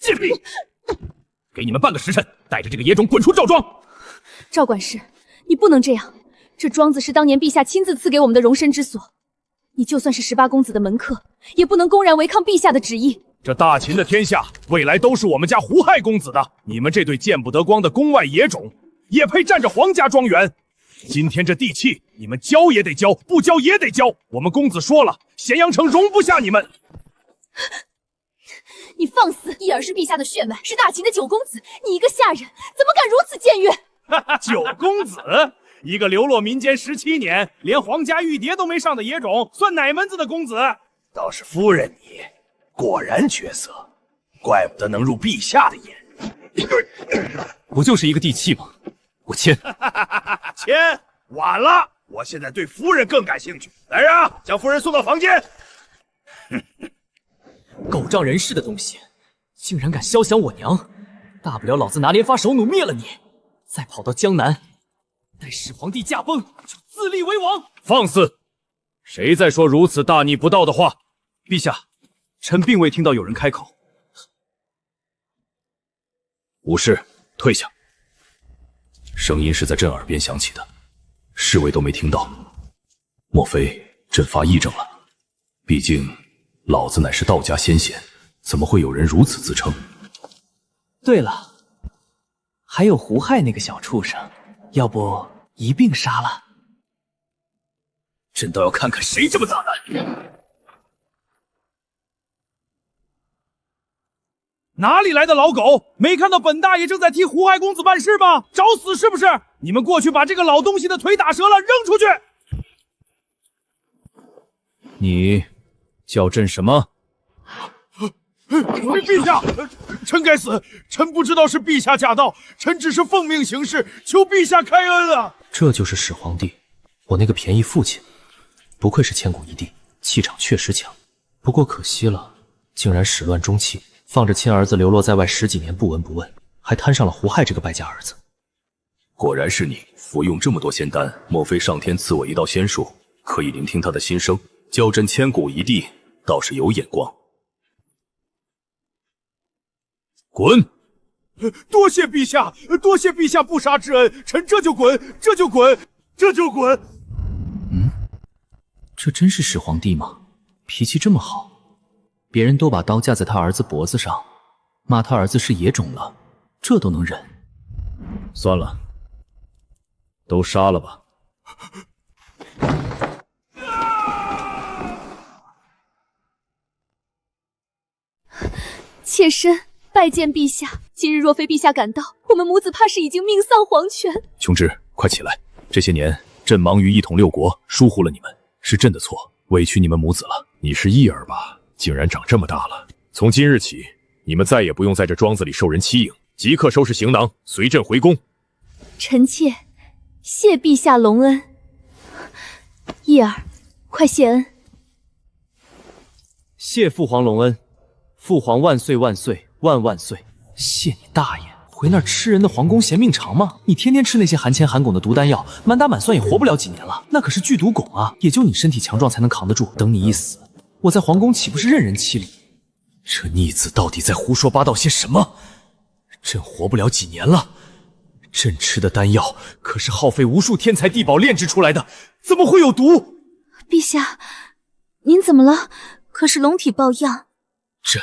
贱婢！给你们半个时辰，带着这个野种滚出赵庄！赵管事，你不能这样。这庄子是当年陛下亲自赐给我们的容身之所，你就算是18公子的门客，也不能公然违抗陛下的旨意。这大秦的天下，未来都是我们家胡亥公子的。你们这对见不得光的宫外野种，也配占着皇家庄园？今天这地契，你们交也得交，不交也得交。我们公子说了，咸阳城容不下你们。你放肆！义儿是陛下的血脉，是大秦的9公子，你一个下人，怎么敢如此僭越？9公子，一个流落民间17年，连皇家玉蝶都没上的野种，算哪门子的公子？倒是夫人你，果然绝色，怪不得能入陛下的眼。不就是一个地契吗？我签。签晚了，我现在对夫人更感兴趣。来人啊，将夫人送到房间。狗仗人势的东西，竟然敢肖想我娘！大不了老子拿连发手弩灭了你，再跑到江南，待始皇帝驾崩，就自立为王。放肆！谁在说如此大逆不道的话？陛下，臣并未听到有人开口。武士，退下。声音是在朕耳边响起的，侍卫都没听到。莫非朕发癔症了？毕竟老子乃是道家先贤，怎么会有人如此自称？对了，还有胡亥那个小畜生，要不一并杀了？朕倒要看看谁这么大胆！哪里来的老狗？没看到本大爷正在替胡亥公子办事吗？找死是不是？你们过去把这个老东西的腿打折了，扔出去！你叫朕什么？陛下，臣该死，臣不知道是陛下驾到，臣只是奉命行事，求陛下开恩啊！这就是始皇帝，我那个便宜父亲，不愧是千古一帝，气场确实强。不过可惜了，竟然始乱终弃，放着亲儿子流落在外10几年不闻不问，还摊上了胡亥这个败家儿子。果然是你，服用这么多仙丹，莫非上天赐我一道仙术，可以聆听他的心声？叫朕千古一帝，倒是有眼光。滚！多谢陛下，多谢陛下不杀之恩，臣这就滚，这就滚，这就滚。这真是始皇帝吗？脾气这么好，别人都把刀架在他儿子脖子上，骂他儿子是野种了，这都能忍。算了，都杀了吧。妾身拜见陛下。今日若非陛下赶到，我们母子怕是已经命丧黄泉。琼枝，快起来！这些年朕忙于一统6国，疏忽了你们，是朕的错，委屈你们母子了。你是义儿吧？竟然长这么大了。从今日起，你们再也不用在这庄子里受人欺凌，即刻收拾行囊，随朕回宫。臣妾谢陛下隆恩。义儿，快谢恩。谢父皇隆恩，父皇万岁万岁万万岁！谢你大爷！回那儿吃人的皇宫嫌命长吗？你天天吃那些含铅含汞的毒丹药，满打满算也活不了几年了。那可是剧毒汞啊，也就你身体强壮才能扛得住。等你一死，我在皇宫岂不是任人欺凌？这逆子到底在胡说八道些什么？朕活不了几年了，朕吃的丹药可是耗费无数天才地宝炼制出来的，怎么会有毒？陛下，您怎么了？可是龙体抱恙。朕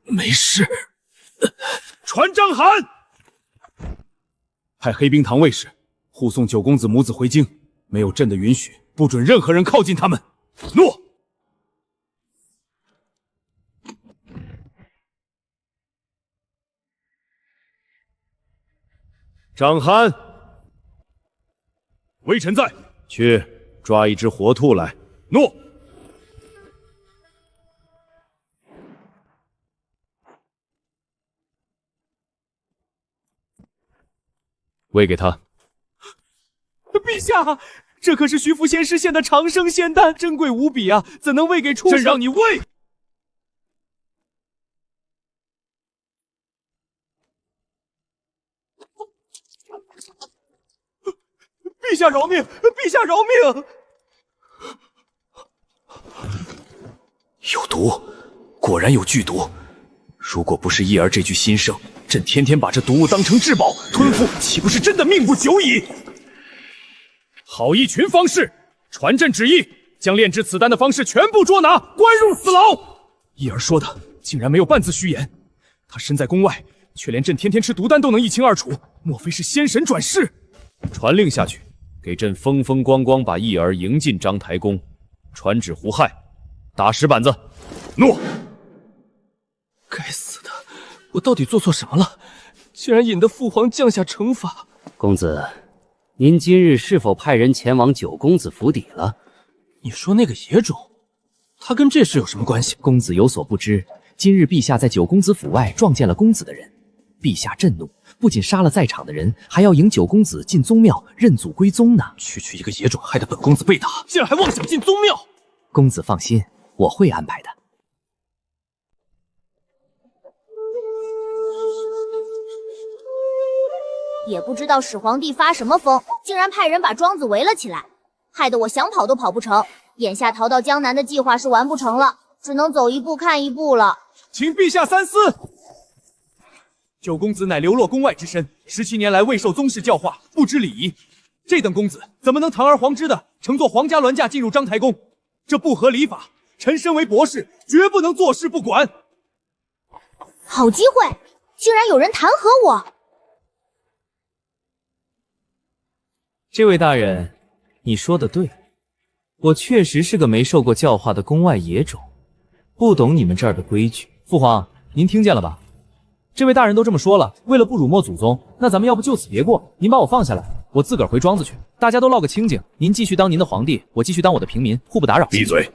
没事。传章函，派黑冰堂卫士护送9公子母子回京，没有朕的允许，不准任何人靠近他们。诺。张邯，微臣在，去抓一只活兔来。诺。喂给他。陛下，这可是徐福仙师献的长生仙丹，珍贵无比啊，怎能喂给畜生？朕让你喂。陛下饶命！陛下饶命！有毒，果然有剧毒。如果不是义儿这句心声，朕天天把这毒物当成至宝吞服，岂不是真的命不久矣？郝一群方士，传朕旨意，将炼制此丹的方式全部捉拿，关入死牢。义儿说的竟然没有半字虚言，他身在宫外，却连朕天天吃毒丹都能一清二楚，莫非是仙神转世？传令下去，给朕风风光光把义儿迎进章台宫，传旨胡亥，打石板子。诺。该死的，我到底做错什么了？竟然引得父皇降下惩罚。公子，您今日是否派人前往九公子府邸了？你说那个野种，他跟这事有什么关系？公子有所不知，今日陛下在九公子府外撞见了公子的人，陛下震怒，不仅杀了在场的人，还要迎九公子进宗庙认祖归宗呢。区一个野种，害得本公子被打，竟然还妄想进宗庙！公子放心，我会安排的。也不知道始皇帝发什么疯，竟然派人把庄子围了起来，害得我想跑都跑不成。眼下逃到江南的计划是完不成了，只能走一步看一步了。请陛下三思。九公子乃流落宫外之身，17年来未受宗室教化，不知礼仪。这等公子怎么能堂而皇之的乘坐皇家銮驾进入章台宫？这不合礼法。臣身为博士，绝不能坐视不管。好机会，竟然有人弹劾我！这位大人，你说的对，我确实是个没受过教化的宫外野种，不懂你们这儿的规矩。父皇，您听见了吧？这位大人都这么说了，为了不辱没祖宗，那咱们要不就此别过？您把我放下来，我自个儿回庄子去，大家都落个清静。您继续当您的皇帝，我继续当我的平民，互不打扰。闭嘴！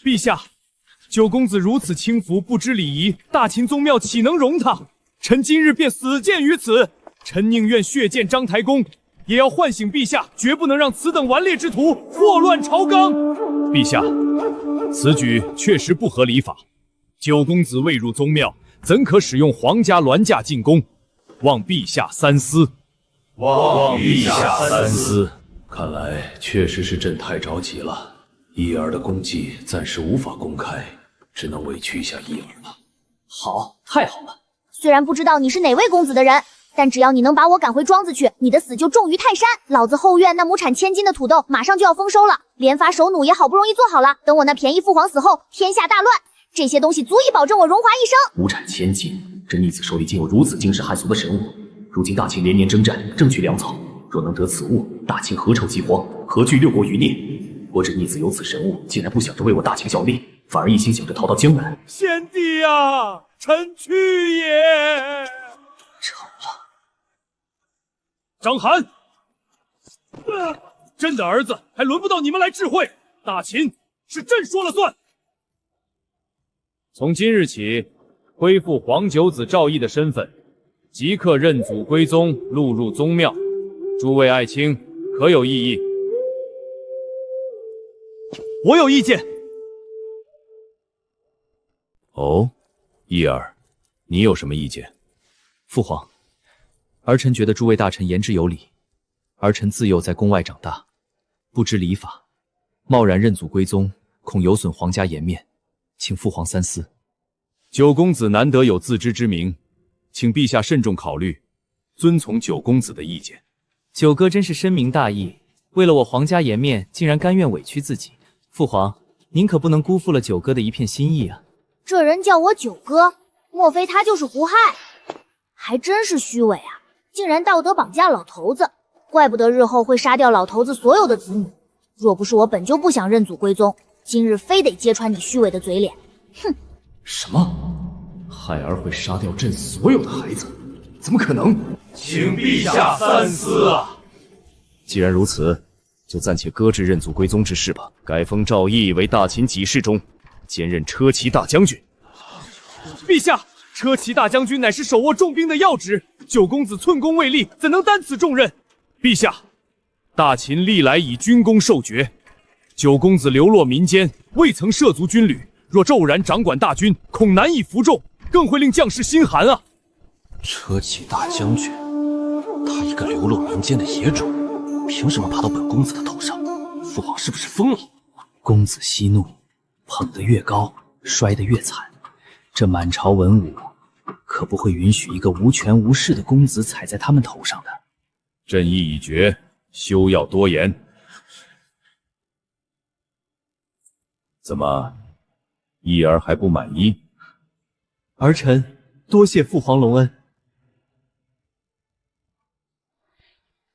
陛下，九公子如此轻浮，不知礼仪，大秦宗庙岂能容他？臣今日便死谏于此。臣宁愿血溅章台宫，也要唤醒陛下，绝不能让此等顽劣之徒祸乱朝纲。陛下，此举确实不合礼法。九公子未入宗庙，怎可使用皇家銮驾进宫？望陛下三思。望陛下三思。看来确实是朕太着急了，义儿的功绩暂时无法公开，只能委屈一下义儿了。好，太好了。虽然不知道你是哪位公子的人，但只要你能把我赶回庄子去，你的死就重于泰山。老子后院那亩产1000斤的土豆马上就要丰收了，连发首弩也好不容易做好了，等我那便宜父皇死后，天下大乱，这些东西足以保证我荣华一生。亩产1000斤，这逆子手里竟有如此惊世骇俗的神物。如今大秦连年征战，争取粮草，若能得此物，大秦何愁饥荒，何惧6国余孽？我这逆子有此神物，竟然不想着为我大秦效力，反而一心想着逃到江南。先帝啊，臣去也。成了。章邯，朕的儿子还轮不到你们来智慧，大秦是朕说了算。从今日起，恢复皇九子赵毅的身份，即刻认祖归宗，录入宗庙。诸位爱卿，可有异议？我有意见。哦，义儿，你有什么意见？父皇，儿臣觉得诸位大臣言之有理。儿臣自幼在宫外长大，不知礼法，贸然认祖归宗，恐有损皇家颜面，请父皇三思。九公子难得有自知之明，请陛下慎重考虑，遵从九公子的意见。九哥真是深明大义，为了我皇家颜面，竟然甘愿委屈自己。父皇，您可不能辜负了九哥的一片心意啊！这人叫我九哥，莫非他就是胡亥？还真是虚伪啊，竟然道德绑架老头子，怪不得日后会杀掉老头子所有的子女。若不是我本就不想认祖归宗，今日非得揭穿你虚伪的嘴脸。哼！什么？亥儿会杀掉朕所有的孩子？怎么可能？请陛下三思啊！既然如此，就暂且搁置认祖归宗之事吧，改封赵毅为大秦给事中，兼任车骑大将军。陛下，车骑大将军乃是手握重兵的要职，九公子寸功未立，怎能担此重任？陛下，大秦历来以军功授爵，九公子流落民间，未曾涉足军旅，若骤然掌管大军，恐难以服众，更会令将士心寒啊！车骑大将军，他一个流落民间的野种，凭什么爬到本公子的头上？父父皇是不是疯了？公子息怒，捧得越高，摔得越惨。这满朝文武可不会允许一个无权无势的公子踩在他们头上的。朕意已决，休要多言。怎么，一儿还不满意？儿臣多谢父皇隆恩。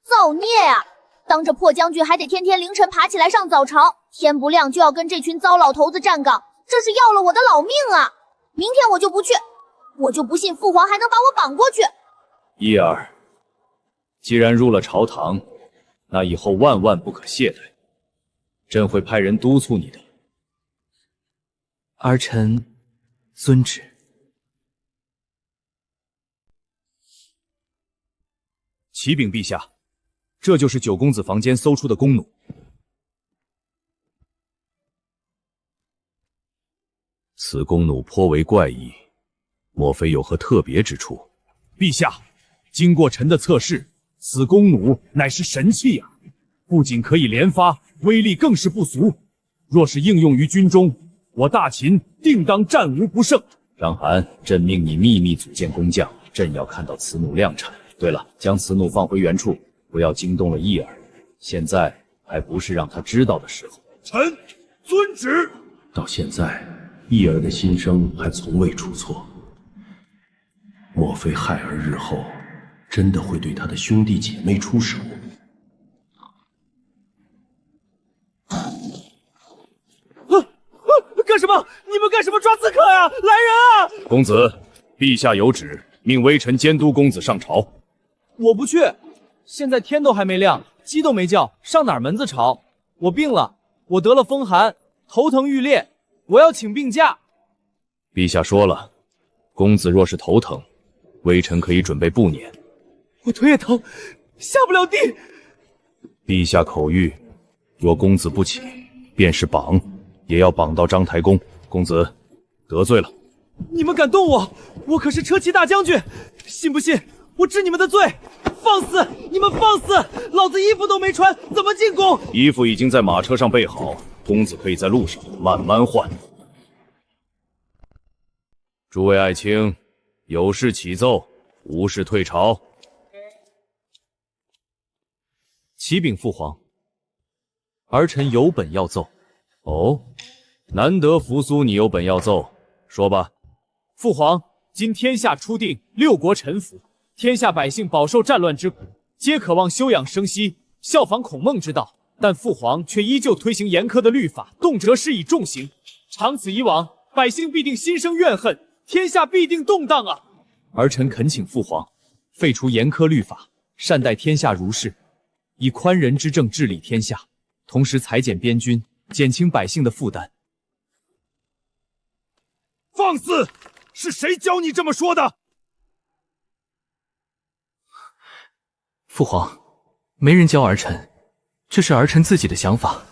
造孽啊！当着破将军还得天天凌晨爬起来上早朝，天不亮就要跟这群糟老头子站岗，这是要了我的老命啊！明天我就不去，我就不信父皇还能把我绑过去。一儿，既然入了朝堂，那以后万万不可懈怠，朕会派人督促你的。儿臣遵旨。启禀陛下，这就是九公子房间搜出的弓弩。此弓弩颇为怪异，莫非有何特别之处？陛下，经过臣的测试，此弓弩乃是神器啊！不仅可以连发，威力更是不俗。若是应用于军中，我大秦定当战无不胜。张邯，朕命你秘密组建工匠，朕要看到此弩量产。对了，将此弩放回原处，不要惊动了义儿。现在还不是让他知道的时候。臣遵旨。到现在，义儿的心声还从未出错。莫非害儿日后真的会对他的兄弟姐妹出手？干什么？你们干什么抓刺客呀？来人啊！公子，陛下有旨，命微臣监督公子上朝。我不去，现在天都还没亮，鸡都没叫，上哪儿门子朝？我病了，我得了风寒，头疼欲裂，我要请病假。陛下说了，公子若是头疼，微臣可以准备步辇。我腿也疼，下不了地。陛下口谕，若公子不起，便是绑，也要绑到章台宫。公子得罪了。你们敢动我，我可是车骑大将军，信不信我治你们的罪？放肆！你们放肆！老子衣服都没穿，怎么进宫？衣服已经在马车上备好，公子可以在路上慢慢换。诸位爱卿，有事启奏，无事退朝。启禀父皇，儿臣有本要奏。哦，难得扶苏你有本要奏，说吧。父皇，今天下初定，六国臣服，天下百姓饱受战乱之苦，皆渴望休养生息，效仿孔孟之道。但父皇却依旧推行严苛的律法，动辄施以重刑。长此以往，百姓必定心生怨恨，天下必定动荡啊！儿臣恳请父皇废除严苛律法，善待天下如是，以宽仁之政治理天下，同时裁减边军，减轻百姓的负担。放肆！是谁教你这么说的？父皇，没人教儿臣，这是儿臣自己的想法，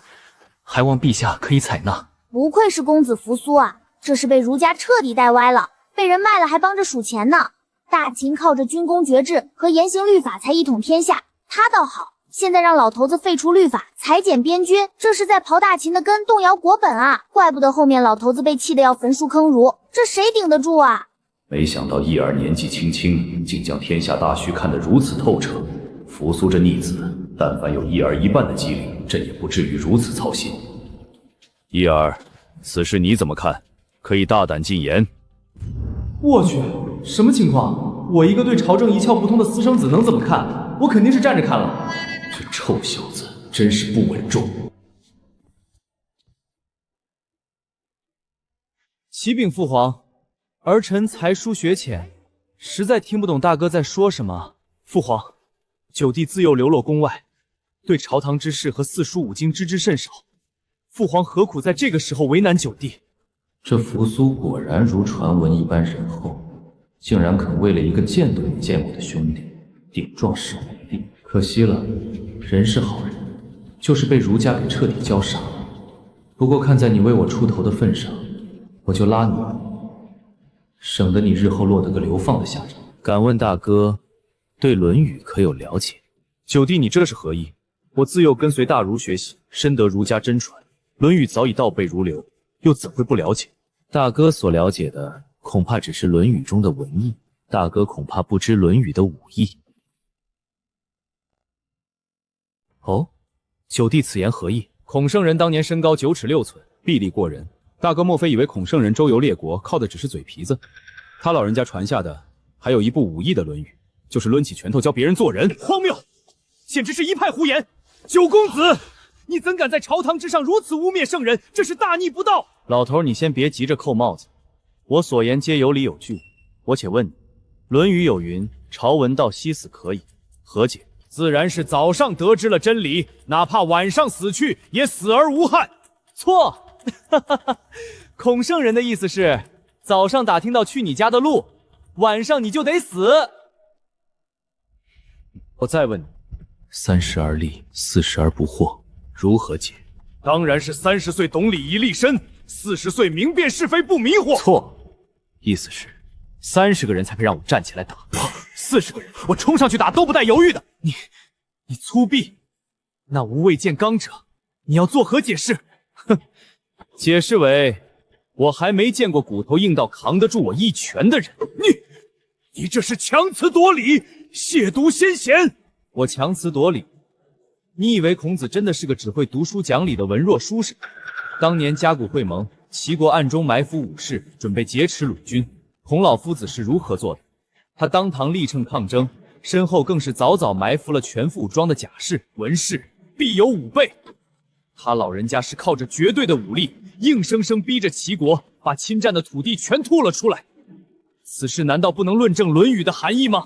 还望陛下可以采纳。不愧是公子扶苏啊，这是被儒家彻底带歪了，被人卖了还帮着数钱呢。大秦靠着军功爵制和严刑律法才一统天下，他倒好，现在让老头子废除律法，裁减边军，这是在刨大秦的根，动摇国本啊！怪不得后面老头子被气得要焚书坑儒，这谁顶得住啊？没想到义儿年纪轻轻，竟将天下大局看得如此透彻。扶苏这逆子，但凡有义儿一半的机灵，朕也不至于如此操心。义儿，此事你怎么看？可以大胆进言。我去，什么情况？我一个对朝政一窍不通的私生子能怎么看？我肯定是站着看了。这臭小子真是不稳重。启禀父皇，儿臣才疏学浅，实在听不懂大哥在说什么。父皇，九弟自幼流落宫外，对朝堂之事和四书五经知之甚少。父皇何苦在这个时候为难九弟？这扶苏果然如传闻一般仁厚，竟然肯为了一个见都没见过的兄弟顶撞始皇帝。可惜了，人是好人，就是被儒家给彻底教傻了。不过看在你为我出头的份上，我就拉你，省得你日后落得个流放的下场。敢问大哥对《论语》可有了解？九弟，你这是何意？我自幼跟随大儒学习，深得儒家真传，《论语》早已倒背如流，又怎会不了解？大哥所了解的恐怕只是《论语》中的文艺，大哥恐怕不知《论语》的武艺。哦，九弟此言何意？孔圣人当年身高9尺6寸，臂力过人。大哥莫非以为孔圣人周游列国靠的只是嘴皮子？他老人家传下的还有一部武艺的《论语》，就是抡起拳头教别人做人。荒谬，简直是一派胡言！九公子，你怎敢在朝堂之上如此污蔑圣人？这是大逆不道！老头，你先别急着扣帽子，我所言皆有理有据。我且问你，《论语》有云：“朝闻道，夕死可矣。”何解？自然是早上得知了真理，哪怕晚上死去，也死而无憾。错，孔圣人的意思是，早上打听到去你家的路，晚上你就得死。我再问你，30而立，40而不惑，如何解？当然是30岁懂礼仪立身，40岁明辨是非不迷惑。错，意思是30个人才配让我站起来打，40个人我冲上去打都不带犹豫的。你粗鄙！那无畏见刚者，你要作何解释？哼，解释为我还没见过骨头硬到扛得住我一拳的人。你这是强词夺理，亵渎先贤。我强词夺理？你以为孔子真的是个只会读书讲理的文弱书生？当年甲骨会盟，齐国暗中埋伏武士，准备劫持鲁军。孔老夫子是如何做的？他当堂力称抗争，身后更是早早埋伏了全副武装的甲士、文士，必有5倍。他老人家是靠着绝对的武力，硬生生逼着齐国把侵占的土地全吐了出来。此事难道不能论证《论语》的含义吗？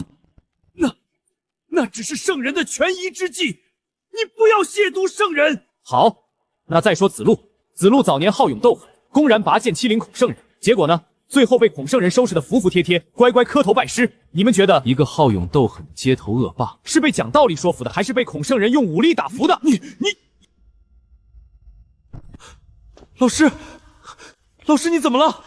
那只是圣人的权宜之计，你不要亵渎圣人。好，那再说子路。子路早年好勇斗狠，公然拔剑欺凌孔圣人，结果呢？最后被孔圣人收拾得服服帖帖，乖乖磕头拜师。你们觉得一个好勇斗狠的街头恶霸是被讲道理说服的，还是被孔圣人用武力打服的？你，老师你怎么了？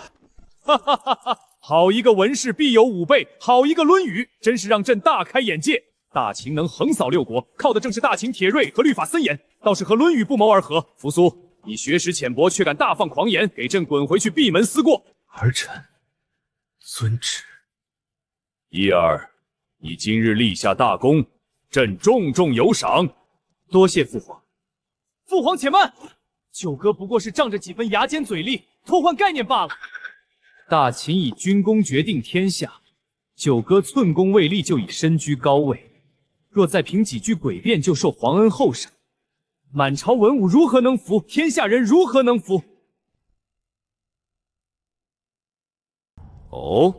哈哈哈哈！好一个文士必有5倍，好一个论语，真是让朕大开眼界。大秦能横扫6国，靠的正是大秦铁锐和律法森严，倒是和论语不谋而合。扶苏，你学识浅薄，却敢大放狂言，给朕滚回去闭门思过。儿臣遵旨。一儿，你今日立下大功，朕重重有赏。多谢父皇。父皇且慢，九哥不过是仗着几分牙尖嘴利，偷换概念罢了。大秦以军功决定天下，九哥寸功未立就已身居高位。若再凭几句诡辩就受皇恩厚赏，满朝文武如何能服？天下人如何能服？哦，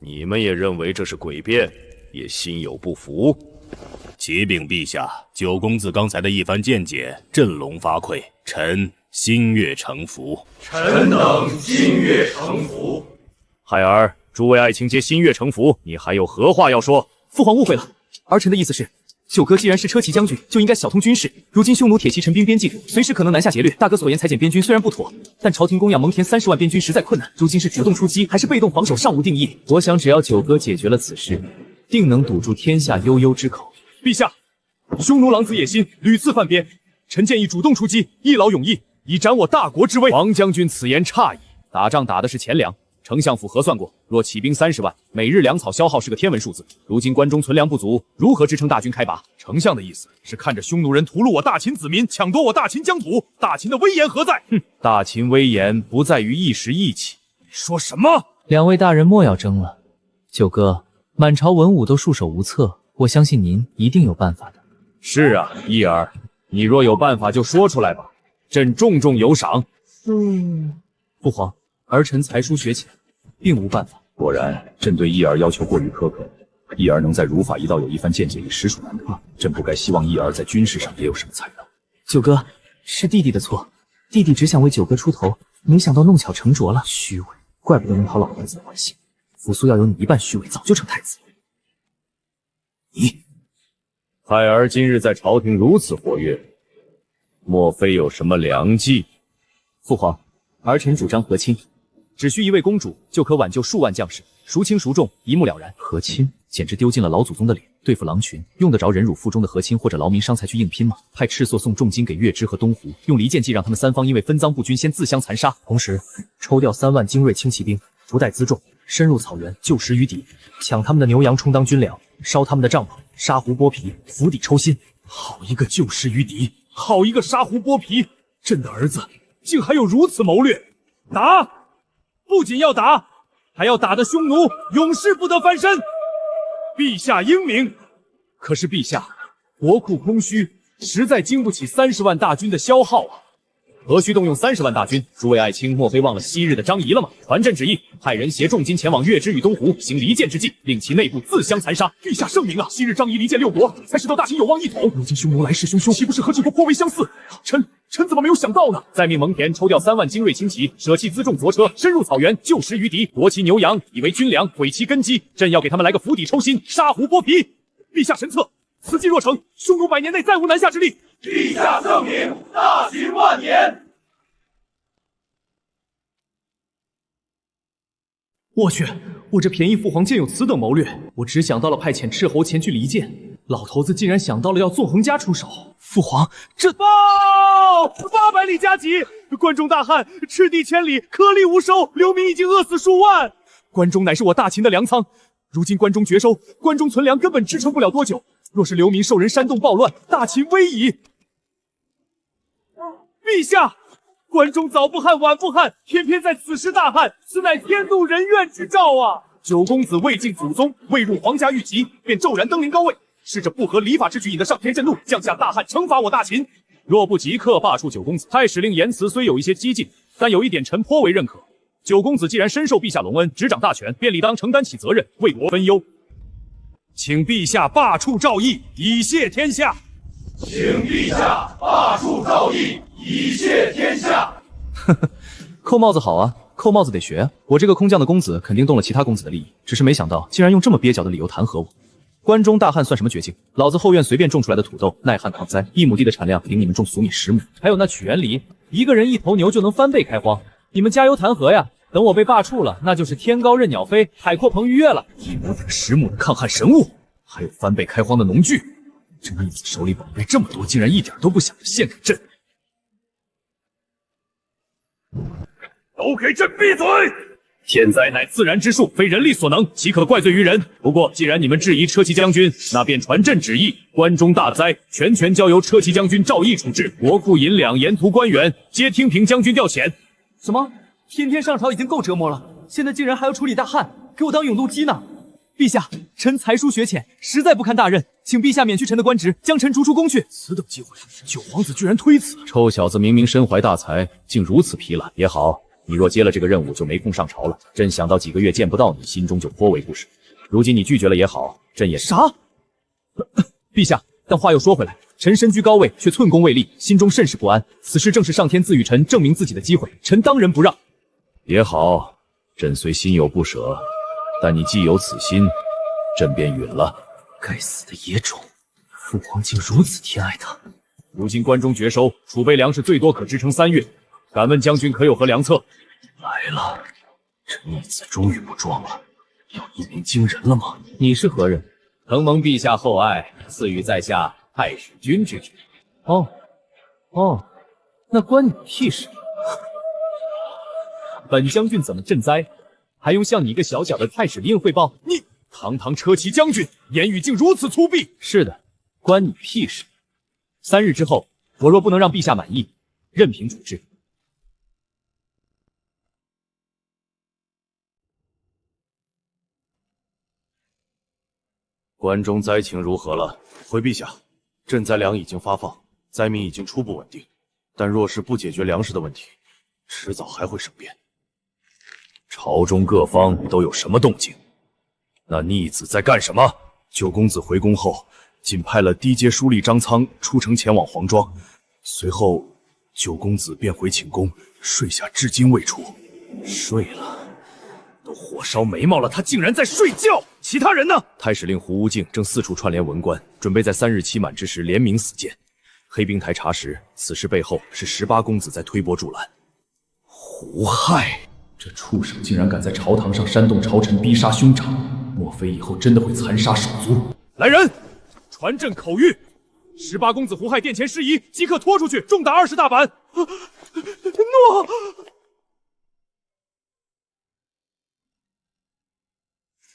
你们也认为这是诡辩，也心有不服。启禀陛下，九公子刚才的一番见解，振聋发聩，臣心悦诚服。臣等心悦诚服。孩儿，诸位爱卿皆心悦诚服，你还有何话要说？父皇误会了，儿臣的意思是，九哥既然是车骑将军，就应该小通军事。如今匈奴铁骑陈兵边境，随时可能南下劫掠。大哥所言裁减边军虽然不妥，但朝廷供养蒙恬30万边军实在困难。如今是主动出击还是被动防守尚无定义。我想只要九哥解决了此事，定能堵住天下悠悠之口。陛下，匈奴狼子野心，屡次犯边，臣建议主动出击，一劳永逸，以展我大国之威。王将军此言差矣，打仗打的是钱粮。丞相府核算过，若起兵30万，每日粮草消耗是个天文数字。如今关中存粮不足，如何支撑大军开拔？丞相的意思是看着匈奴人屠戮我大秦子民，抢夺我大秦疆土，大秦的威严何在？哼，大秦威严不在于一时义气。你说什么？两位大人莫要争了。九哥，满朝文武都束手无策，我相信您一定有办法的。是啊，一儿，你若有办法就说出来吧，朕重重有赏。父皇，儿臣才疏学浅，并无办法。果然，朕对一儿要求过于苛刻。一儿能在儒法一道有一番见解，已实属难得。朕不该希望一儿在军事上也有什么才能。九哥，是弟弟的错，弟弟只想为九哥出头，没想到弄巧成拙了。虚伪，怪不得能讨老儿子的欢心。扶苏要有你一半虚伪，早就成太子。你，孩儿今日在朝廷如此活跃，莫非有什么良计？父皇，儿臣主张和亲，只需一位公主就可挽救数万将士，孰轻孰重，一目了然。和亲简直丢尽了老祖宗的脸。对付狼群，用得着忍辱负重的和亲或者劳民伤财去硬拼吗？派赤索送重金给月之和东湖，用离间计让他们三方因为分赃不均先自相残杀，同时抽调3万精锐轻骑兵，不带辎重，深入草原救食于敌，抢他们的牛羊充当军粮，烧他们的帐篷，杀胡剥皮，釜底抽薪。好一个救食于敌，好一个杀胡剥皮！朕的儿子竟还有如此谋略！打！不仅要打，还要打得匈奴永世不得翻身。陛下英明，可是陛下，国库空虚，实在经不起30万大军的消耗啊！何须动用30万大军？诸位爱卿莫非忘了昔日的张仪了吗？传朕旨意，派人携重金前往月之与东湖，行离间之计，令其内部自相残杀。陛下圣明啊！昔日张仪离间6国，才使得大秦有望一统。如今匈奴来势汹汹，岂不是和这国颇为相似？臣怎么没有想到呢？再命蒙恬抽调3万精锐轻骑，舍弃辎重着车，深入草原救食于敌，夺其牛羊以为军粮，毁其根基。朕要给他们来个釜底抽薪，杀胡剥皮。陛下神策，此计若成，匈奴100年内再无南下之力。陛下圣明，大秦万年。我去，我这便宜父皇竟有此等谋略！我只想到了派遣斥侯前去离间，老头子竟然想到了要纵横家出手。父皇，这报800里加急！关中大旱，赤地千里，颗粒无收，流民已经饿死数万。关中乃是我大秦的粮仓，如今关中绝收，关中存粮根本支撑不了多久。若是流民受人煽动暴乱，大秦危矣！陛下，关中早不旱晚不旱，偏偏在此时大旱，此乃天怒人怨之兆啊！9公子未敬祖宗，未入皇家御籍，便骤然登临高位，是这不合礼法之举，引得上天震怒，降下大旱，惩罚我大秦。若不即刻罢黜9公子，太史令言辞虽有一些激进，但有一点臣颇为认可。9公子既然深受陛下隆恩，执掌大权，便理当承担起责任，为国分忧。请陛下罢黜赵毅，以谢天下。请陛下罢黜赵毅，以谢天下。呵呵，扣帽子好啊，扣帽子得学啊。我这个空降的公子肯定动了其他公子的利益，只是没想到竟然用这么蹩脚的理由弹劾我。关中大旱算什么绝境？老子后院随便种出来的土豆耐旱抗灾，1亩地的产量顶你们种俗米10亩。还有那曲园梨，1个人1头牛就能翻倍开荒。你们加油弹劾呀！等我被罢黜了，那就是天高任鸟飞，海阔鹏鱼跃了。1亩顶10亩的抗旱神物，还有翻倍开荒的农具。这逆子手里宝贝这么多，竟然一点都不想着献给朕。都给朕闭嘴！天灾乃自然之术，非人力所能，岂可怪罪于人？不过，既然你们质疑车骑将军，那便传朕旨意，关中大灾全权交由车骑将军赵毅处置，国库银两、沿途官员皆听凭将军调遣。什么？天天上朝已经够折磨了，现在竟然还要处理大旱，给我当永动机呢？陛下，臣才疏学浅，实在不堪大任，请陛下免去臣的官职，将臣逐出宫去。此等机会，9皇子居然推辞。臭小子明明身怀大才，竟如此疲懒。也好，你若接了这个任务，就没空上朝了。朕想到几个月见不到你，心中就颇为不舍。如今你拒绝了也好，朕也啥？陛下，但话又说回来，臣身居高位，却寸功未立，心中甚是不安。此事正是上天赐予臣证明自己的机会，臣当仁不让。也好，朕虽心有不舍，但你既有此心，朕便允了。该死的野种，父皇竟如此偏爱他。如今关中绝收，储备粮食最多可支撑3月。敢问将军可有何良策？来了，这逆子终于不装了，要一鸣惊人了吗？你是何人？承蒙陛下厚爱，赐予在下太史君之职。哦，那关你屁事。本将军怎么赈灾，还用向你一个小小的太史令汇报？你堂堂车骑将军，言语竟如此粗鄙！是的，关你屁事。3日之后，我若不能让陛下满意，任凭处置。关中灾情如何了？回陛下，赈灾粮已经发放，灾民已经初步稳定，但若是不解决粮食的问题，迟早还会生变。朝中各方都有什么动静？那逆子在干什么？9公子回宫后，仅派了低阶书吏张苍出城前往黄庄，随后9公子便回寝宫睡下，至今未出。睡了？都火烧眉毛了，他竟然在睡觉！其他人呢？太史令胡无敬正四处串联文官，准备在3日期满之时联名死谏。黑冰台查实，此事背后是18公子在推波助澜。胡亥，这畜生竟然敢在朝堂上煽动朝臣，逼杀兄长，莫非以后真的会残杀手足？来人，传朕口谕：18公子胡亥殿前事宜，即刻拖出去，重打20大板。诺。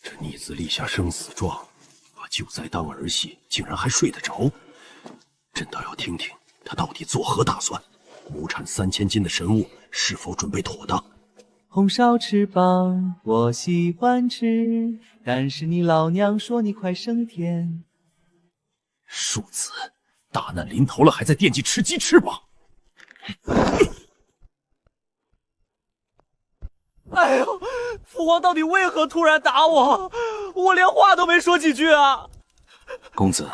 这逆子立下生死状，把救灾当儿戏，竟然还睡得着。朕倒要听听他到底作何打算。亩产3000斤的神物是否准备妥当？红烧翅膀我喜欢吃，但是你老娘说你快升天。庶子，大难临头了，还在惦记吃鸡翅膀？哎呦，父皇到底为何突然打我？我连话都没说几句啊！公子，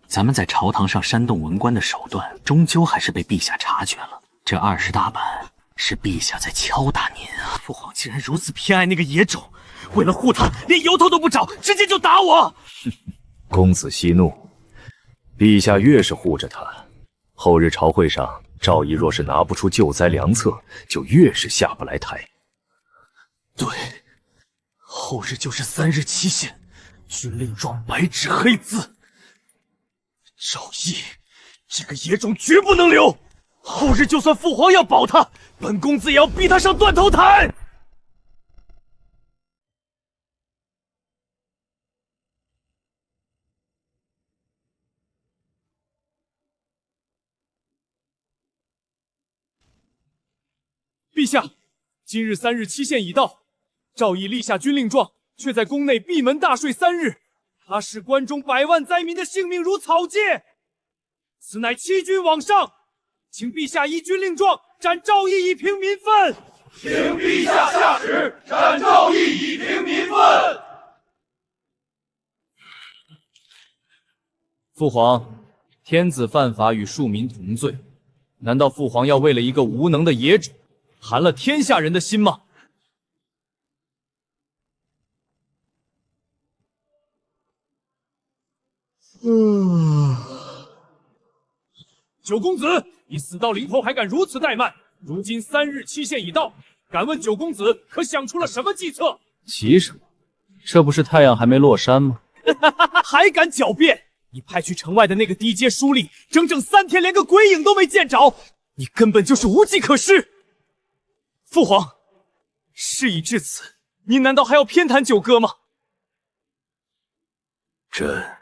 咱们在朝堂上煽动文官的手段，终究还是被陛下察觉了。这20大板是陛下在敲打您啊！父皇竟然如此偏爱那个野种，为了护他，连由头都不找，直接就打我！公子息怒，陛下越是护着他，后日朝会上赵义若是拿不出救灾良策，就越是下不来台。对，后日就是3日期限，军令状白纸黑字。赵义这个野种绝不能留，后日就算父皇要保他，本公子也要逼他上断头台。陛下，今日3日期限已到，赵义立下军令状，却在宫内闭门大睡3日，他视关中100万灾民的性命如草芥，此乃欺君罔上，请陛下依军令状斩赵义以平民愤。请陛下下旨斩赵义以平民愤。父皇，天子犯法与庶民同罪，难道父皇要为了一个无能的野种，寒了天下人的心吗？九公子，你死到临头还敢如此怠慢，如今3日期限已到，敢问九公子可想出了什么计策？急什么？这不是太阳还没落山吗？还敢狡辩！你派去城外的那个低阶书吏，整整3天连个鬼影都没见着，你根本就是无计可施。父皇，事已至此，您难道还要偏袒九哥吗？朕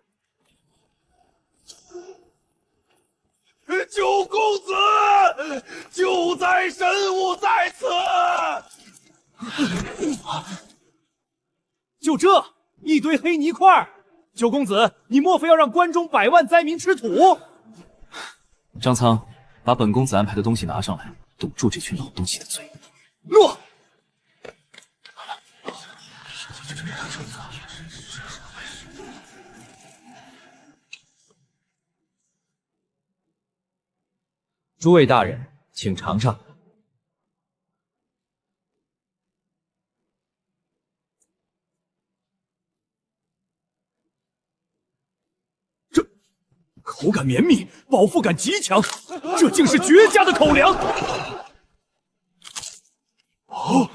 九公子，救灾神物在此。就这一堆黑泥块，九公子，你莫非要让关中100万灾民吃土？张苍，把本公子安排的东西拿上来，堵住这群老东西的嘴。诺。诸位大人，请尝尝。这口感绵密，饱腹感极强，这竟是绝佳的口粮。哦，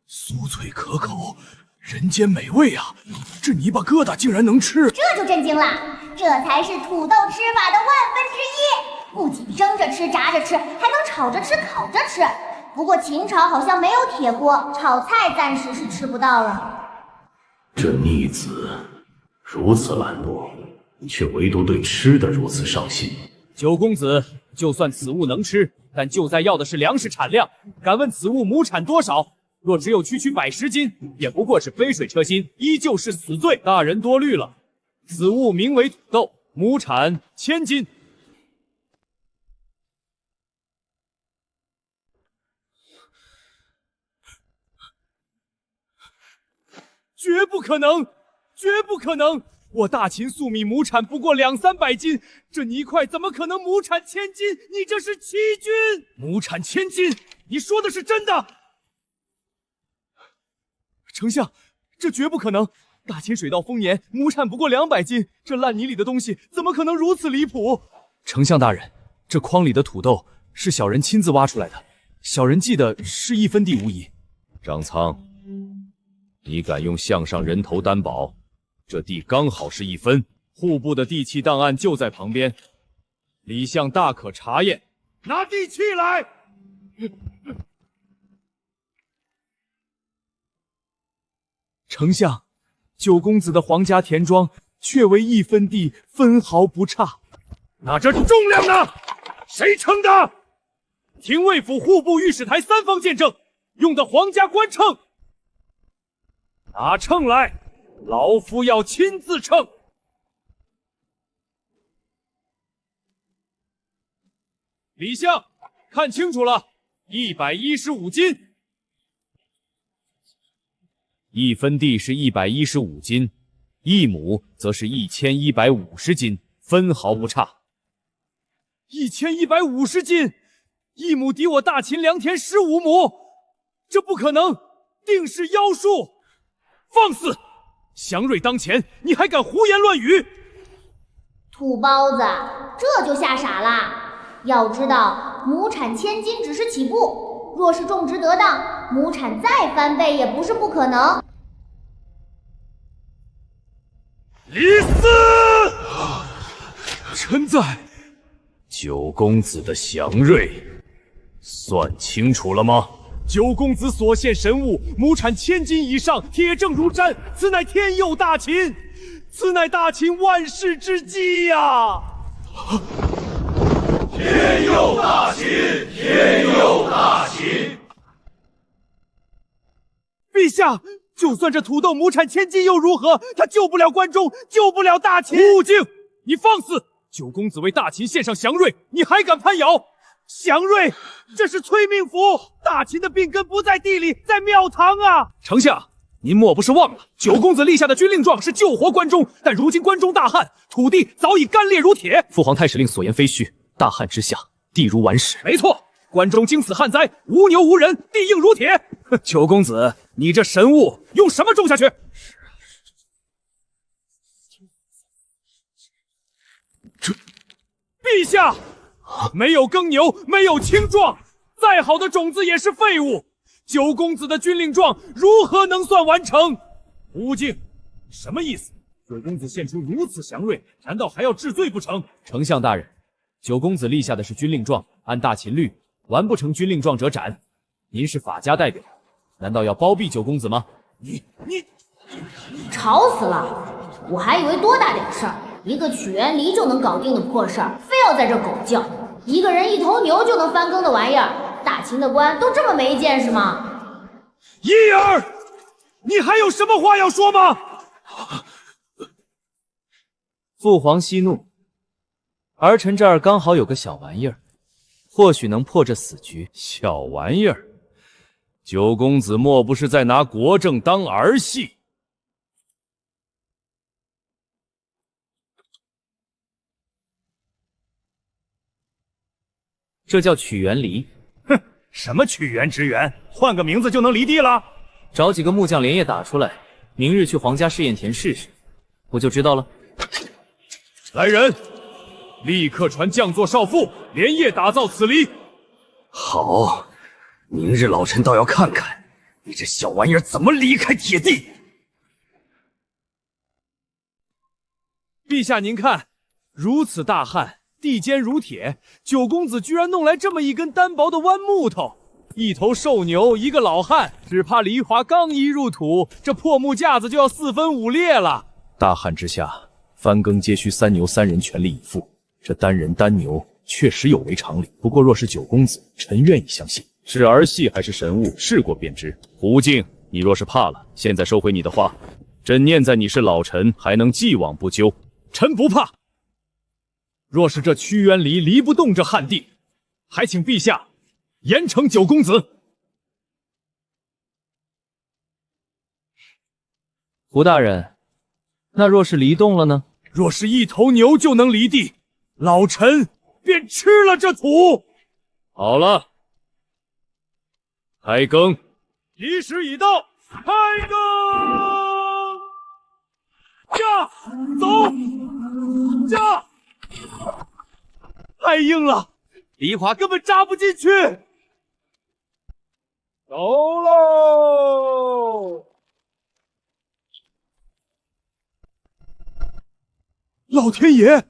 酥脆可口，人间美味啊！这泥巴疙瘩竟然能吃，这就震惊了，这才是土豆吃法的1/1000。不仅蒸着吃、炸着吃，还能炒着吃、烤着吃。不过秦朝好像没有铁锅，炒菜暂时是吃不到了。这逆子如此懒惰，却唯独对吃的如此上心。九公子，就算此物能吃，但救灾要的是粮食产量。敢问此物亩产多少？若只有区110斤，也不过是杯水车薪，依旧是死罪。大人多虑了，此物名为土豆，亩产1000斤。绝不可能，绝不可能！我大秦粟米亩产不过200-300斤，这泥块怎么可能亩产1000斤？你这是欺君！亩产1000斤，你说的是真的？丞相，这绝不可能！大秦水稻丰年，亩产不过200斤，这烂泥里的东西怎么可能如此离谱？丞相大人，这筐里的土豆是小人亲自挖出来的，小人记得是1分地无疑。张苍，你敢用项上人头担保，这地刚好是1分，户部的地契档案就在旁边，李相大可查验。拿地契来！丞相，九公子的皇家田庄确为1分地，分毫不差。那这重量呢？谁称的？廷尉府、户部、御史台3方见证，用的皇家官秤。拿秤来，老夫要亲自称。李相，看清楚了，115斤。1分地是115斤，1亩则是1150斤，分毫不差。1150斤，1亩抵我大秦良田15亩，这不可能，定是妖术！放肆！祥瑞当前，你还敢胡言乱语？土包子，这就吓傻啦！要知道，亩产1000斤只是起步，若是种植得当，亩产再翻倍也不是不可能。李斯，臣在。九公子的祥瑞，算清楚了吗？九公子所献神物，亩产1000斤以上，铁证如山，此乃天佑大秦，此乃大秦万世之基呀！天佑大秦，天佑大秦！陛下，就算这土豆亩产1000斤又如何？他救不了关中，救不了大秦。武敬，你放肆！九公子为大秦献上祥瑞，你还敢攀咬？祥瑞，这是催命符！大秦的病根不在地里，在庙堂啊！丞相，您莫不是忘了，九公子立下的军令状是救活关中，但如今关中大旱，土地早已干裂如铁。父皇太史令所言非虚，大旱之下，地如顽石。没错，关中经此旱灾，无牛无人，地硬如铁。九公子，你这神物用什么种下去？陛下，没有耕牛，没有青壮，再好的种子也是废物。九公子的军令状如何能算完成？吴敬，什么意思？九公子献出如此祥瑞，难道还要治罪不成？丞相大人，九公子立下的是军令状，按大秦律，完不成军令状者斩。您是法家代表，难道要包庇九公子吗？你吵死了！我还以为多大点事儿，一个曲园梨就能搞定的破事儿，非要在这狗叫。一个人一头牛就能翻耕的玩意儿，大秦的官都这么没见识吗？一儿，你还有什么话要说吗？父皇息怒，儿臣这儿刚好有个小玩意儿，或许能破这死局。小玩意儿，九公子莫不是在拿国政当儿戏？这叫曲园梨。哼，什么曲园之园，换个名字就能离地了？找几个木匠连夜打出来，明日去皇家试验田试试，不就知道了？来人，立刻传匠作少妇，连夜打造此梨。好，明日老臣倒要看看你这小玩意儿怎么离开铁地。陛下，您看，如此大旱，地坚如铁，九公子居然弄来这么一根单薄的弯木头，一头瘦牛，一个老汉，只怕梨花刚一入土，这破木架子就要4分5裂了。大旱之下，翻耕皆需3牛3人全力以赴，这单人单牛确实有违常理。不过若是九公子，臣愿意相信。是儿戏还是神物，试过便知。胡敬，你若是怕了，现在收回你的话。朕念在你是老臣，还能既往不咎。臣不怕。若是这屈原离离不动这旱地，还请陛下严惩九公子。胡大人，那若是离动了呢？若是一头牛就能离地，老臣便吃了这土。好了，开耕。吉时已到，开耕！驾，走，驾！太硬了，梨花根本扎不进去。走喽！老天爷，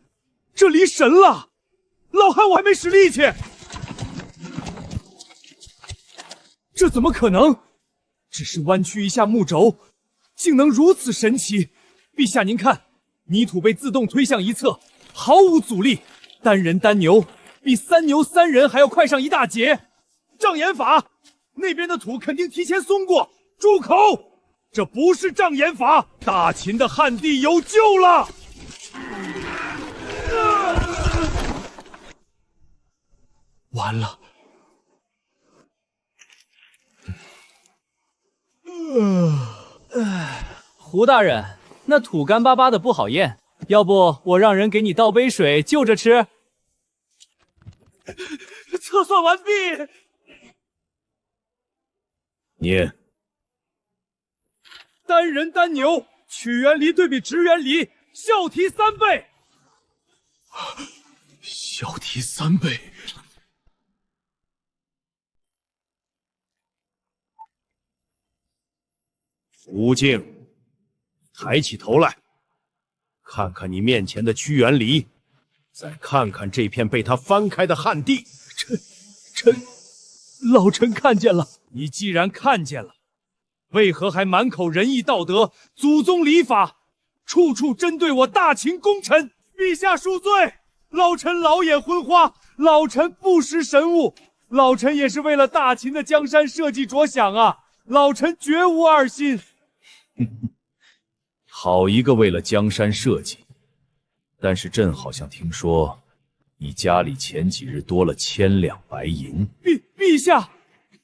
这离神了！老汉我还没使力气，这怎么可能？只是弯曲一下木轴，竟能如此神奇！陛下您看，泥土被自动推向一侧，毫无阻力，单人单牛比三牛三人还要快上一大截。障眼法，那边的土肯定提前松过。住口！这不是障眼法，大秦的汉地有救了！完了！胡大人，那土干巴巴的不好咽，要不我让人给你倒杯水就着吃。测算完毕。念。单人单牛，曲原离对比直原离，效提3倍。效提3倍。吴静，抬起头来，看看你面前的屈原离，再看看这片被他翻开的汉地。老臣看见了。你既然看见了，为何还满口仁义道德、祖宗礼法，处处针对我大秦功臣？陛下恕罪，老臣老眼昏花，老臣不识时务，老臣也是为了大秦的江山社稷着想啊，老臣绝无二心。好一个为了江山社稷！但是朕好像听说，你家里前几日多了1000两白银。陛下，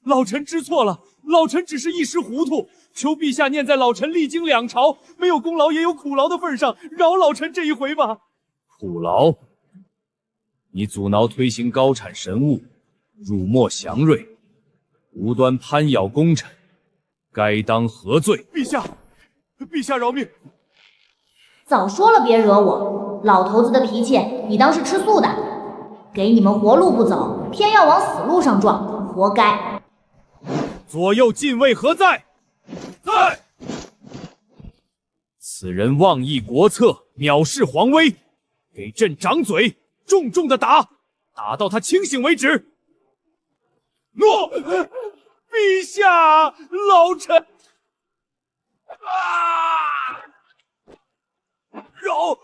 老臣知错了，老臣只是一时糊涂，求陛下念在老臣历经2朝，没有功劳也有苦劳的份上，饶老臣这一回吧。苦劳？你阻挠推行高产神物，辱没祥瑞，无端攀咬功臣，该当何罪？陛下饶命！早说了别惹我，老头子的脾气你当是吃素的，给你们活路不走，偏要往死路上撞，活该。左右禁卫何在？在。此人妄议国策，藐视皇威，给朕掌嘴，重重的打，打到他清醒为止。诺，陛下，老臣。饶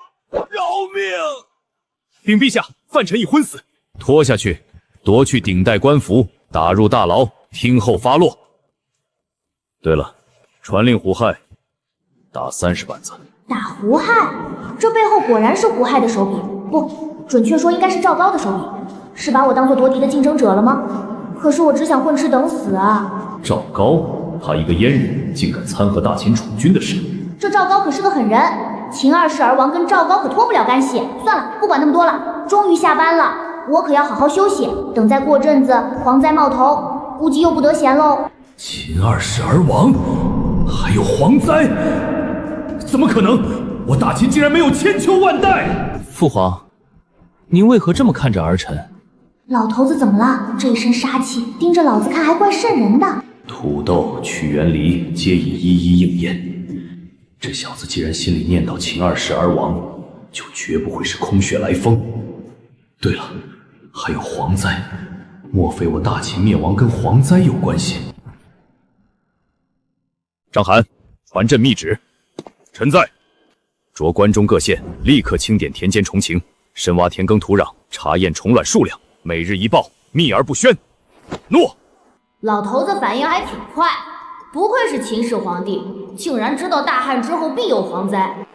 命！禀陛下，范臣已昏死。拖下去，夺去顶戴官服，打入大牢，听候发落。对了，传令胡亥，打30板子。打胡亥？这背后果然是胡亥的手笔，不，准确说应该是赵高的手笔。是把我当做夺嫡的竞争者了吗？可是我只想混吃等死啊！赵高，他一个阉人，竟敢参合大秦储君的事。这赵高可是个狠人，秦二世儿王跟赵高可脱不了干系。算了，不管那么多了，终于下班了，我可要好好休息。等再过阵子蝗灾冒头，估计又不得闲喽。秦二世而亡，还有蝗灾？怎么可能？我大秦竟然没有千秋万代！父皇，您为何这么看着儿臣？老头子怎么了？这一身杀气，盯着老子看还怪瘆人的。土豆、屈原离皆已一一应验。这小子既然心里念叨秦二世而亡，就绝不会是空穴来风。对了，还有蝗灾，莫非我大秦灭亡跟蝗灾有关系？张邯，传朕密旨。臣在。着关中各县立刻清点田间虫情，深挖田埂土壤，查验虫卵数量，每日一报，秘而不宣。诺。老头子反应还挺快，不愧是秦始皇帝，竟然知道大旱之后必有蝗灾。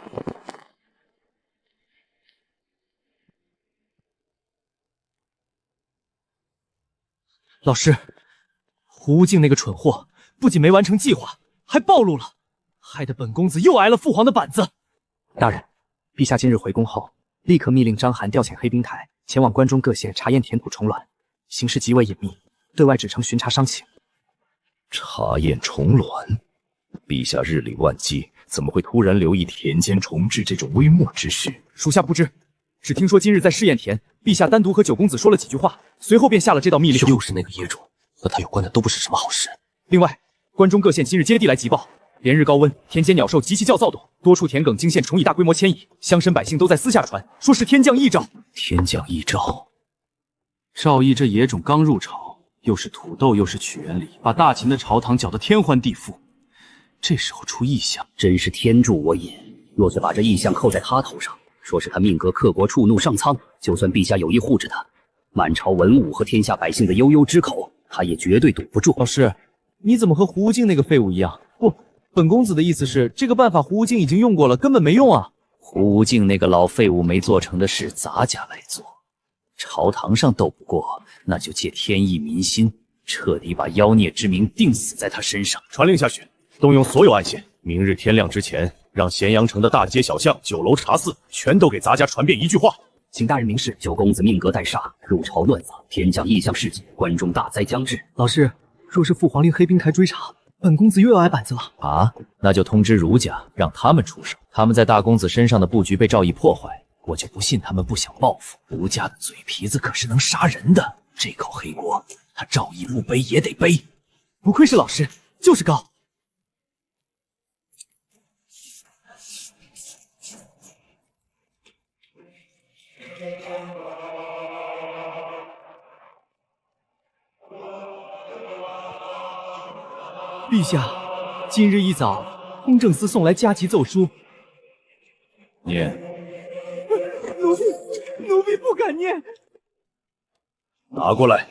老师，胡无敬那个蠢货不仅没完成计划，还暴露了，害得本公子又挨了父皇的板子。大人，陛下今日回宫后，立刻密令章邯调遣黑冰台前往关中各县查验田土虫卵，形势极为隐秘，对外只称巡查商情。查验虫卵，陛下日理万机，怎么会突然留意田间虫豸这种微末之事？属下不知，只听说今日在试验田，陛下单独和九公子说了几句话，随后便下了这道密令。又是那个野种，和他有关的都不是什么好事。另外，关中各县今日接地来急报，连日高温，田间鸟兽极其较躁动，多处田埂惊现虫蚁大规模迁移，乡绅百姓都在私下传，说是天降异兆。天降异兆，赵毅这野种刚入朝，又是土豆又是曲原理，把大秦的朝堂搅得天翻地覆。这时候出异象，真是天助我也！若是把这异象扣在他头上，说是他命格克国触怒上苍，就算陛下有意护着他，满朝文武和天下百姓的悠悠之口，他也绝对堵不住。老师，你怎么和胡无敬那个废物一样？不，本公子的意思是，这个办法胡无敬已经用过了，根本没用啊！胡无敬那个老废物没做成的事，咱家来做。朝堂上斗不过，那就借天意民心，彻底把妖孽之名定死在他身上。传令下去，动用所有暗线，明日天亮之前，让咸阳城的大街小巷、酒楼茶肆全都给咱家传遍一句话：请大人明示。九公子命格待煞，入朝乱丧，天降异象事件，关中大灾将至。老师，若是父皇令黑兵台追查，本公子又要挨板子了啊！那就通知儒家，让他们出手。他们在大公子身上的布局被赵毅破坏，我就不信他们不想报复。儒家的嘴皮子可是能杀人的，这口黑锅他赵毅不背也得背。不愧是老师，就是高。陛下，今日一早，公正司送来加急奏书。念。奴婢不敢念。拿过来。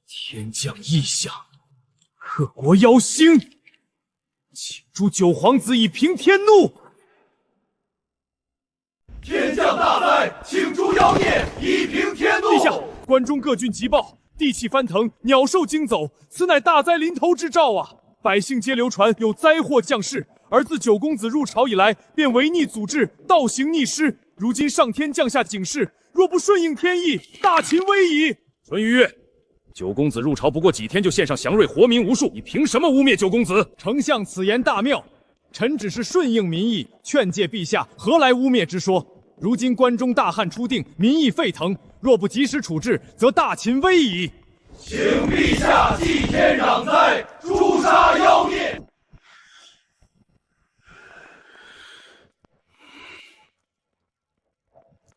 天降异象，克国妖星，请诛九皇子以平天怒。天降大灾，请诛妖孽，以平天怒。陛下，关中各郡急报，地气翻腾，鸟兽惊走，此乃大灾临头之兆啊！百姓皆流传有灾祸降世，而自九公子入朝以来，便违逆祖制，倒行逆施。如今上天降下警示，若不顺应天意，大秦危矣。淳于越，九公子入朝不过几天就献上祥瑞，活民无数，你凭什么污蔑九公子？丞相此言大妙，臣只是顺应民意，劝诫陛下，何来污蔑之说？如今关中大旱初定，民意沸腾，若不及时处置，则大秦危矣。请陛下祭天攘灾，诛杀妖孽。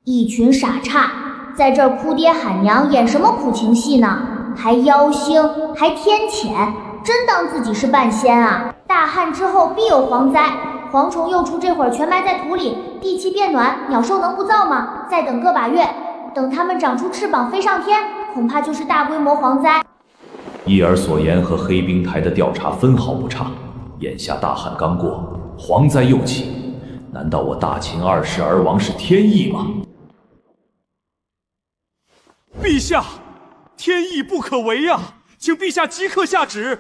一群傻叉，在这儿哭爹喊娘，演什么苦情戏呢？还妖星，还天谴，真当自己是半仙啊！大旱之后必有蝗灾，蝗虫幼雏这会儿全埋在土里，地气变暖，鸟兽能不燥吗？再等个把月，等它们长出翅膀飞上天，恐怕就是大规模蝗灾。一儿所言和黑冰台的调查分毫不差。眼下大旱刚过，蝗灾又起，难道我大秦20世而亡是天意吗？陛下，天意不可违呀！请陛下即刻下旨。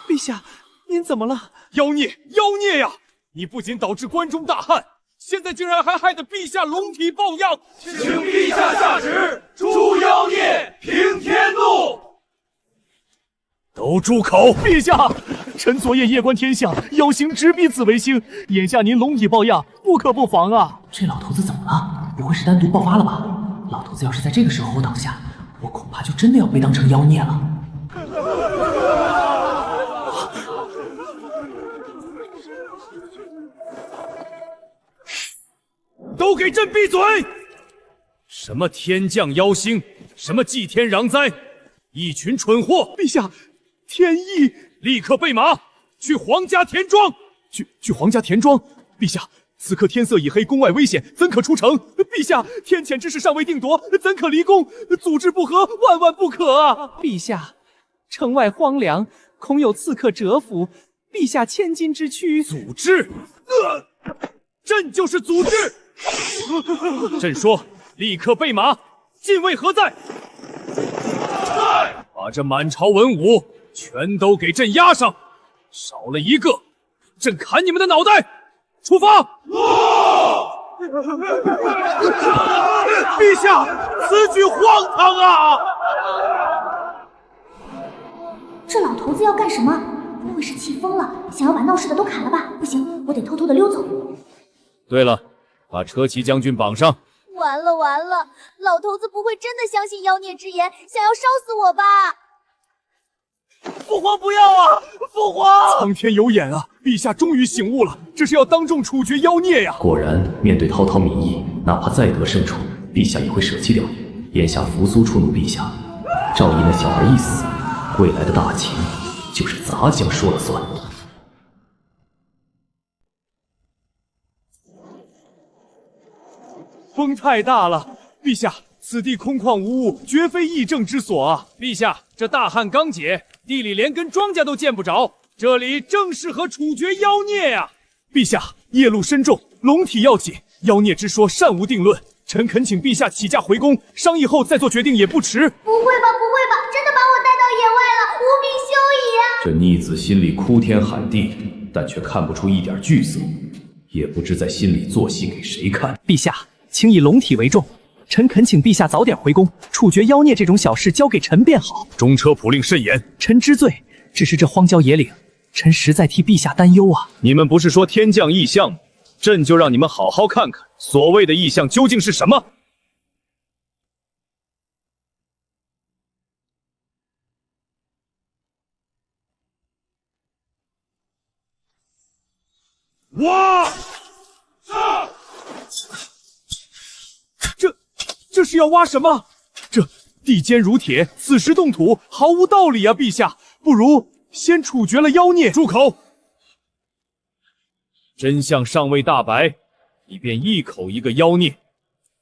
陛下，您怎么了？妖孽，妖孽呀！你不仅导致关中大旱，现在竟然还害得陛下龙体抱恙。请陛下下旨，诛妖孽，平天怒。都住口！陛下，臣昨夜夜观天象，妖星直逼紫微星，眼下您龙体抱恙，不可不防啊！这老头子怎么了？不会是单独爆发了吧？老头子要是在这个时候倒下，我恐怕就真的要被当成妖孽了。都给朕闭嘴！什么天降妖星，什么祭天攘灾，一群蠢货！陛下，天意！立刻备马，去皇家田庄。去皇家田庄！陛下，此刻天色已黑，宫外危险，怎可出城？陛下，天谴之事尚未定夺，怎可离宫？祖制不合，万万不可啊！陛下，城外荒凉，恐有刺客折服。陛下千金之躯，祖制！朕就是祖制！朕说，立刻备马，禁卫何在？把这满朝文武全都给朕押上，少了一个，朕砍你们的脑袋！出发！陛下，此举荒唐啊！这老头子要干什么？不会是气疯了，想要把闹事的都砍了吧？不行，我得偷偷的溜走。对了，把车骑将军绑上。完了完了，老头子不会真的相信妖孽之言，想要烧死我吧？父皇不要啊！父皇！苍天有眼啊！陛下终于醒悟了，这是要当众处决妖孽呀！果然，面对滔滔民意，哪怕再得胜处，陛下也会舍弃掉你。眼下扶苏触怒陛下，赵毅那小儿一死，未来的大秦就是杂将说了算。风太大了，陛下，此地空旷无物，绝非议政之所啊！陛下，这大旱刚解，地里连根庄稼都见不着，这里正适合处决妖孽呀！陛下，夜路深重，龙体要紧，妖孽之说尚无定论。臣恳请陛下起驾回宫，商议后再做决定也不迟。不会吧，不会吧，真的把我带到野外了，无名休矣啊！这逆子心里哭天喊地，但却看不出一点惧色，也不知在心里做戏给谁看。陛下，请以龙体为重，臣恳请陛下早点回宫，处决妖孽这种小事交给臣便好。中车普令甚严，臣知罪，只是这荒郊野岭，臣实在替陛下担忧啊。你们不是说天降异象吗？朕就让你们好好看看，所谓的异象究竟是什么。哇！这是要挖什么？这地坚如铁，此时动土毫无道理啊！陛下，不如先处决了妖孽。住口！真相尚未大白，你便一口一个妖孽，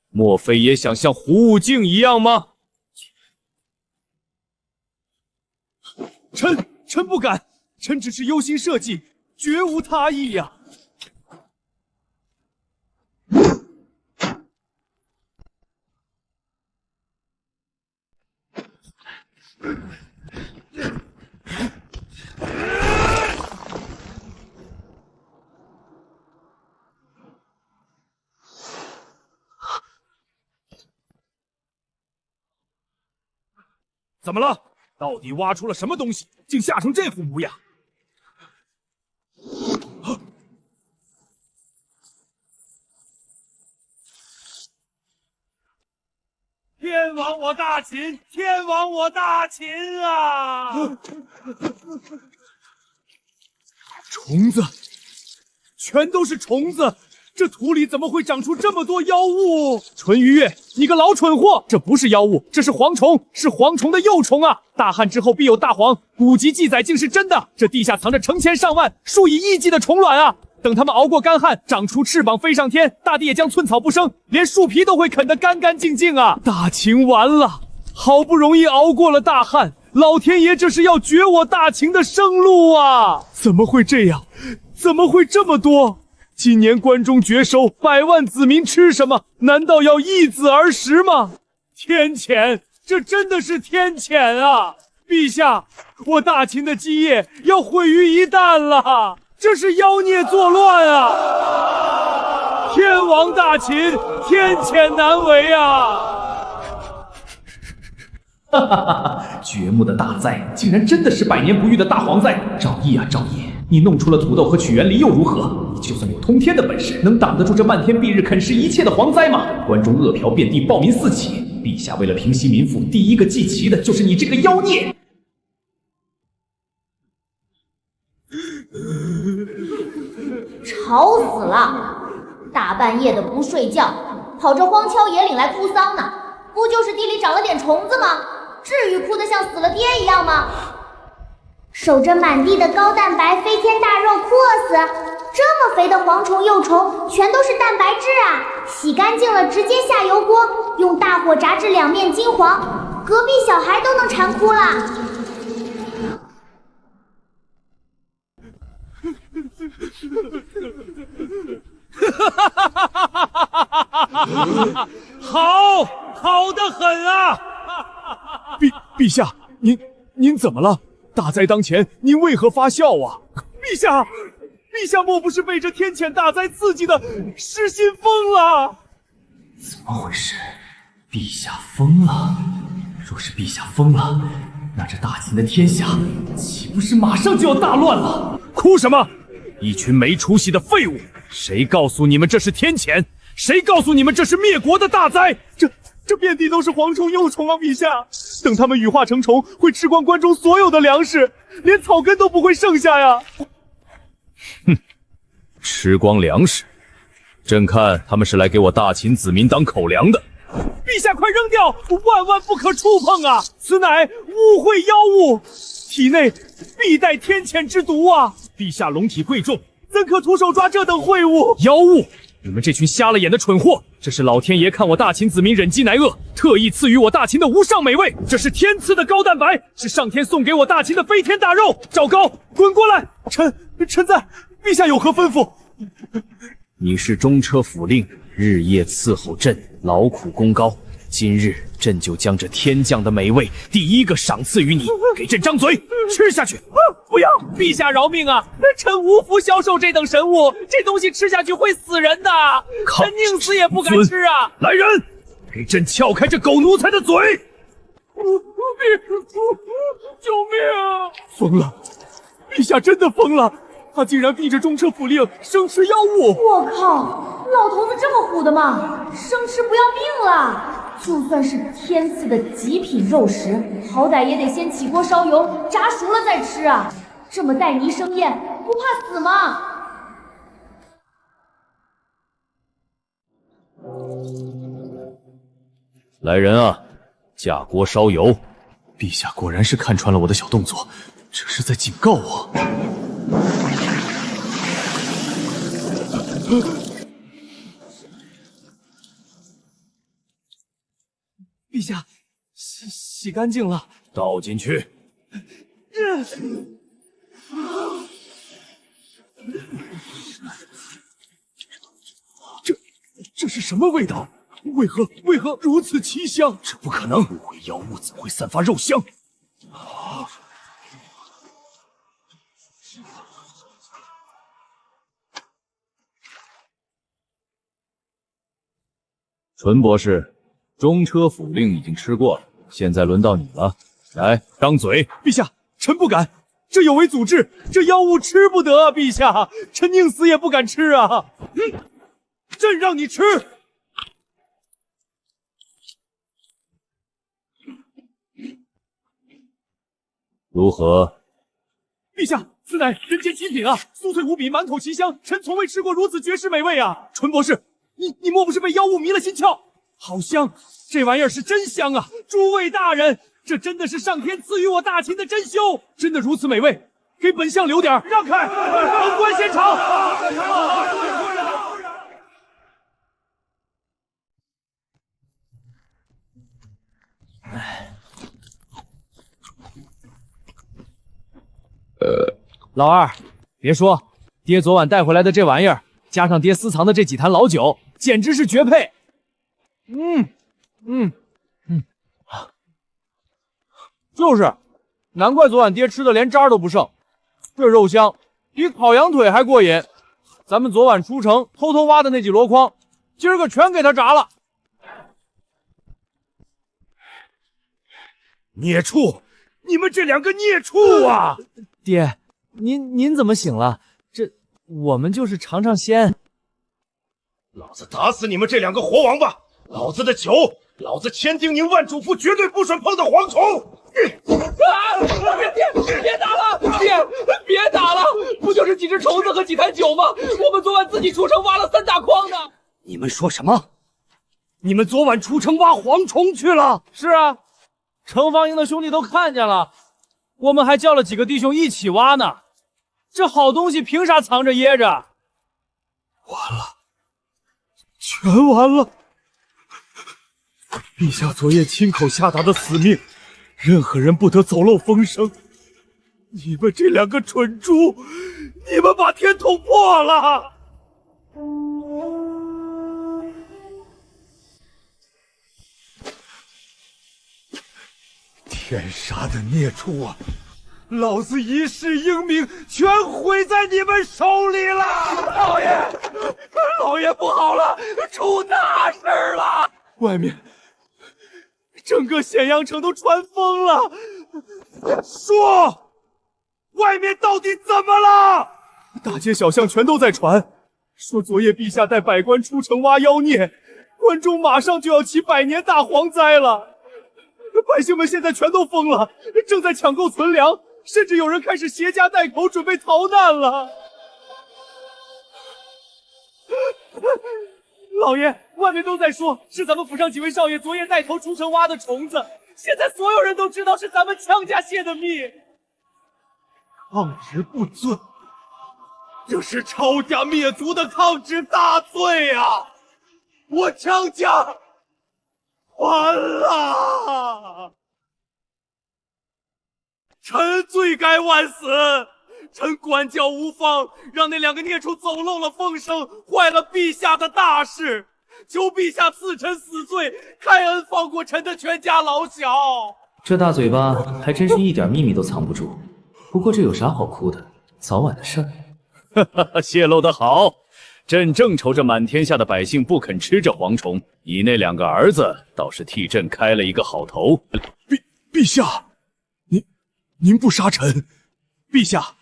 莫非也想像胡悟净一样吗？臣不敢，臣只是忧心社稷，绝无他意呀。怎么了？到底挖出了什么东西，竟吓成这副模样？天亡我大秦！天亡我大秦啊！虫子，全都是虫子！这土里怎么会长出这么多妖物？淳于越，你个老蠢货！这不是妖物，这是蝗虫，是蝗虫的幼虫啊！大旱之后必有大蝗，古籍记载竟是真的。这地下藏着成千上万、数以亿计的虫卵啊！等它们熬过干旱，长出翅膀飞上天，大地也将寸草不生，连树皮都会啃得干干净净啊！大秦完了，好不容易熬过了大旱，老天爷这是要绝我大秦的生路啊！怎么会这样？怎么会这么多？今年关中绝收，100万子民吃什么？难道要易子而食吗？天谴！这真的是天谴啊！陛下，我大秦的基业要毁于一旦了！这是妖孽作乱啊！天亡大秦，天谴难违啊！哈哈哈！掘墓的大灾，竟然真的是100年不遇的大蝗灾！赵毅啊，赵毅，你弄出了土豆和曲原离又如何？你就算有通天的本事，能挡得住这漫天蔽日啃食一切的蝗灾吗？关中饿殍遍地，暴民四起。陛下为了平息民愤，第一个祭旗的就是你这个妖孽！吵死了！大半夜的不睡觉，跑这荒郊野岭来哭丧呢？不就是地里长了点虫子吗？至于哭得像死了爹一样吗？守着满地的高蛋白飞天大肉酷饿死！这么肥的蝗虫幼虫，全都是蛋白质啊！洗干净了直接下油锅，用大火炸至两面金黄，隔壁小孩都能馋哭了。好得很啊！陛下，您怎么了？大灾当前，您为何发笑啊？陛下莫不是被这天谴大灾刺激的失心疯了？怎么回事？陛下疯了？若是陛下疯了，那这大秦的天下岂不是马上就要大乱了？哭什么？一群没出息的废物！谁告诉你们这是天谴？谁告诉你们这是灭国的大灾？这遍地都是蝗虫幼虫啊，陛下！等它们羽化成虫，会吃光关中所有的粮食，连草根都不会剩下呀！哼，吃光粮食，朕看他们是来给我大秦子民当口粮的。陛下，快扔掉，万万不可触碰啊！此乃污秽妖物，体内必带天谴之毒啊！陛下龙体贵重，怎可徒手抓这等秽物？妖物！你们这群瞎了眼的蠢货！这是老天爷看我大秦子民忍饥挨饿，特意赐予我大秦的无上美味。这是天赐的高蛋白，是上天送给我大秦的飞天大肉。赵高，滚过来！臣在，陛下有何吩咐？你是中车府令，日夜伺候朕，劳苦功高。今日朕就将这天降的美味第一个赏赐于你，给朕张嘴，吃下去！不要，陛下饶命啊！臣无福消受这等神物，这东西吃下去会死人的，臣宁死也不敢吃啊！来人，给朕撬开这狗奴才的嘴！救命啊！疯了！陛下真的疯了！他竟然逼着中车府令生吃妖物！我靠，老头子这么虎的吗？生吃不要命了！就算是天赐的极品肉食，好歹也得先起锅烧油，炸熟了再吃啊！这么带泥生艳，不怕死吗？来人啊，架锅烧油！陛下果然是看穿了我的小动作，这是在警告我。陛下，洗干净了，倒进去。这是什么味道？为何如此奇香？这不可能，污秽妖物怎会散发肉香？纯博士，中车府令已经吃过了，现在轮到你了。来，张嘴！陛下，臣不敢，这有违祖制，这妖物吃不得。陛下，臣宁死也不敢吃啊！朕让你吃。如何？陛下，此乃人间极品啊，酥脆无比，满口奇香，臣从未吃过如此绝世美味啊！纯博士，你莫不是被妖物迷了心窍？好香，这玩意儿是真香啊！诸位大人，这真的是上天赐予我大秦的珍馐，真的如此美味，给本相留点，让开，本官先尝。老二，别说，爹昨晚带回来的这玩意儿，加上爹私藏的这几坛老酒，简直是绝配。就是，难怪昨晚爹吃的连渣都不剩。这肉香比烤羊腿还过瘾。咱们昨晚出城偷偷挖的那几箩筐，今儿个全给他炸了。孽畜！你们这两个孽畜啊！爹，您怎么醒了？我们就是尝尝鲜。老子打死你们这两个活王八！老子的酒，老子千叮咛万嘱咐，绝对不准碰到蝗虫！别打了，别打了！不就是几只虫子和几坛酒吗？我们昨晚自己出城挖了3大筐呢。你们说什么？你们昨晚出城挖蝗虫去了？是啊，城防营的兄弟都看见了，我们还叫了几个弟兄一起挖呢。这好东西凭啥藏着掖着？完了，全完了！陛下昨夜亲口下达的死命，任何人不得走漏风声。你们这两个蠢猪，你们把天捅破了！天杀的孽畜啊！老子一世英名全毁在你们手里了！老爷不好了，出大事了！外面整个咸阳城都传疯了，说，外面到底怎么了？大街小巷全都在传，说昨夜陛下带百官出城挖妖孽，关中马上就要起100年大蝗灾了。百姓们现在全都疯了，正在抢购存粮，甚至有人开始携家带口准备逃难了。老爷，外面都在说是咱们府上几位少爷昨夜带头出城挖的虫子，现在所有人都知道是咱们羌家泄的密。抗旨不遵，这是抄家灭族的抗旨大罪啊！我羌家完了！臣罪该万死，臣管教无方，让那2个孽畜走漏了风声，坏了陛下的大事，求陛下赐臣死罪，开恩放过臣的全家老小。这大嘴巴还真是一点秘密都藏不住。不过这有啥好哭的？早晚的事儿。哈哈哈，泄露的好！朕正愁着满天下的百姓不肯吃这蝗虫，你那2个儿子倒是替朕开了一个好头。陛下，您不杀臣？陛下，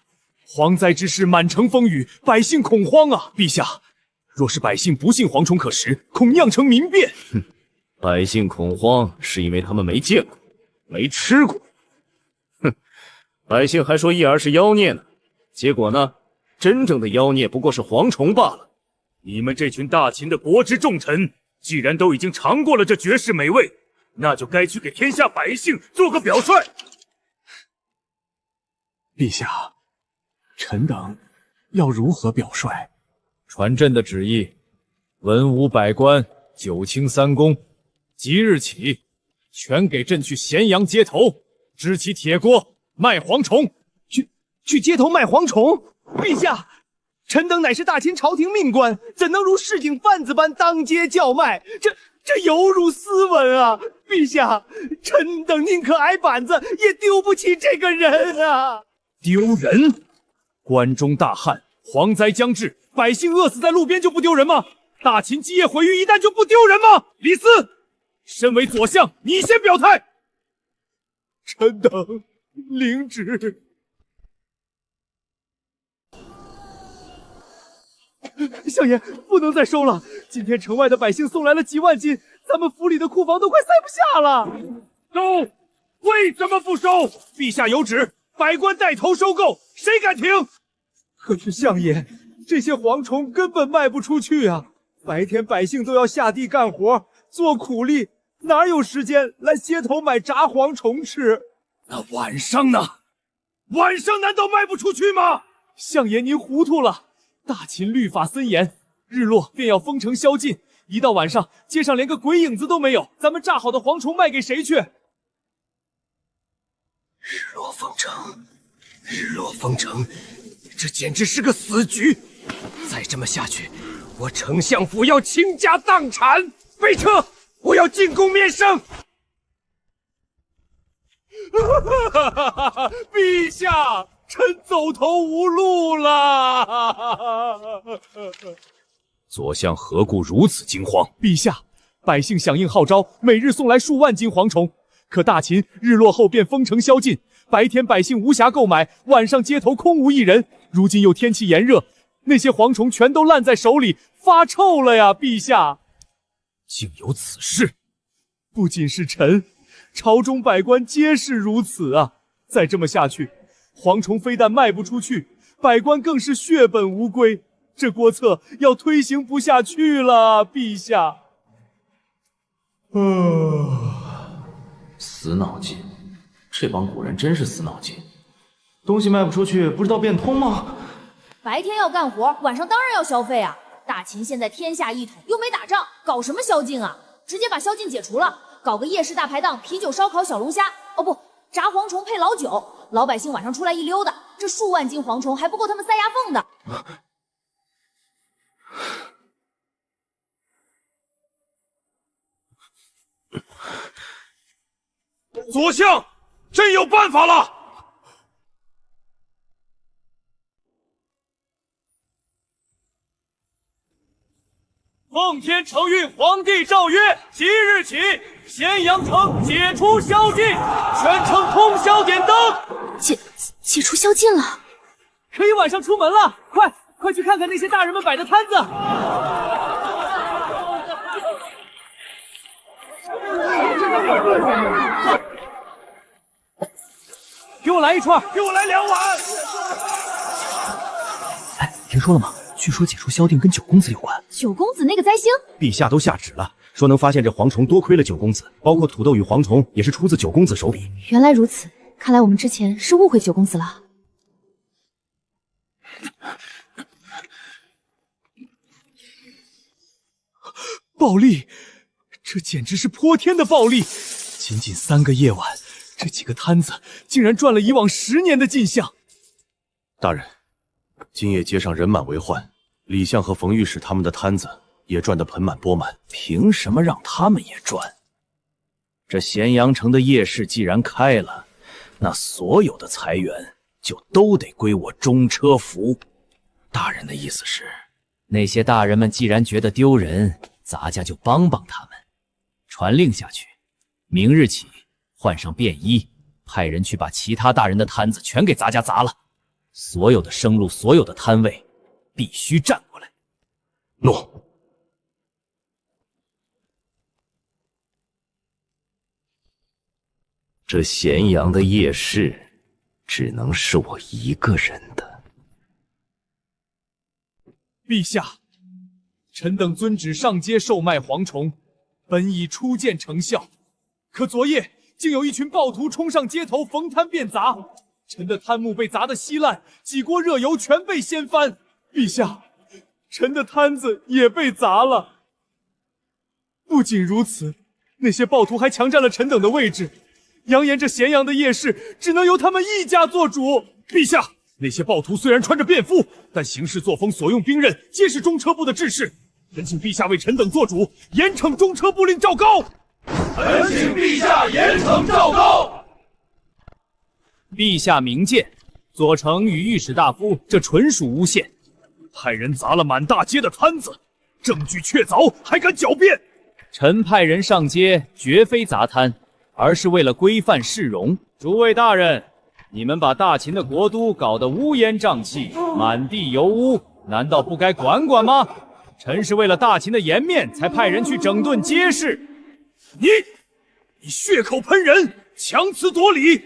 蝗灾之势满城风雨，百姓恐慌啊！陛下，若是百姓不信蝗虫可食，恐酿成民变。哼，百姓恐慌是因为他们没见过，没吃过。哼，百姓还说一儿是妖孽呢，结果呢，真正的妖孽不过是蝗虫罢了。你们这群大秦的国之重臣，既然都已经尝过了这绝世美味，那就该去给天下百姓做个表率。陛下，臣等要如何表率？传朕的旨意，文武百官、九卿三公，即日起，全给朕去咸阳街头，支起铁锅卖蝗虫。去街头卖蝗虫？陛下，臣等乃是大秦朝廷命官，怎能如市井贩子般当街叫卖？这犹如斯文啊！陛下，臣等宁可挨板子，也丢不起这个人啊！丢人？关中大旱，蝗灾将至，百姓饿死在路边就不丢人吗？大秦基业毁于一旦就不丢人吗？李斯，身为左相，你先表态。臣等领旨。相爷，不能再收了！今天城外的百姓送来了几万斤，咱们府里的库房都快塞不下了。收！为什么不收？陛下有旨，百官带头收购，谁敢停？可是相爷，这些蝗虫根本卖不出去啊！白天百姓都要下地干活，做苦力，哪有时间来街头买炸蝗虫吃？那晚上呢？晚上难道卖不出去吗？相爷，您糊涂了。大秦律法森严，日落便要封城宵禁，一到晚上，街上连个鬼影子都没有，咱们炸好的蝗虫卖给谁去？日落封城，日落封城，这简直是个死局！再这么下去，我丞相府要倾家荡产！备车，我要进宫面圣！陛下！臣走投无路了！左相何故如此惊慌？陛下，百姓响应号召，每日送来数万斤蝗虫。可大秦日落后便封城宵禁，白天百姓无暇购买，晚上街头空无一人。如今又天气炎热，那些蝗虫全都烂在手里，发臭了呀！陛下，竟有此事！不仅是臣，朝中百官皆是如此啊！再这么下去，蝗虫非但卖不出去，百官更是血本无归，这国策要推行不下去了，陛下。死脑筋，这帮古人真是死脑筋。东西卖不出去，不知道变通吗？白天要干活，晚上当然要消费啊！大秦现在天下一统，又没打仗，搞什么宵禁啊？直接把宵禁解除了，搞个夜市大排档，啤酒、烧烤、小龙虾，哦不，炸蝗虫配老酒，老百姓晚上出来一溜达，这数万斤蝗虫还不够他们塞牙缝的。左相，朕有办法了！奉天承运，皇帝诏曰：即日起，咸阳城解除宵禁，全城通宵点灯。解除宵禁了，可以晚上出门了！快快去看看那些大人们摆的摊子。给我来一串，给我来2碗。哎，听说了吗？据说解除萧定跟九公子有关。九公子那个灾星，陛下都下旨了，说能发现这蝗虫，多亏了九公子，包括土豆与蝗虫也是出自九公子手笔。原来如此，看来我们之前是误会九公子了。暴力，这简直是泼天的暴力！仅仅3个夜晚，这几个摊子竟然赚了以往10年的进项。大人，今夜街上人满为患，李相和冯御史他们的摊子也赚得盆满钵满。凭什么让他们也赚？这咸阳城的夜市既然开了，那所有的财源就都得归我中车府。大人的意思是，那些大人们既然觉得丢人，咱家就帮帮他们。传令下去，明日起换上便衣，派人去把其他大人的摊子全给咱家砸了。所有的生路，所有的摊位，必须站过来。诺。这咸阳的夜市，只能是我一个人的。陛下，臣等遵旨上街售卖蝗虫，本已初见成效，可昨夜竟有一群暴徒冲上街头，逢摊便砸，臣的摊木被砸得稀烂，几锅热油全被掀翻。陛下，臣的摊子也被砸了。不仅如此，那些暴徒还强占了臣等的位置，扬言这咸阳的夜市只能由他们一家做主。陛下，那些暴徒虽然穿着便服，但行事作风、所用兵刃皆是中车部的制式。臣请陛下为臣等做主，严惩中车部令赵高。臣请陛下严惩赵高。陛下明鉴，左丞与御史大夫这纯属诬陷，派人砸了满大街的摊子，证据确凿，还敢狡辩？臣派人上街，绝非砸摊，而是为了规范市容。诸位大人，你们把大秦的国都搞得乌烟瘴气，满地油污，难道不该管管吗？臣是为了大秦的颜面，才派人去整顿街市。你血口喷人，强词夺理！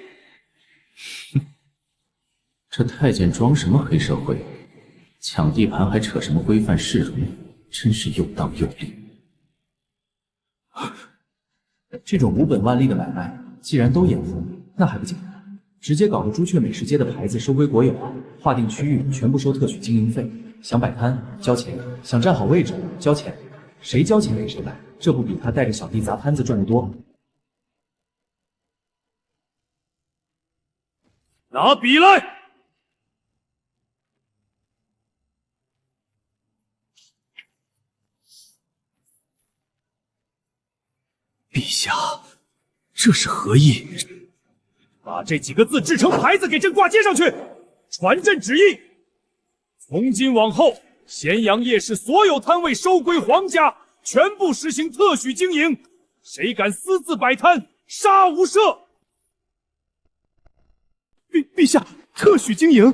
这太监装什么黑社会？抢地盘还扯什么规范市容？真是又当又立。这种无本万利的买卖，既然都掩护，那还不简单？直接搞个朱雀美食街的牌子收归国有，划定区域全部收特许经营费，想摆摊交钱，想站好位置交钱，谁交钱给谁摆，这不比他带着小弟砸摊子赚得多？拿笔来！陛下，这是何意？把这几个字制成牌子给朕挂街上去，传朕旨意：从今往后，咸阳夜市所有摊位收归皇家，全部实行特许经营，谁敢私自摆摊，杀无赦！陛下，特许经营，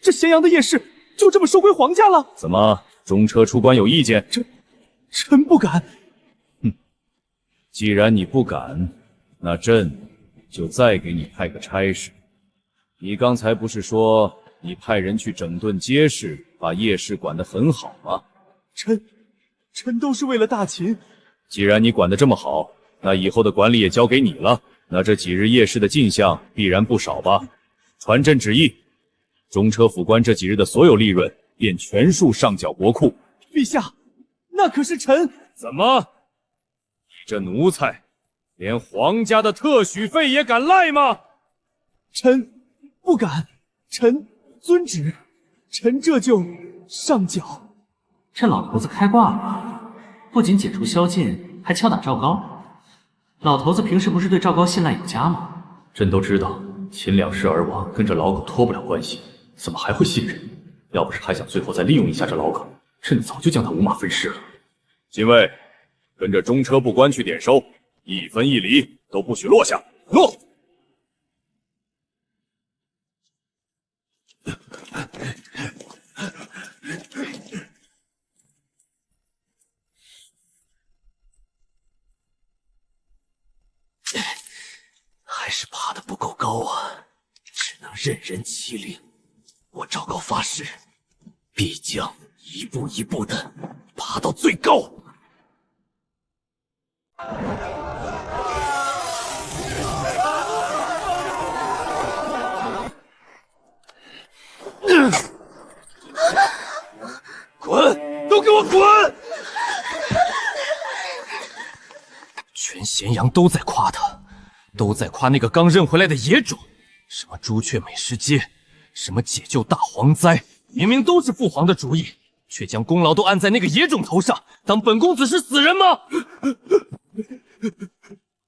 这咸阳的夜市就这么收归皇家了？怎么，中车出关有意见？臣不敢。既然你不敢，那朕就再给你派个差事。你刚才不是说你派人去整顿街市，把夜市管得很好吗？臣都是为了大秦。既然你管得这么好，那以后的管理也交给你了。那这几日夜市的进项必然不少吧？传朕旨意，中车府官这几日的所有利润便全数上缴国库。陛下，那可是臣……怎么？这奴才，连皇家的特许费也敢赖吗？臣不敢，臣遵旨，臣这就上缴。这老头子开挂了，不仅解除宵禁，还敲打赵高。老头子平时不是对赵高信赖有加吗？朕都知道秦两世而亡跟这老狗脱不了关系，怎么还会信任？要不是还想最后再利用一下这老狗，朕早就将他五马分尸了。禁卫，跟着中车部官去点收，1分1厘都不许落下。落！任人欺凌。我赵高发誓，必将一步一步的爬到最高。滚！都给我滚！全咸阳都在夸他，都在夸那个刚认回来的野种，什么朱雀美食街，什么解救大蝗灾，明明都是父皇的主意，却将功劳都按在那个野种头上，当本公子是死人吗？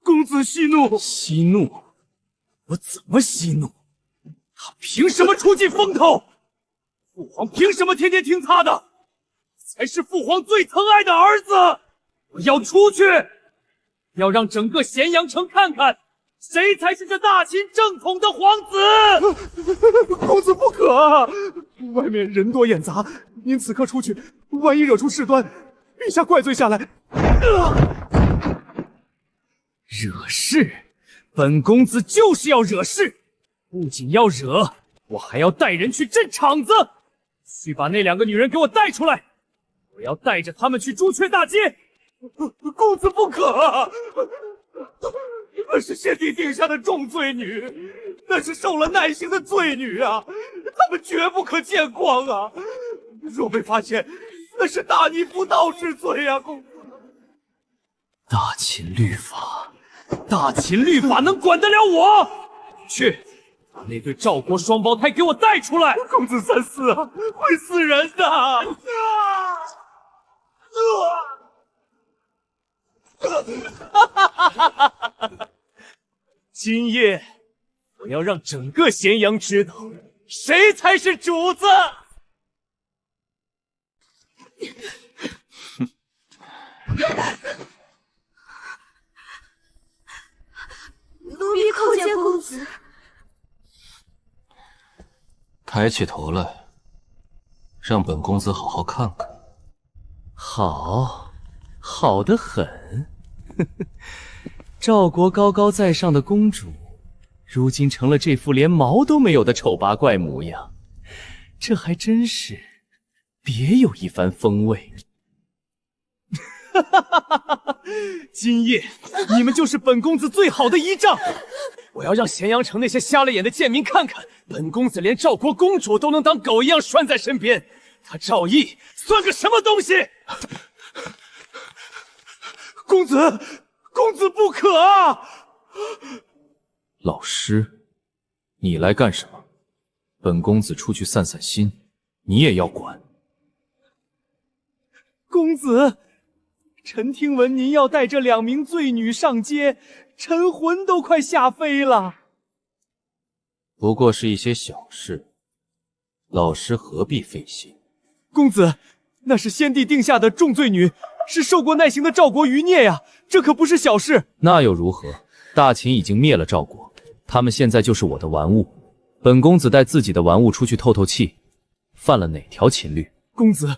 公子息怒，息怒？我怎么息怒？他凭什么出尽风头？父皇凭什么天天听他的？才是父皇最疼爱的儿子！我要出去，要让整个咸阳城看看，谁才是这大秦正统的皇子！公子不可啊！外面人多眼杂，您此刻出去，万一惹出事端，陛下怪罪下来。惹事？本公子就是要惹事，不仅要惹，我还要带人去镇场子，去把那2个女人给我带出来。我要带着他们去朱雀大街。公子不可啊！那是先帝定下的重罪女，那是受了耐刑的罪女啊，他们绝不可见光啊！若被发现，那是大逆不道之罪啊！公子，大秦律法，大秦律法能管得了我？去，把那对赵国双胞胎给我带出来！公子三思啊，会死人的！今夜我要让整个咸阳知道，谁才是主子！奴婢叩见公子。抬起头来，让本公子好好看看。好，好得很。赵国高高在上的公主，如今成了这副连毛都没有的丑八怪模样，这还真是别有一番风味。今夜你们就是本公子最好的依仗，我要让咸阳城那些瞎了眼的贱民看看，本公子连赵国公主都能当狗一样拴在身边，他赵毅算个什么东西？公子不可啊！老师，你来干什么？本公子出去散散心，你也要管？公子，臣听闻您要带这2名罪女上街，臣魂都快吓飞了。不过是一些小事，老师何必费心？公子，那是先帝定下的重罪女，是受过耐刑的赵国余孽呀，这可不是小事。那又如何？大秦已经灭了赵国，他们现在就是我的玩物。本公子带自己的玩物出去透透气，犯了哪条秦律？公子，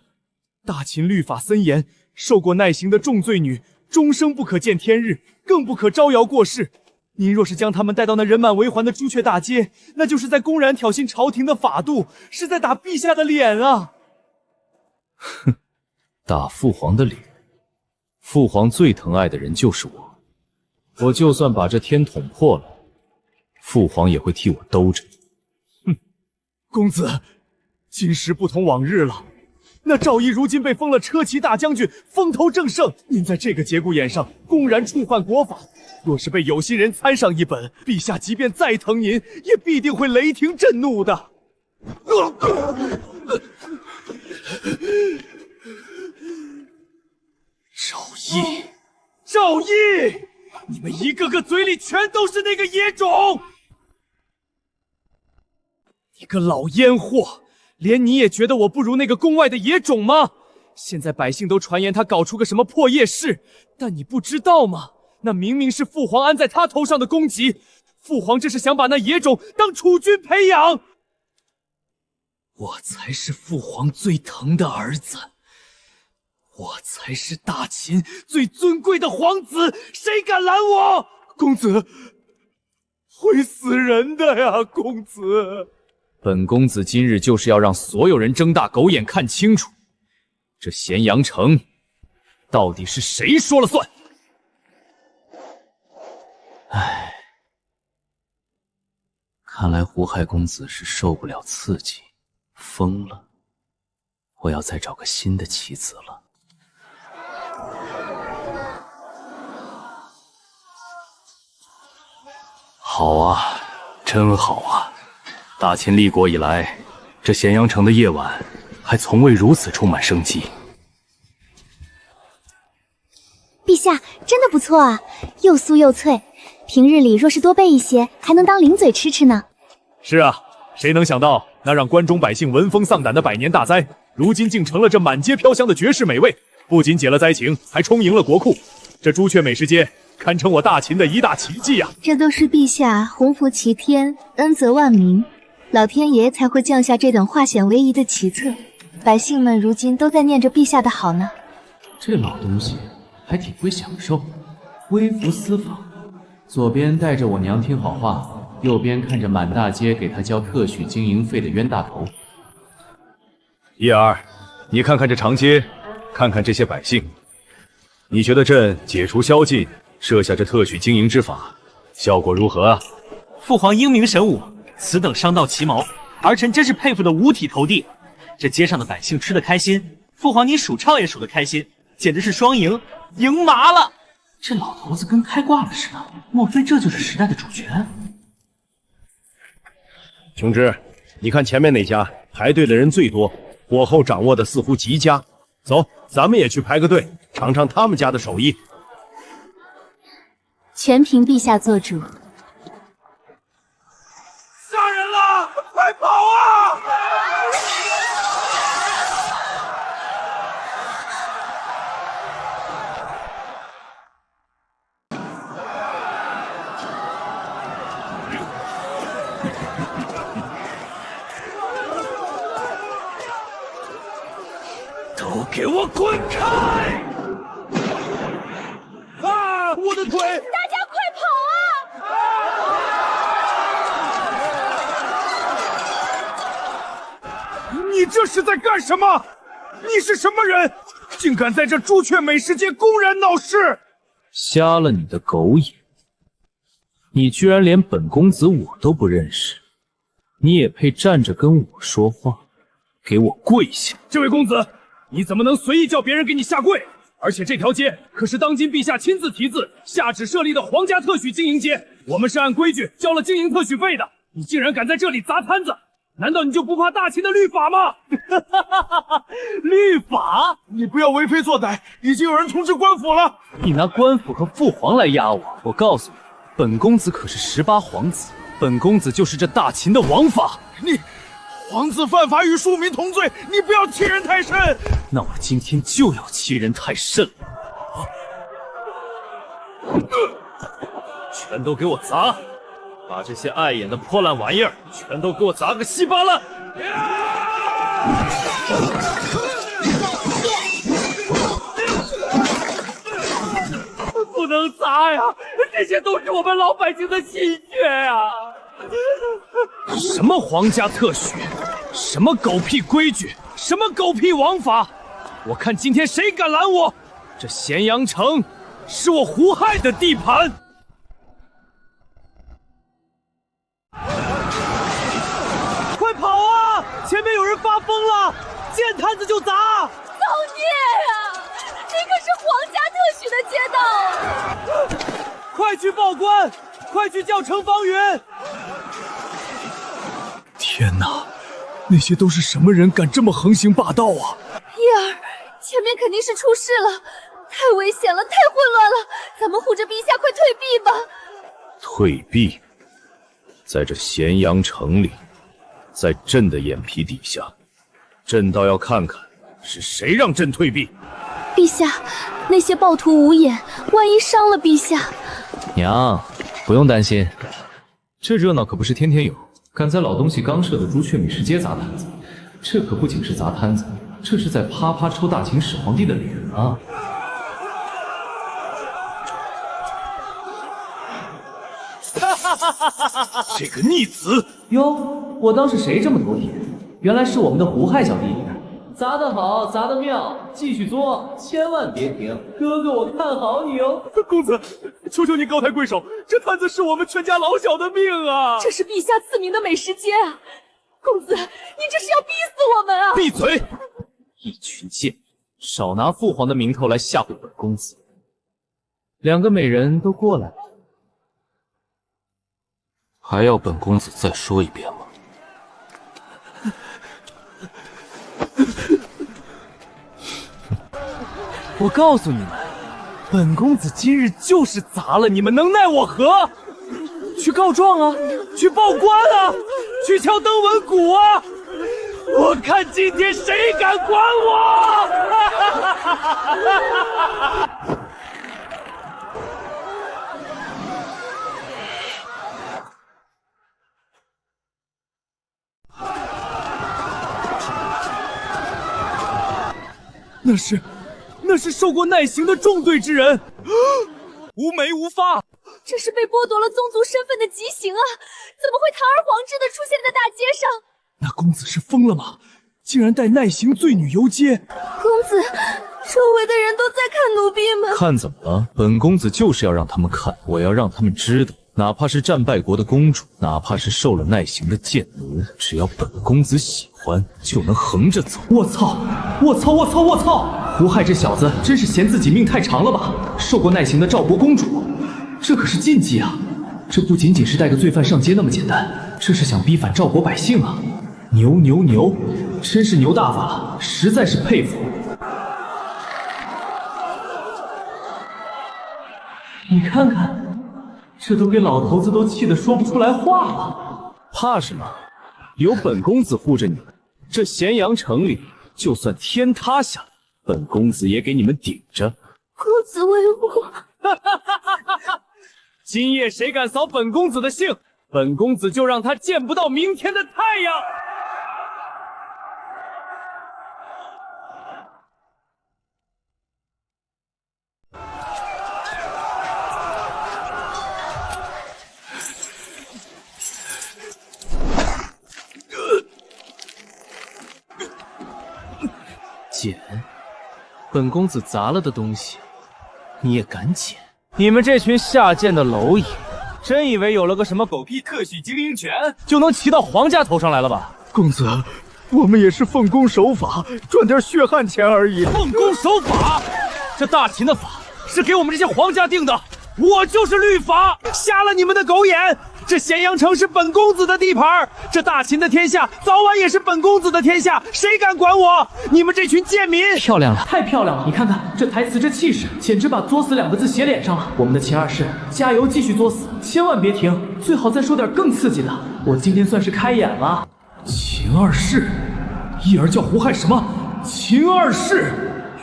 大秦律法森严，受过耐刑的重罪女，终生不可见天日，更不可招摇过市。您若是将他们带到那人满为患的朱雀大街，那就是在公然挑衅朝廷的法度，是在打陛下的脸啊！哼，打父皇的脸？父皇最疼爱的人就是我，我就算把这天捅破了，父皇也会替我兜着。哼，公子，今时不同往日了。那赵毅如今被封了车骑大将军，风头正盛。您在这个节骨眼上公然触犯国法，若是被有心人参上一本，陛下即便再疼您，也必定会雷霆震怒的。赵毅，你们一个个嘴里全都是那个野种！你个老烟货！连你也觉得我不如那个宫外的野种吗？现在百姓都传言他搞出个什么破夜市，但你不知道吗？那明明是父皇安在他头上的功绩，父皇这是想把那野种当储君培养。我才是父皇最疼的儿子，我才是大秦最尊贵的皇子，谁敢拦我？公子，会死人的呀，公子。本公子今日就是要让所有人睁大狗眼看清楚，这咸阳城到底是谁说了算？唉，看来胡亥公子是受不了刺激，疯了。我要再找个新的棋子了。好啊，真好啊！大秦立国以来，这咸阳城的夜晚还从未如此充满生机。陛下真的不错啊，又酥又脆。平日里若是多备一些，还能当零嘴吃吃呢。是啊，谁能想到那让关中百姓闻风丧胆的百年大灾，如今竟成了这满街飘香的绝世美味，不仅解了灾情，还充盈了国库。这朱雀美食街堪称我大秦的一大奇迹啊！这都是陛下洪福齐天，恩泽万民，老天爷才会降下这等化险为夷的奇策。百姓们如今都在念着陛下的好呢。这老东西还挺会享受，微服私访。左边带着我娘听好话，右边看着满大街给他交特许经营费的冤大头。叶儿，你看看这长街，看看这些百姓，你觉得朕解除宵禁，设下这特许经营之法，效果如何啊？父皇英明神武，此等伤道其毛，儿臣真是佩服的五体投地。这街上的百姓吃得开心，父皇你数钞也数得开心，简直是双赢，赢麻了。这老头子跟开挂了似的，莫非这就是时代的主角？琼枝，你看前面那家排队的人最多，火候掌握的似乎极佳。走，咱们也去排个队，尝尝他们家的手艺。全凭陛下做主。杀人了，快跑啊！都给我滚开！啊，我的腿！大家快跑啊！你这是在干什么？你是什么人？竟敢在这朱雀美食街公然闹事！瞎了你的狗眼！你居然连本公子我都不认识，你也配站着跟我说话？给我跪下！这位公子，你怎么能随意叫别人给你下跪？而且这条街可是当今陛下亲自题字下旨设立的皇家特许经营街，我们是按规矩交了经营特许费的。你竟然敢在这里砸摊子，难道你就不怕大秦的律法吗？律法？你不要为非作歹，已经有人通知官府了。你拿官府和父皇来压我，我告诉你，本公子可是18皇子，本公子就是这大秦的王法。你皇子犯法与庶民同罪，你不要欺人太甚。那我今天就要欺人太甚了！全都给我砸！把这些碍眼的破烂玩意儿全都给我砸个稀巴烂！不能砸呀！这些都是我们老百姓的心血呀！什么皇家特许，什么狗屁规矩，什么狗屁王法！我看今天谁敢拦我！这咸阳城是我胡亥的地盘！快跑啊！前面有人发疯了，见摊子就砸！造孽呀！这可是皇家特许的街道！快去报官！快去叫程方云！天哪，那些都是什么人敢这么横行霸道啊！叶儿，前面肯定是出事了，太危险了，太混乱了，咱们护着陛下，快退避吧！退避？在这咸阳城里，在朕的眼皮底下，朕倒要看看是谁让朕退避。陛下，那些暴徒无眼，万一伤了陛下。娘，不用担心，这热闹可不是天天有。敢在老东西刚设的朱雀美食街砸摊子，这可不仅是砸摊子，这是在啪啪抽大秦始皇帝的脸啊！这个逆子！哟，我当是谁这么头铁，原来是我们的胡亥小弟弟。砸得好，砸得妙，继续作，千万别停，哥哥我看好你哦。公子，求求你高抬贵手，这摊子是我们全家老小的命啊！这是陛下赐名的美食街啊！公子，你这是要逼死我们啊！闭嘴！一群贱民，少拿父皇的名头来吓唬本公子。两个美人都过来了，还要本公子再说一遍吗？我告诉你们，本公子今日就是砸了你们，能奈我何？去告状啊，去报官啊，去敲登闻鼓啊！我看今天谁敢管我！那是受过耐刑的重罪之人，无眉无发。这是被剥夺了宗族身份的极刑啊！怎么会堂而皇之的出现在大街上？那公子是疯了吗？竟然带耐刑罪女游街！公子，周围的人都在看奴婢们。看怎么了？本公子就是要让他们看，我要让他们知道，哪怕是战败国的公主，哪怕是受了耐刑的贱奴，只要本公子喜欢，就能横着走。我操！胡亥这小子真是嫌自己命太长了吧？受过耐刑的赵国公主，这可是禁忌啊！这不仅仅是带个罪犯上街那么简单，这是想逼反赵国百姓啊！牛，真是牛大发了，实在是佩服。你看看，这都给老头子都气得说不出来话了。怕什么？有本公子护着你们，这咸阳城里就算天塌下来，本公子也给你们顶着。公子威武！今夜谁敢扫本公子的兴，本公子就让他见不到明天的太阳！捡，本公子砸了的东西，你也敢捡？你们这群下贱的蝼蚁，真以为有了个什么狗屁特许经营权，就能骑到皇家头上来了吧？公子，我们也是奉公守法，赚点血汗钱而已。奉公守法？这大秦的法是给我们这些皇家定的，我就是律法，瞎了你们的狗眼！这咸阳城是本公子的地盘，这大秦的天下早晚也是本公子的天下，谁敢管我？你们这群贱民！漂亮了，太漂亮了！你看看这台词，这气势，简直把作死两个字写脸上了。我们的秦二世，加油，继续作死，千万别停，最好再说点更刺激的。我今天算是开眼了。秦二世，一儿叫胡亥什么？秦二世，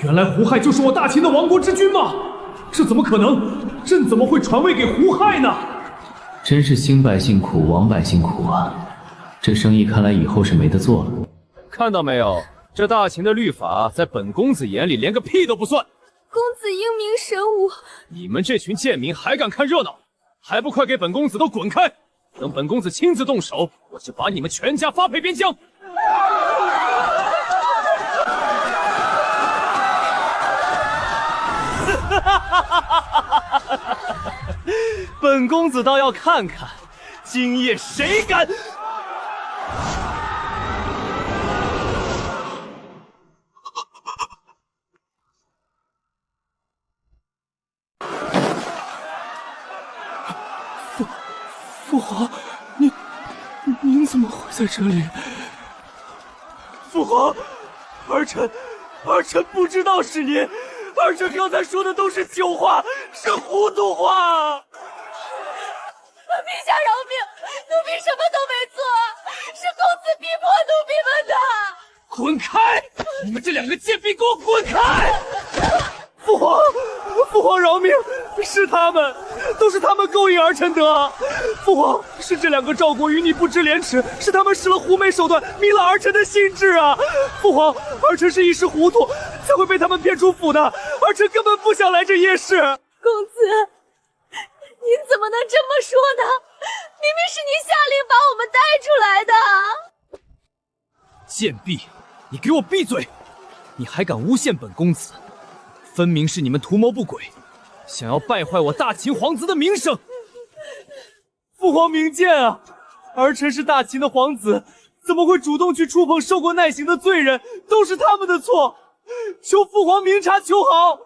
原来胡亥就是我大秦的亡国之君吗？这怎么可能？朕怎么会传位给胡亥呢？真是兴百姓苦，亡百姓苦啊！这生意看来以后是没得做了。看到没有，这大秦的律法在本公子眼里连个屁都不算。公子英明神武，你们这群贱民还敢看热闹，还不快给本公子都滚开！等本公子亲自动手，我就把你们全家发配边疆。本公子倒要看看，今夜谁敢！父皇，您怎么会在这里？父皇，儿臣不知道是您，儿臣刚才说的都是酒话，是糊涂话。陛下饶命，奴婢什么都没做，是公子逼迫奴婢们的。滚开！你们这两个贱婢，给我滚开！父皇饶命！是他们，都是他们勾引儿臣的。父皇，是这两个赵国余逆不知廉耻，是他们使了狐媚手段，迷了儿臣的心智啊！父皇，儿臣是一时糊涂，才会被他们骗出府的。儿臣根本不想来这夜市。公子，您怎么能这么说呢？明是你下令把我们带出来的。贱婢，你给我闭嘴！你还敢诬陷本公子？分明是你们图谋不轨，想要败坏我大秦皇子的名声。父皇明鉴啊，儿臣是大秦的皇子，怎么会主动去触碰受过耐刑的罪人？都是他们的错，求父皇明察秋毫。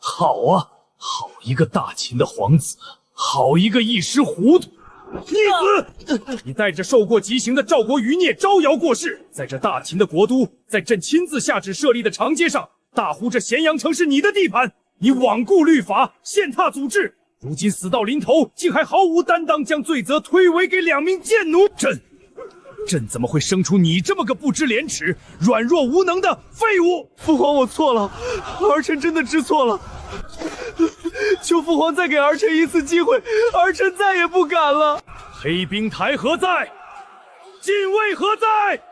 好啊，好一个大秦的皇子，好一个一时糊涂。逆子！你带着受过极刑的赵国余孽招摇过市，在这大秦的国都，在朕亲自下旨设立的长街上，大呼这咸阳城是你的地盘，你罔顾律法，践踏祖制，如今死到临头，竟还毫无担当，将罪责推诿给2名贱奴。朕怎么会生出你这么个不知廉耻、软弱无能的废物？父皇，我错了，儿臣真的知错了。求父皇再给儿臣一次机会，儿臣再也不敢了。黑冰台何在？禁卫何在？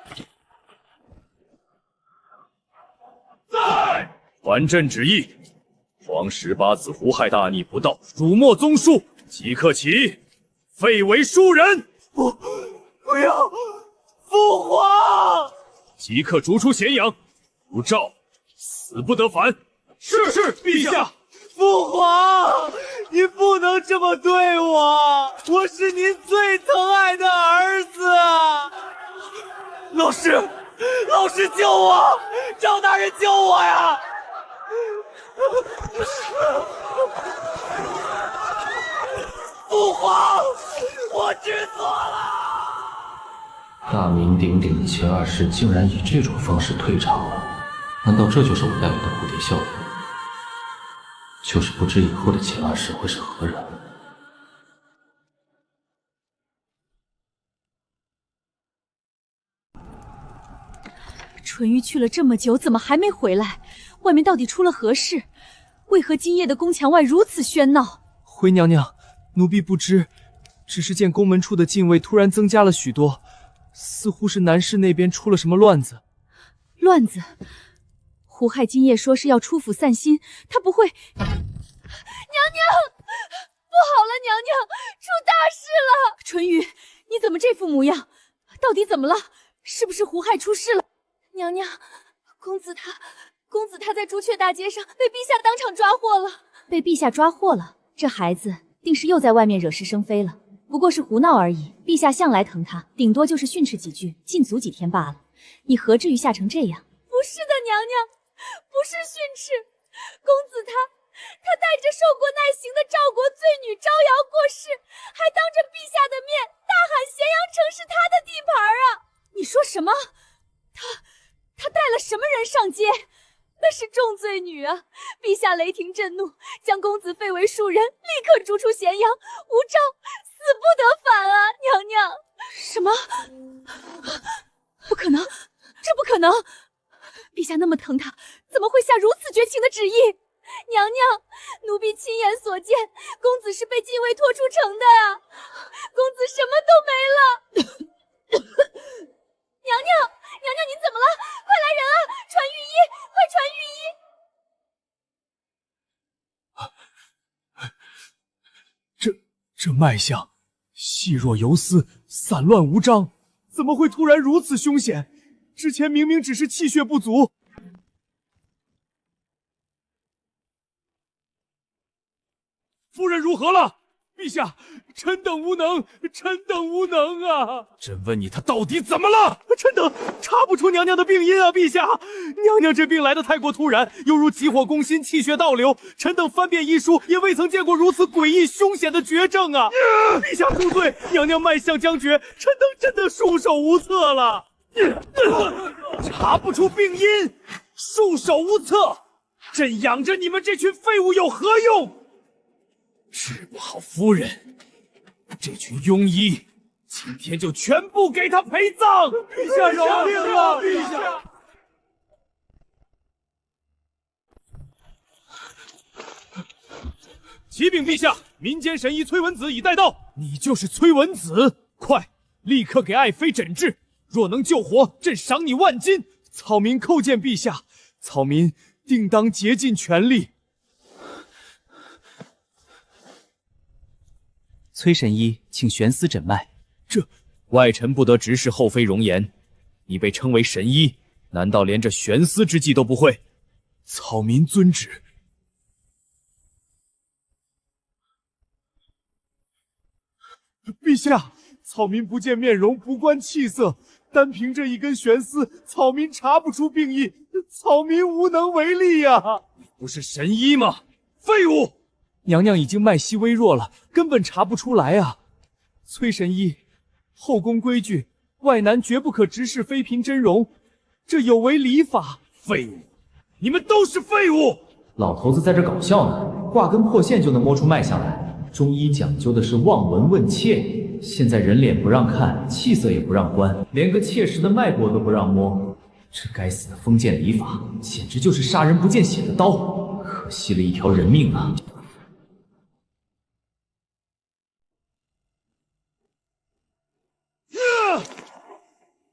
在！还朕旨意，皇18子胡害大逆不道，辱没宗术，即刻起，废为庶人。不要，父皇！即刻逐出咸阳，如诏，死不得反。是，陛下。父皇，您不能这么对我，我是您最疼爱的儿子。老师救我！赵大人救我呀！父皇，我知错了。大名鼎鼎的秦二世竟然以这种方式退场了，难道这就是我带来的蝴蝶效应？就是不知以后的秦二世会是何人。淳于去了这么久，怎么还没回来？外面到底出了何事？为何今夜的宫墙外如此喧闹？回娘娘，奴婢不知，只是见宫门处的禁卫突然增加了许多，似乎是南市那边出了什么乱子。乱子？胡亥今夜说是要出府散心，他不会……娘娘，不好了，娘娘，出大事了！淳于，你怎么这副模样？到底怎么了？是不是胡亥出事了？娘娘，公子他在朱雀大街上被陛下当场抓获了。被陛下抓获了，这孩子定是又在外面惹是生非了。不过是胡闹而已，陛下向来疼他，顶多就是训斥几句，禁足几天罢了。你何至于吓成这样？不是的，娘娘，不是训斥，公子他带着受过耐刑的赵国罪女招摇过市，还当着陛下的面大喊咸阳城是他的地盘啊！你说什么？他带了什么人上街？那是重罪女啊！陛下雷霆震怒，将公子废为庶人，立刻逐出咸阳，无诏死不得反啊！娘娘，什么？不可能，这不可能！陛下那么疼他，怎么会下如此绝情的旨意？娘娘，奴婢亲眼所见，公子是被禁卫拖出城的啊！公子什么都没了。娘娘，您怎么了？快来人啊！传御医，快传御医！这脉象细若游丝，散乱无章，怎么会突然如此凶险？之前明明只是气血不足。夫人如何了？陛下，臣等无能啊！朕问你，他到底怎么了？臣等查不出娘娘的病因啊，陛下！娘娘这病来得太过突然，犹如急火攻心，气血倒流。臣等翻遍医书，也未曾见过如此诡异凶险的绝症啊！陛下恕罪，娘娘脉象将绝，臣等真的束手无策了。查不出病因，束手无策，朕养着你们这群废物有何用？治不好夫人，这群庸医今天就全部给他陪葬！陛下饶命啊！陛下！启禀陛下，民间神医崔文子已带到。你就是崔文子？快，立刻给爱妃诊治，若能救活，朕赏你万金。草民叩见陛下，草民定当竭尽全力。崔神医，请悬丝诊脉。这外臣不得直视后妃容颜。你被称为神医，难道连这悬丝之计都不会？草民遵旨。陛下，草民不见面容，不观气色，单凭这一根悬丝，草民查不出病因，草民无能为力呀！不是神医吗？废物！娘娘已经脉息微弱了，根本查不出来啊！崔神医，后宫规矩，外男绝不可直视妃嫔真容，这有违礼法。废物！你们都是废物！老头子在这搞笑呢，挂根破线就能摸出脉象来。中医讲究的是望闻问切，现在人脸不让看，气色也不让观，连个切实的脉搏都不让摸。这该死的封建礼法，简直就是杀人不见血的刀，可惜了一条人命啊！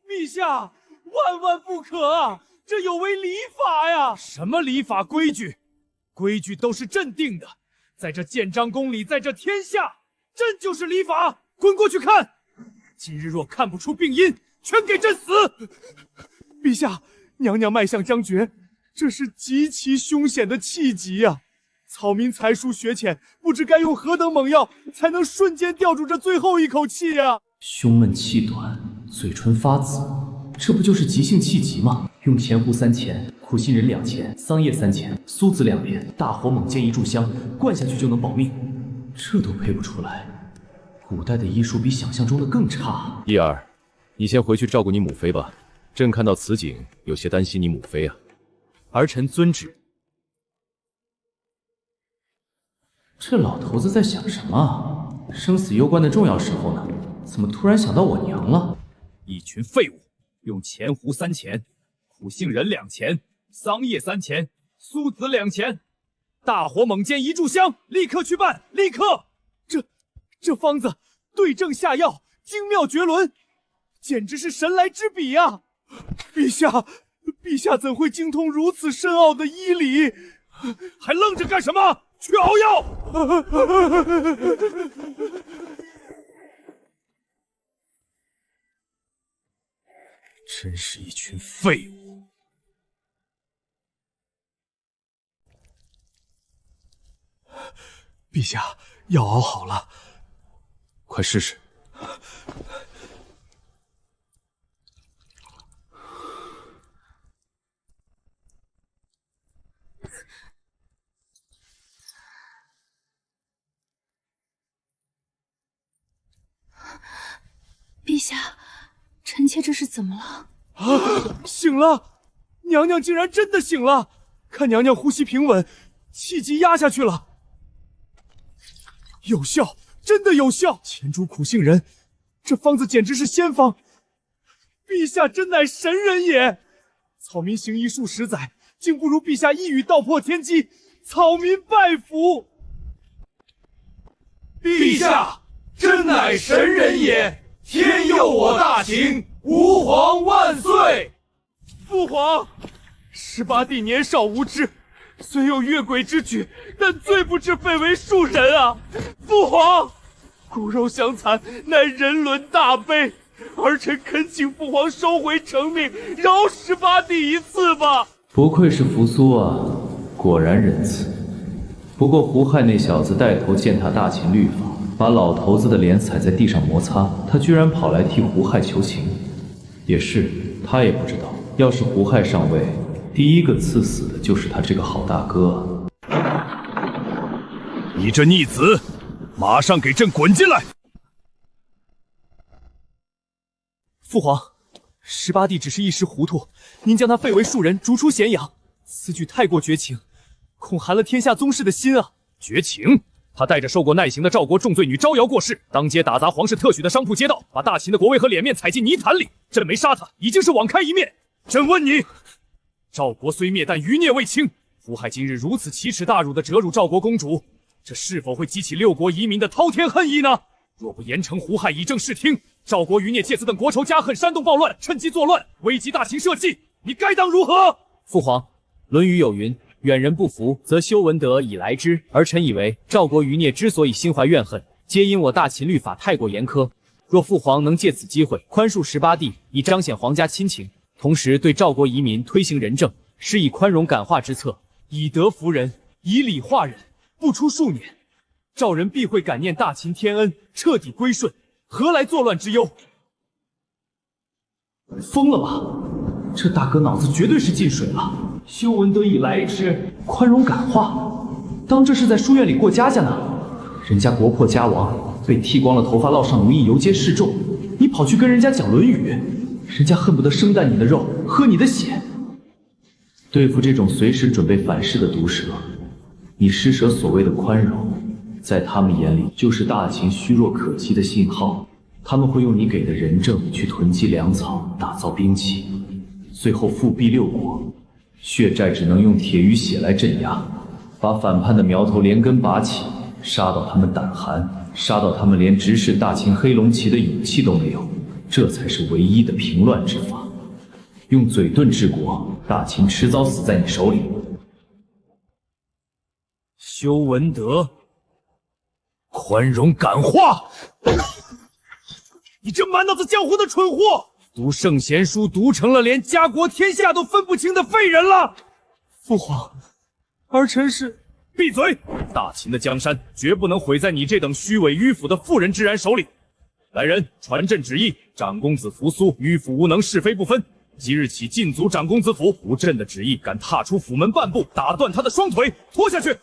陛下，万万不可啊！这有违礼法呀！什么礼法规矩？规矩都是朕定的，在这建章宫里，在这天下，朕就是礼法。滚过去看！今日若看不出病因，全给朕死！陛下，娘娘脉象将绝，这是极其凶险的气急啊！草民才疏学浅，不知该用何等猛药，才能瞬间吊住这最后一口气啊！胸闷气短，嘴唇发紫，这不就是急性气急吗？用前胡3钱，苦杏仁2钱，桑叶3钱，苏子2连，大火猛煎1炷香，灌下去就能保命。这都配不出来，古代的医术比想象中的更差。一儿，你先回去照顾你母妃吧。朕看到此景，有些担心你母妃啊。儿臣遵旨。这老头子在想什么啊？生死攸关的重要时候呢，怎么突然想到我娘了？一群废物，用前胡3钱，苦杏仁2钱，桑叶3钱，苏子2钱，大火猛煎1炷香，立刻去办，立刻！这方子对症下药，精妙绝伦，简直是神来之笔啊！陛下怎会精通如此深奥的医理？还愣着干什么？去熬药！真是一群废物！陛下，药熬好了，快试试。陛下，臣妾这是怎么了？醒了！娘娘竟然真的醒了！看娘娘呼吸平稳，气急压下去了。有效，真的有效！前主苦杏仁，这方子简直是仙方！陛下真乃神人也！草民行医数10载，竟不如陛下一语道破天机，草民拜服！陛下真乃神人也！天佑我大秦，吾皇万岁！父皇，18帝年少无知，虽有越轨之举，但罪不至废为庶人啊！父皇，骨肉相残，乃人伦大悲，儿臣恳请父皇收回成命，饶18帝一次吧！不愧是扶苏啊，果然仁慈。不过胡亥那小子带头践踏大秦律法，把老头子的脸踩在地上摩擦，他居然跑来替胡亥求情。也是，他也不知道，要是胡亥上位，第一个赐死的就是他这个好大哥啊！你这逆子，马上给朕滚进来！父皇，18帝只是一时糊涂，您将他废为庶人，逐出咸阳，此举太过绝情，恐寒了天下宗室的心啊！绝情？他带着受过耐刑的赵国重罪女招摇过市，当街打砸皇室特许的商铺街道，把大秦的国威和脸面踩进泥潭里。朕没杀他，已经是网开一面。朕问你，赵国虽灭，但余孽未清。胡亥今日如此奇耻大辱地折辱赵国公主，这是否会激起6国遗民的滔天恨意呢？若不严惩胡亥，以正视听，赵国余孽借此等国仇家恨，煽动暴乱，趁机作乱，危及大秦社稷，你该当如何？父皇，《论语》有云：远人不服，则修文德以来之。儿臣以为，赵国余孽之所以心怀怨恨，皆因我大秦律法太过严苛。若父皇能借此机会宽恕18地，以彰显皇家亲情，同时对赵国遗民推行仁政，施以宽容感化之策，以德服人，以礼化人，不出数年，赵人必会感念大秦天恩，彻底归顺，何来作乱之忧？疯了吧？这大哥脑子绝对是进水了。修文德以来之宽容感化，当这是在书院里过家家呢？人家国破家亡，被剃光了头发，烙上奴役，游街示众，你跑去跟人家讲《论语》，人家恨不得生啖你的肉，喝你的血。对付这种随时准备反噬的毒蛇，你施舍所谓的宽容，在他们眼里就是大秦虚弱可击的信号。他们会用你给的仁政去囤积粮草，打造兵器，最后复辟六国。血债只能用铁与血来镇压，把反叛的苗头连根拔起，杀到他们胆寒，杀到他们连直视大秦黑龙旗的勇气都没有，这才是唯一的平乱之法。用嘴遁治国，大秦迟早死在你手里。修文德，宽容感化，你这满脑子浆糊的蠢货！读圣贤书读成了连家国天下都分不清的废人了。父皇，儿臣是……闭嘴！大秦的江山绝不能毁在你这等虚伪迂腐的妇人之然手里。来人，传朕旨意，长公子扶苏迂腐无能，是非不分。即日起禁足长公子府，无朕的旨意，敢踏出府门半步，打断他的双腿，拖下去。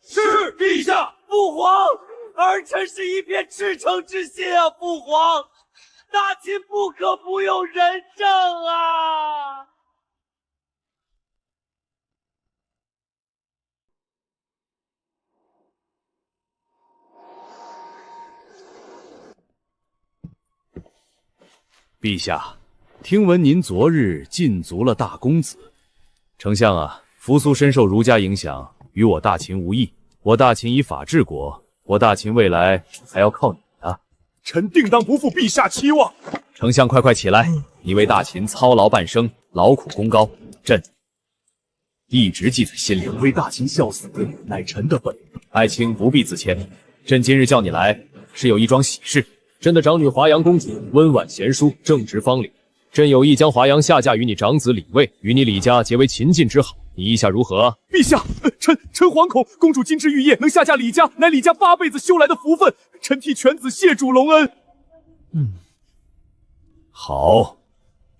是陛下。父皇，儿臣是一片赤诚之心啊！父皇，大秦不可不用仁政啊！陛下，听闻您昨日禁足了大公子。丞相啊，扶苏深受儒家影响，与我大秦无异。我大秦以法治国，我大秦未来还要靠你啊！臣定当不负陛下期望。丞相，快起来！你为大秦操劳半生，劳苦功高，朕一直记在心里。为大秦效死，乃臣的本分。爱卿不必自谦，朕今日叫你来，是有一桩喜事。朕的长女华阳公主温婉贤淑，正直芳龄，朕有意将华阳下嫁于你长子李卫，与你李家结为秦晋之好，你意下如何？陛下，臣惶恐公主金枝玉叶，能下嫁李家，乃李家8辈子修来的福分，臣替犬子谢主隆恩。好，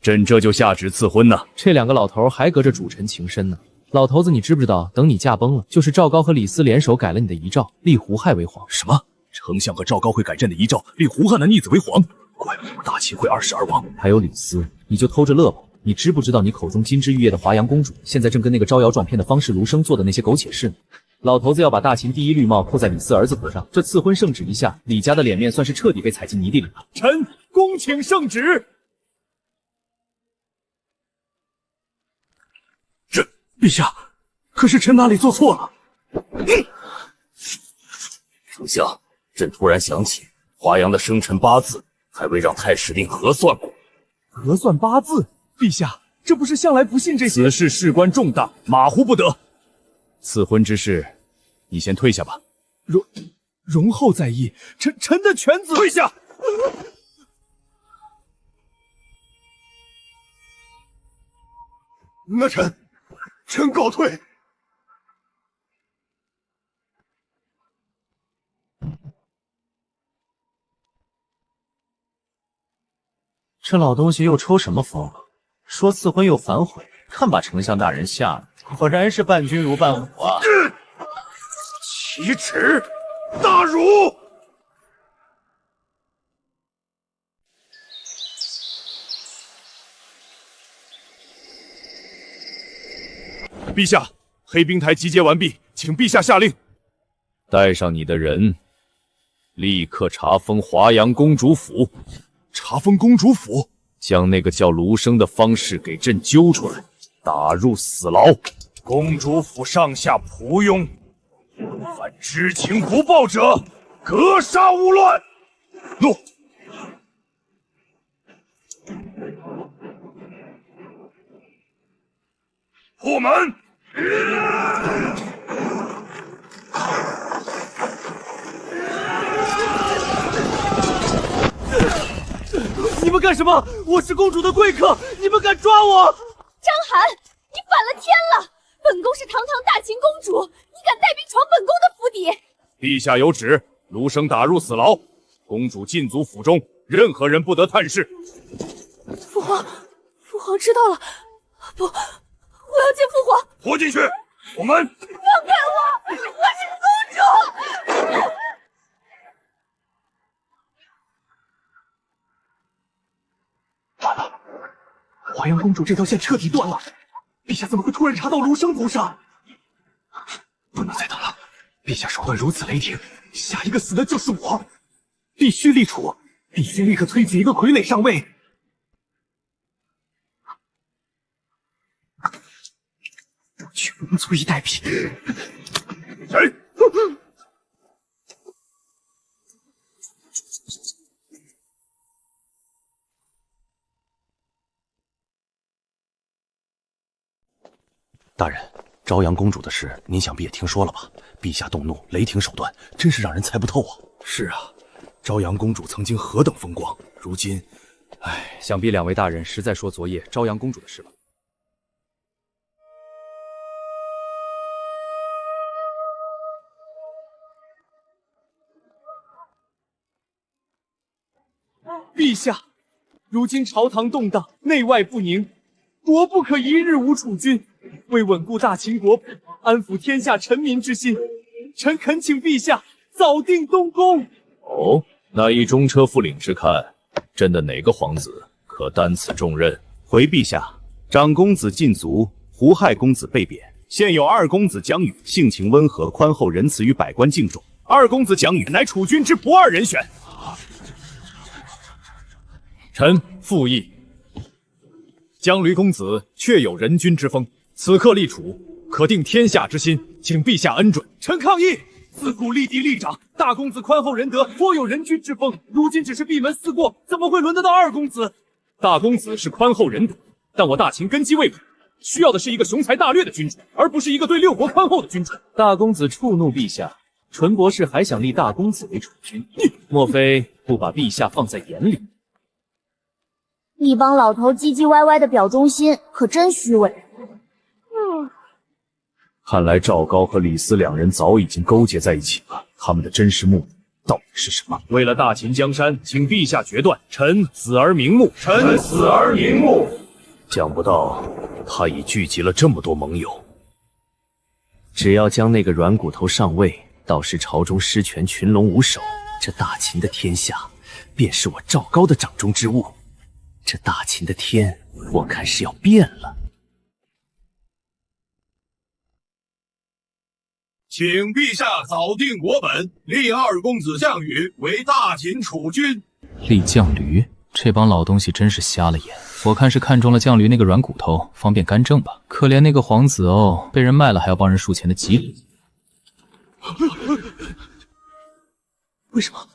朕这就下旨赐婚呢。这两个老头还隔着主臣情深呢。老头子，你知不知道，等你驾崩了，就是赵高和李斯联手改了你的遗诏，立胡亥为皇。什么？丞相和赵高会改朕的遗诏，立胡汉的逆子为皇？怪不得大秦会20而亡。还有李斯，你就偷着乐吧。你知不知道，你口中金枝玉叶的华阳公主，现在正跟那个招摇撞骗的方士卢生做的那些苟且事呢？老头子要把大秦第一绿帽扣在李斯儿子头上，这赐婚圣旨一下，李家的脸面算是彻底被踩进泥地里了。臣恭请圣旨。陛下，可是臣哪里做错了？丞相，朕突然想起华阳的生辰八字还未让太史令核算过。核算八字？陛下，这不是向来不信这些？此事事关重大，马虎不得。赐婚之事，你先退下吧。容后再议。臣的犬子退下。那臣告退。这老东西又抽什么风了？说赐婚又反悔，看把丞相大人吓的，果然是伴君如伴虎啊！奇耻大辱！陛下，黑冰台集结完毕，请陛下下令，带上你的人，立刻查封华阳公主府。查封公主府，将那个叫卢生的方士给朕揪出来，打入死牢。公主府上下仆庸，凡知情不报者，格杀勿乱。诺。破门。你们干什么？我是公主的贵客，你们敢抓我？张涵，你反了天了！本宫是堂堂大秦公主，你敢带兵闯本宫的府邸？陛下有旨，卢生打入死牢，公主禁足府中，任何人不得探视。父皇知道了。不，我要见父皇。拖进去！我们放开我！我是公主。完了，华阳公主这条线彻底断了。陛下怎么会突然查到卢生头上？不能再等了，陛下手段如此雷霆，下一个死的就是我，必须立储，必须立刻推举一个傀儡上位。我绝不能坐以待毙。谁？大人，朝阳公主的事，您想必也听说了吧？陛下动怒，雷霆手段，真是让人猜不透啊！是啊，朝阳公主曾经何等风光，如今，唉，想必两位大人实在说昨夜朝阳公主的事吧？陛下，如今朝堂动荡，内外不宁，国不可一日无储君。为稳固大秦国，安抚天下臣民之心，臣恳请陛下早定东宫。哦，那依中车副领之看，朕的哪个皇子可担此重任？回陛下，长公子禁足，胡亥公子被贬，现有二公子蒋宇，性情温和，宽厚仁慈，与百官敬重。二公子蒋宇乃储君之不二人选。臣附议。江驴公子确有人君之风，此刻立储，可定天下之心，请陛下恩准。臣抗议！自古立地立长，大公子宽厚仁德，颇有人君之风。如今只是闭门思过，怎么会轮得到二公子？大公子是宽厚仁德，但我大秦根基未稳，需要的是一个雄才大略的君主，而不是一个对六国宽厚的君主。大公子触怒陛下，纯博士还想立大公子为储君，莫非不把陛下放在眼里？一帮老头唧唧歪歪的表忠心，可真虚伪。看来赵高和李斯两人早已经勾结在一起了，他们的真实目的到底是什么？为了大秦江山，请陛下决断，臣死而瞑目。臣死而瞑目。想不到他已聚集了这么多盟友。只要将那个软骨头上位，到时朝中失权，群龙无首，这大秦的天下便是我赵高的掌中之物。这大秦的天，我看是要变了。请陛下早定国本，立二公子项羽为大秦储君。立犟驴，这帮老东西真是瞎了眼。我看是看中了犟驴那个软骨头，方便干政吧。可怜那个皇子哦，被人卖了还要帮人数钱的急灵。为什么？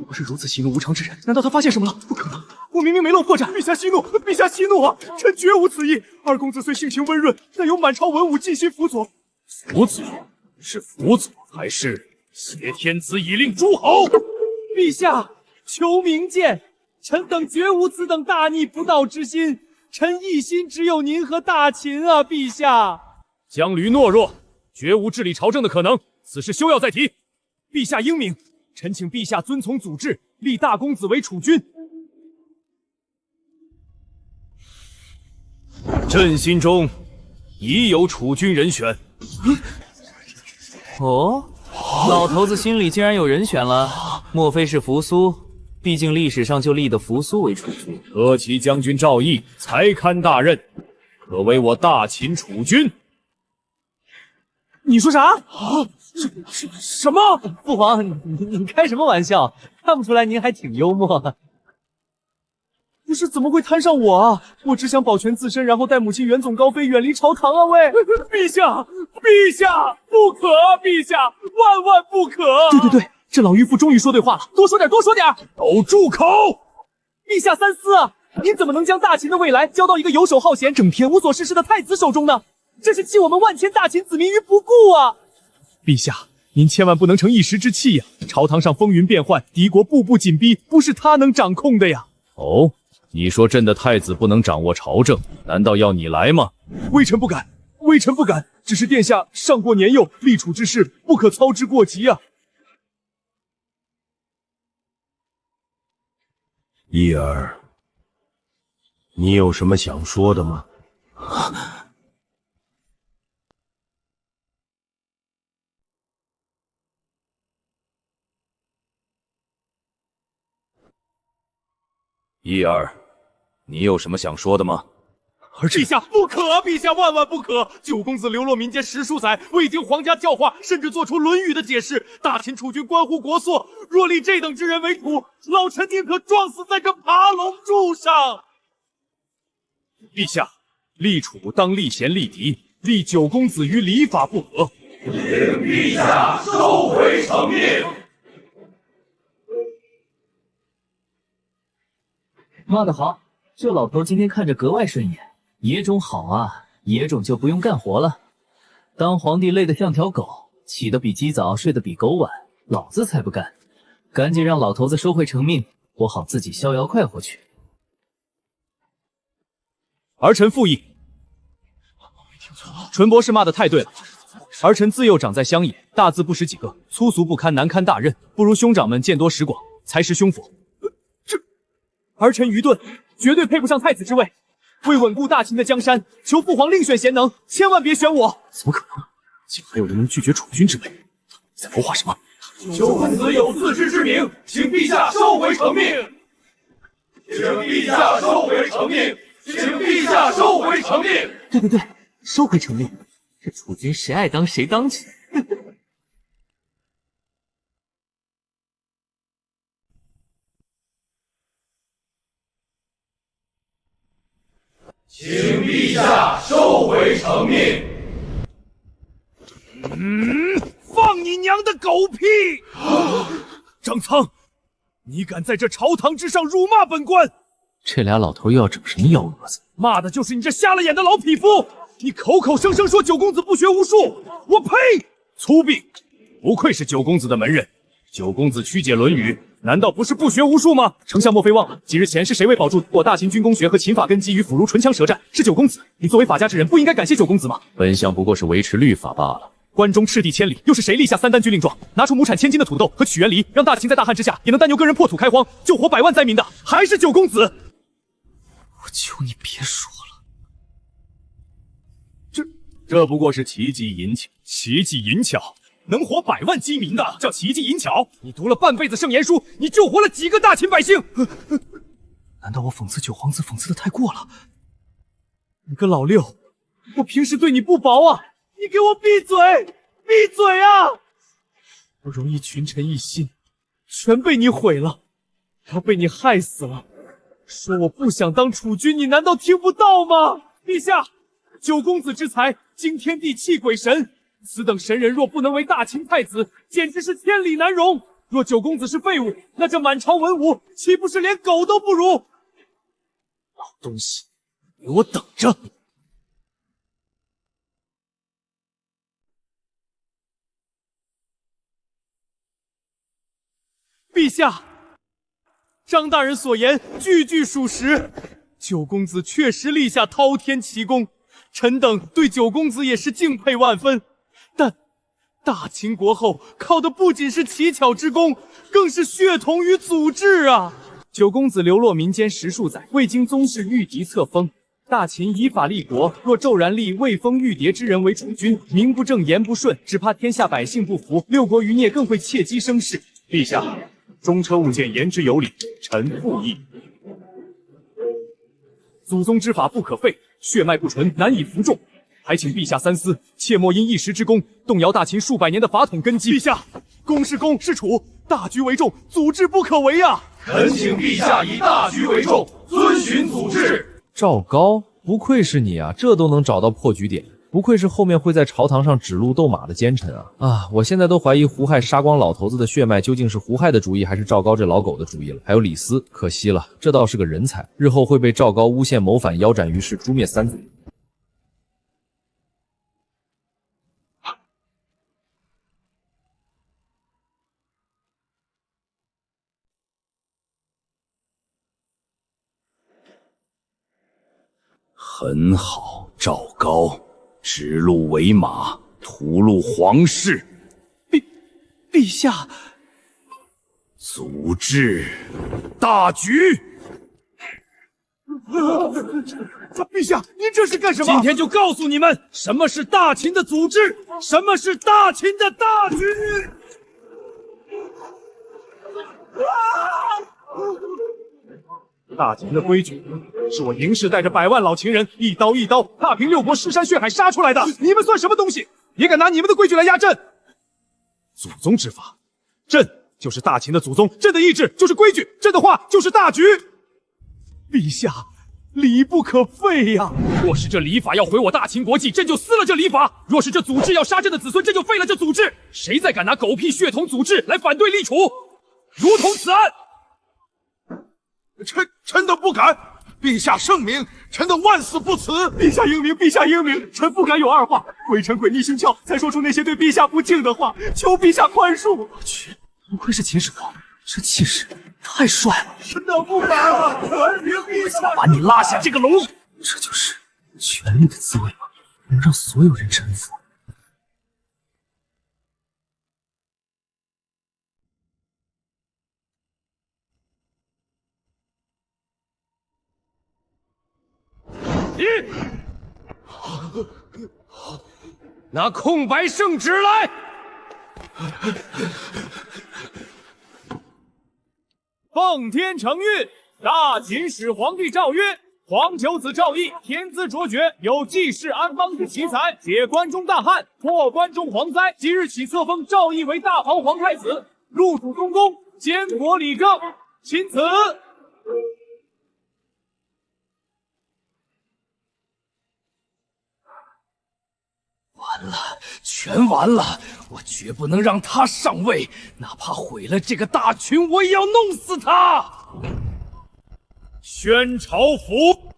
我是如此喜怒无常之人，难道他发现什么了？不可能，我明明没露破绽。陛下息怒，陛下息怒啊！臣绝无此意。二公子虽性情温润，但有满朝文武尽心辅佐。辅佐？是辅佐还是挟天子以令诸侯？陛下，求明鉴，臣等绝无此等大逆不道之心。臣一心只有您和大秦啊，陛下。江驴懦弱，绝无治理朝政的可能，此事休要再提。陛下英明，臣请陛下遵从祖制，立大公子为储君。朕心中已有储君人选。哦，老头子心里竟然有人选了，莫非是扶苏？毕竟历史上就立的扶苏为储君。车骑将军赵毅才堪大任，可为我大秦储君。你说啥？什么？父皇，你开什么玩笑？看不出来您还挺幽默。不是，怎么会摊上我啊？我只想保全自身，然后带母亲远走高飞，远离朝堂啊！喂，陛下，陛下，不可！陛下，万万不可！对，这老渔夫终于说对话了，多说点，多说点！都住口！陛下三思啊！您怎么能将大秦的未来交到一个游手好闲、整天无所事事的太子手中呢？这是弃我们万千大秦子民于不顾啊！陛下，您千万不能成一时之气呀！朝堂上风云变幻，敌国步步紧逼，不是他能掌控的呀！哦。你说朕的太子不能掌握朝政，难道要你来吗？微臣不敢，微臣不敢。只是殿下上过年幼，立储之事不可操之过急啊。义儿，你有什么想说的吗？义儿，你有什么想说的吗？陛下不可，陛下万万不可！九公子流落民间10数载，未经皇家教化，甚至做出《论语》的解释。大秦储君关乎国祚，若立这等之人为徒，老臣宁可撞死在这爬龙柱上。陛下，立储当立贤立嫡，立九公子于礼法不合，请陛下收回成命。骂得好，这老头今天看着格外顺眼。野种好啊，野种就不用干活了。当皇帝累得像条狗，起得比鸡早，睡得比狗晚，老子才不干！赶紧让老头子收回成命，我好自己逍遥快活去。儿臣附议。纯博士骂的太对了，儿臣自幼长在乡野，大字不识几个，粗俗不堪，难堪大任，不如兄长们见多识广，才识胸腹。儿臣愚钝，绝对配不上太子之位。为稳固大秦的江山，求父皇另选贤能，千万别选我。怎么可能？竟还有人能拒绝储君之位？你在谋划什么？九公子有自知之明，请陛下收回成命。请陛下收回成命，请陛下收回成命。对，收回成命。这储君谁爱当谁当去。请陛下收回成命。放你娘的狗屁！张苍，你敢在这朝堂之上辱骂本官？这俩老头又要整什么幺蛾子？骂的就是你这瞎了眼的老匹夫！你口口声声说九公子不学无术，我呸！粗鄙！不愧是九公子的门人。九公子曲解《论语》，难道不是不学无术吗？丞相莫非忘了，几日前是谁为保住我大秦军功学和秦法根基于腐儒唇枪舌战？是九公子。你作为法家之人，不应该感谢九公子吗？本相不过是维持律法罢了。关中赤地千里，又是谁立下3单军令状，拿出亩产1000斤的土豆和曲原梨，让大秦在大旱之下也能担牛耕人破土开荒，救活百万灾民的，还是九公子？我求你别说了。这不过是奇技淫巧，奇技淫巧。能活百万饥民的叫奇技淫巧。你读了半辈子圣贤书，你救活了几个大秦百姓？难道我讽刺九皇子讽刺的太过了？你个老六，我平时对你不薄啊！你给我闭嘴！闭嘴啊！不容易群臣一心，全被你毁了，要被你害死了。说我不想当储君，你难道听不到吗？陛下，九公子之才，惊天地泣鬼神。此等神人若不能为大秦太子，简直是千里难容。若九公子是废物，那这满朝文武岂不是连狗都不如？老东西，给我等着！陛下，张大人所言句句属实，九公子确实立下滔天奇功，臣等对九公子也是敬佩万分。但大秦国后靠的不仅是奇巧之功，更是血统与祖制啊！九公子流落民间10数载，未经宗室御嫡册封。大秦以法立国，若骤然立未封御牒之人为储君，名不正言不顺，只怕天下百姓不服，六国余孽更会窃机生事。陛下，中车务见言之有理，臣附议。祖宗之法不可废，血脉不纯，难以服众。还请陛下三思，切莫因一时之功动摇大秦数百年的法统根基。陛下，公是公是楚，大局为重，祖制不可违啊！恳请陛下以大局为重，遵循祖制。赵高，不愧是你啊，这都能找到破局点，不愧是后面会在朝堂上指鹿斗马的奸臣啊！啊，我现在都怀疑胡亥杀光老头子的血脉究竟是胡亥的主意，还是赵高这老狗的主意了。还有李斯，可惜了，这倒是个人才，日后会被赵高诬陷谋反，腰斩于市，诛灭三族。很好，赵高，指鹿为马，屠戮皇室。陛下，组织大局。陛下，您这是干什么？今天就告诉你们，什么是大秦的组织，什么是大秦的大局。大秦的规矩是我嬴氏带着100万老秦人一刀一刀踏平6国尸山血海杀出来的，你们算什么东西？也敢拿你们的规矩来压朕？祖宗之法，朕就是大秦的祖宗，朕的意志就是规矩，朕的话就是大局。陛下，礼不可废呀！若是这礼法要毁我大秦国际，朕就撕了这礼法；若是这组织要杀朕的子孙，朕就废了这组织。谁再敢拿狗屁血统组织来反对立储，如同此案。臣等不敢，陛下圣明，臣等万死不辞。陛下英明，陛下英明，臣不敢有二话。微臣鬼迷心窍，才说出那些对陛下不敬的话，求陛下宽恕。我去，不愧是秦始皇，这气势太帅了！臣等不敢了，全凭陛下。把你拉下这个笼！这就是权力的滋味吗？能让所有人臣服。拿空白圣旨来！奉天承运，大秦始皇帝诏曰：皇九子赵义天资卓绝，有济世安邦之奇才，解关中大旱，破关中蝗灾。即日起册封赵义为大唐皇太子，入主东宫，监国理政。钦此。完了，全完了！我绝不能让他上位，哪怕毁了这个大群，我也要弄死他！宣朝服。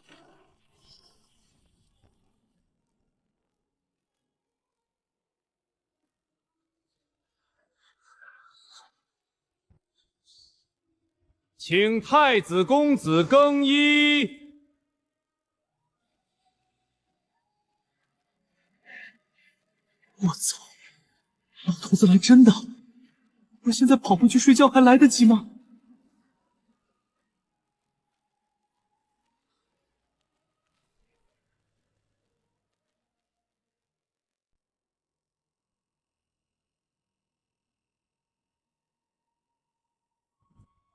请太子公子更衣。我操！老头子来真的！我现在跑回去睡觉还来得及吗？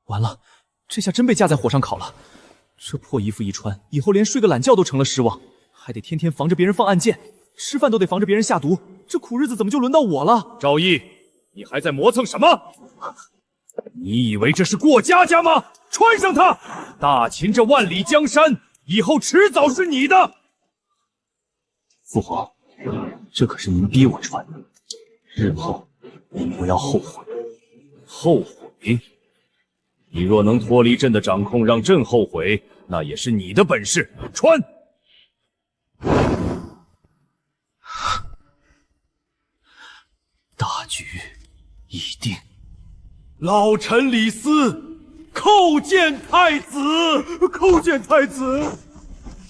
完了，这下真被架在火上烤了。这破衣服一穿，以后连睡个懒觉都成了失望，还得天天防着别人放暗箭，吃饭都得防着别人下毒。这苦日子怎么就轮到我了？赵毅，你还在磨蹭什么？你以为这是过家家吗？穿上它！大秦这万里江山，以后迟早是你的。父皇，这可是您逼我穿的，日后您不要后悔。后悔？你若能脱离朕的掌控，让朕后悔，那也是你的本事。穿！大局已定。老臣李斯叩见太子，叩见太子。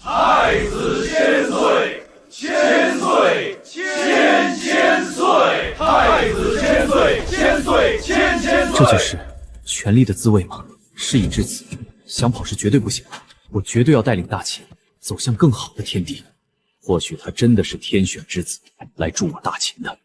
太子千岁，千岁，千岁。太子千岁，千岁，千岁。这就是权力的滋味吗？事已至此，想跑是绝对不行的。我绝对要带领大秦走向更好的天地。或许他真的是天选之子，来助我大秦的。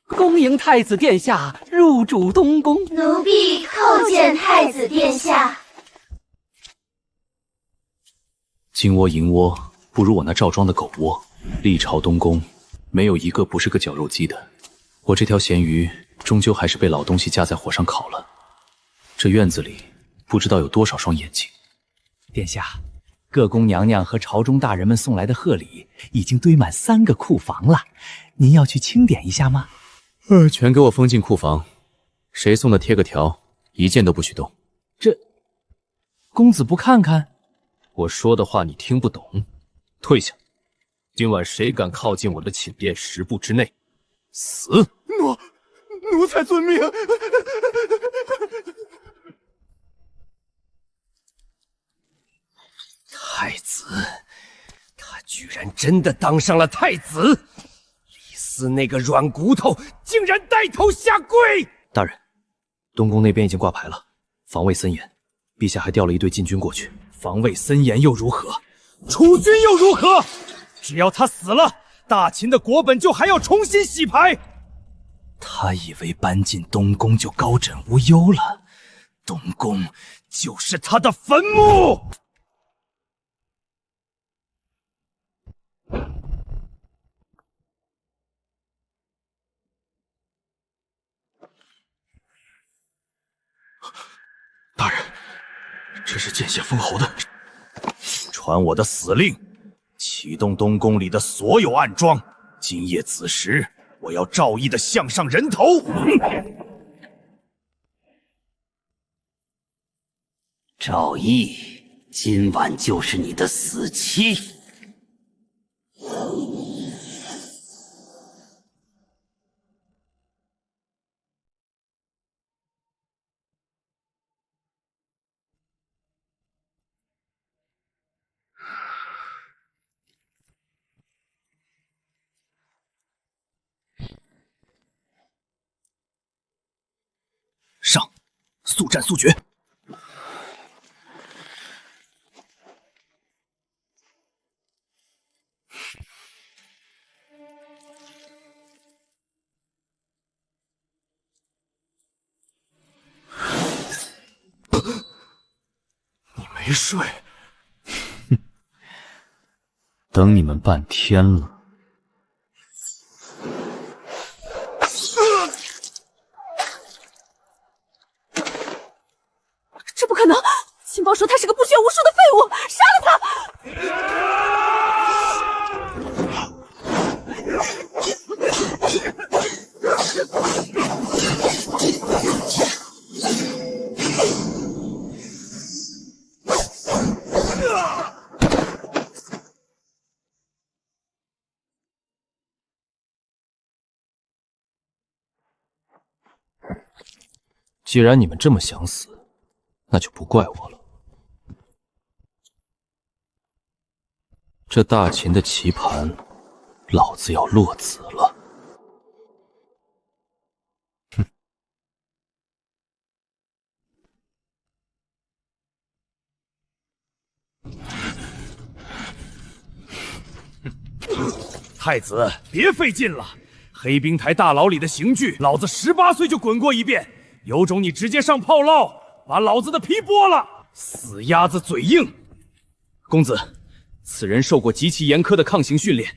恭迎太子殿下入主东宫。奴婢叩见太子殿下。金窝银窝不如我那赵庄的狗窝，历朝东宫没有一个不是个绞肉机的。我这条咸鱼终究还是被老东西架在火上烤了。这院子里不知道有多少双眼睛。殿下，各宫娘娘和朝中大人们送来的贺礼已经堆满3个库房了，您要去清点一下吗？全给我封进库房，谁送的贴个条，一件都不许动。这，公子不看看？我说的话你听不懂，退下。今晚谁敢靠近我的寝殿10步之内，死！奴才遵命。太子，他居然真的当上了太子！李斯那个软骨头竟然带头下跪！大人，东宫那边已经挂牌了，防卫森严。陛下还调了一队禁军过去。防卫森严又如何？储君又如何？只要他死了，大秦的国本就还要重新洗牌。他以为搬进东宫就高枕无忧了，东宫就是他的坟墓。大人，这是见血封侯的，传我的死令，启动东宫里的所有暗桩。今夜子时，我要照义的项上人头。赵毅，今晚就是你的死期。上，速战速决！你没睡？等你们半天了。这不可能！情报说他是个不学无术的废物，杀了他！既然你们这么想死，那就不怪我了。这大秦的棋盘，老子要落子了。哼！太子，别费劲了。黑冰台大牢里的刑具，老子18岁就滚过一遍。有种你直接上炮烙，把老子的皮剥了！死鸭子嘴硬。公子，此人受过极其严苛的抗刑训练，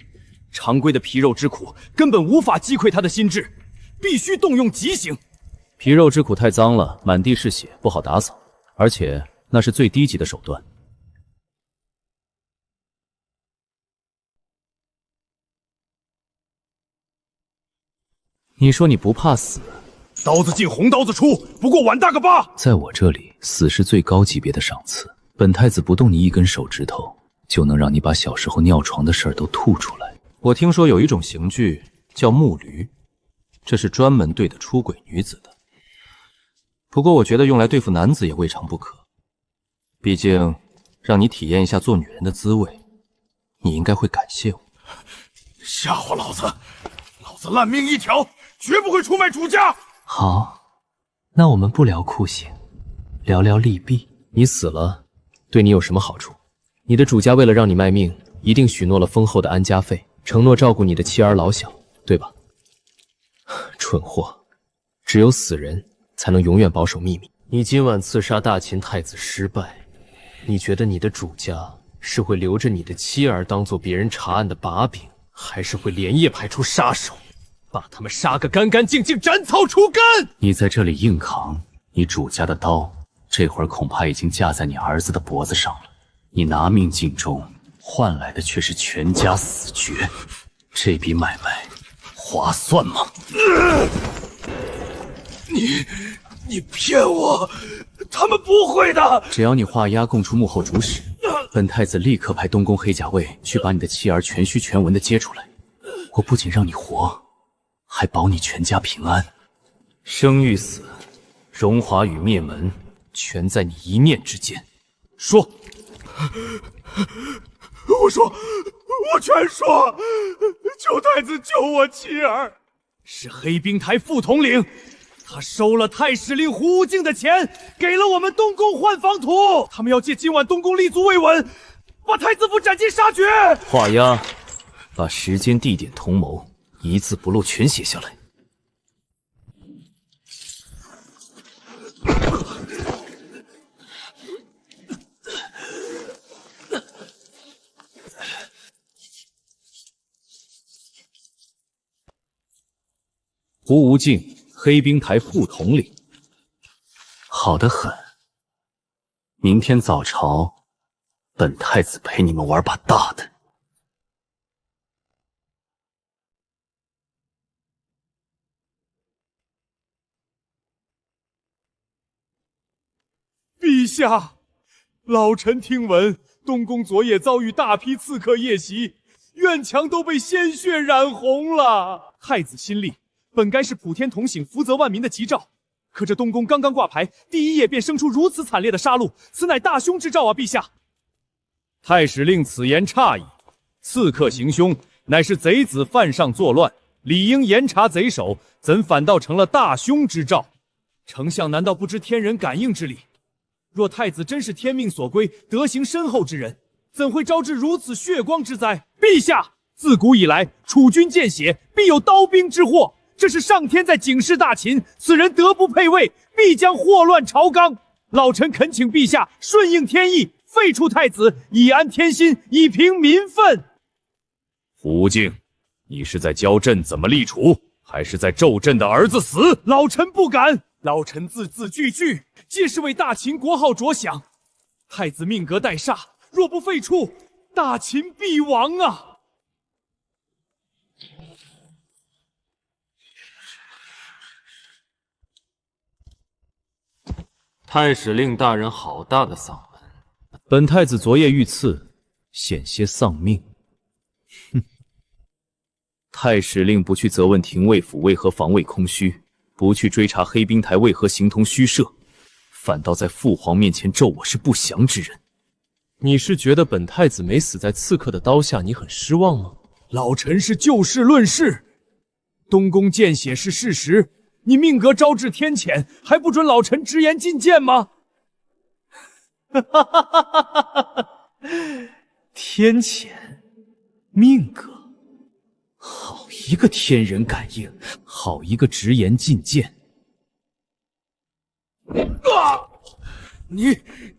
常规的皮肉之苦根本无法击溃他的心智，必须动用极刑。皮肉之苦太脏了，满地是血，不好打扫，而且那是最低级的手段。你说你不怕死？刀子进红刀子出，不过碗大个疤。在我这里，死是最高级别的赏赐。本太子不动你一根手指头，就能让你把小时候尿床的事儿都吐出来。我听说有一种刑具叫木驴，这是专门对的出轨女子的。不过我觉得用来对付男子也未尝不可，毕竟让你体验一下做女人的滋味，你应该会感谢我。吓唬老子，老子烂命一条，绝不会出卖主家。好，那我们不聊酷刑，聊聊利弊。你死了，对你有什么好处？你的主家为了让你卖命，一定许诺了丰厚的安家费，承诺照顾你的妻儿老小，对吧？蠢货，只有死人才能永远保守秘密。你今晚刺杀大秦太子失败，你觉得你的主家是会留着你的妻儿当做别人查案的把柄，还是会连夜派出杀手？把他们杀个干干净净，斩草除根！你在这里硬扛，你主家的刀，这会儿恐怕已经架在你儿子的脖子上了。你拿命尽忠，换来的却是全家死绝，这笔买卖划算吗？你骗我，他们不会的。只要你画押供出幕后主使，本太子立刻派东宫黑甲卫去把你的妻儿全虚全文的接出来。我不仅让你活，还保你全家平安。生与死，荣华与灭门，全在你一念之间。说。我全说，求太子救我妻儿。是黑冰台副统领，他收了太史令胡无敬的钱，给了我们东宫换房图。他们要借今晚东宫立足未稳，把太子府斩尽杀绝。画押，把时间、地点、同谋一字不漏全写下来。胡无敬，黑冰台副统领。好得很。明天早朝，本太子陪你们玩把大的。陛下，老臣听闻东宫昨夜遭遇大批刺客夜袭，院墙都被鲜血染红了。太子亲历，本该是普天同庆、福泽万民的吉兆，可这东宫刚刚挂牌，第一夜便生出如此惨烈的杀戮，此乃大凶之兆啊！陛下，太史令此言差矣。刺客行凶，乃是贼子犯上作乱，理应严查贼首，怎反倒成了大凶之兆？丞相难道不知天人感应之理？若太子真是天命所归、德行深厚之人，怎会招致如此血光之灾？陛下，自古以来，楚军见血，必有刀兵之祸。这是上天在警示大秦，此人德不配位，必将祸乱朝纲。老臣恳请陛下顺应天意，废除太子，以安天心，以平民愤。胡无敬，你是在教朕怎么立储，还是在咒朕的儿子死？老臣不敢，老臣字字句句皆是为大秦国号着想。太子命格待煞，若不废黜，大秦必亡啊！太史令大人好大的嗓门！本太子昨夜遇刺，险些丧命。哼！太史令不去责问廷尉府为何防卫空虚，不去追查黑冰台为何形同虚设，反倒在父皇面前咒我是不祥之人。你是觉得本太子没死在刺客的刀下，你很失望吗？老臣是就事论事，东宫见血是事实。你命格招致天谴，还不准老臣直言进谏吗？天谴，命格，好一个天人感应，好一个直言进谏。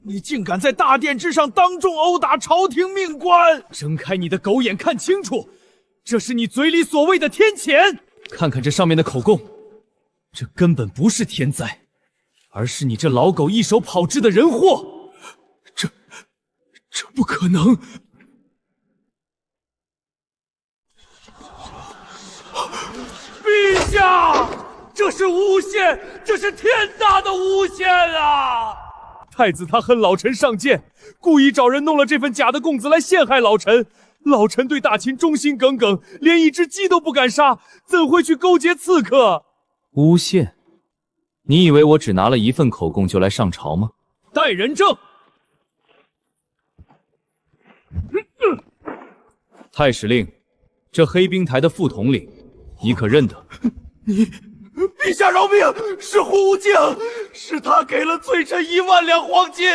你竟敢在大殿之上当众殴打朝廷命官！睁开你的狗眼看清楚，这是你嘴里所谓的天谴。看看这上面的口供。这根本不是天灾，而是你这老狗一手炮制的人祸。这不可能！陛下，这是诬陷，这是天大的诬陷啊！太子他恨老臣上谏，故意找人弄了这份假的供子来陷害老臣。老臣对大秦忠心耿耿，连一只鸡都不敢杀，怎会去勾结刺客？诬陷？你以为我只拿了一份口供就来上朝吗？带人证！太史令，这黑冰台的副统领，你可认得？陛下饶命！是胡无敬，是他给了罪臣1万两黄金。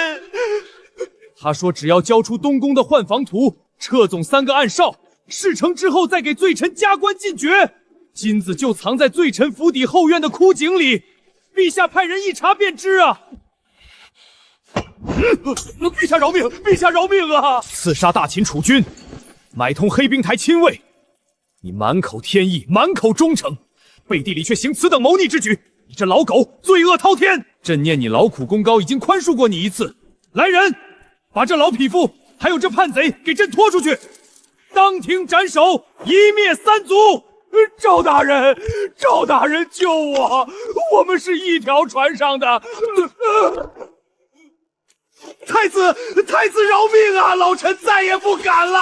他说只要交出东宫的换房图，撤总3个暗哨，事成之后再给罪臣加官进爵。金子就藏在罪臣府邸后院的枯井里，陛下派人一查便知啊！陛下饶命！陛下饶命啊！刺杀大秦楚军，买通黑冰台亲卫，你满口天意，满口忠诚，背地里却行此等谋逆之举，你这老狗，罪恶滔天！朕念你劳苦功高，已经宽恕过你一次。来人，把这老匹夫还有这叛贼给朕拖出去，当庭斩首，一灭3族！赵大人，赵大人救我！我们是一条船上的。太子饶命啊！老臣再也不敢了。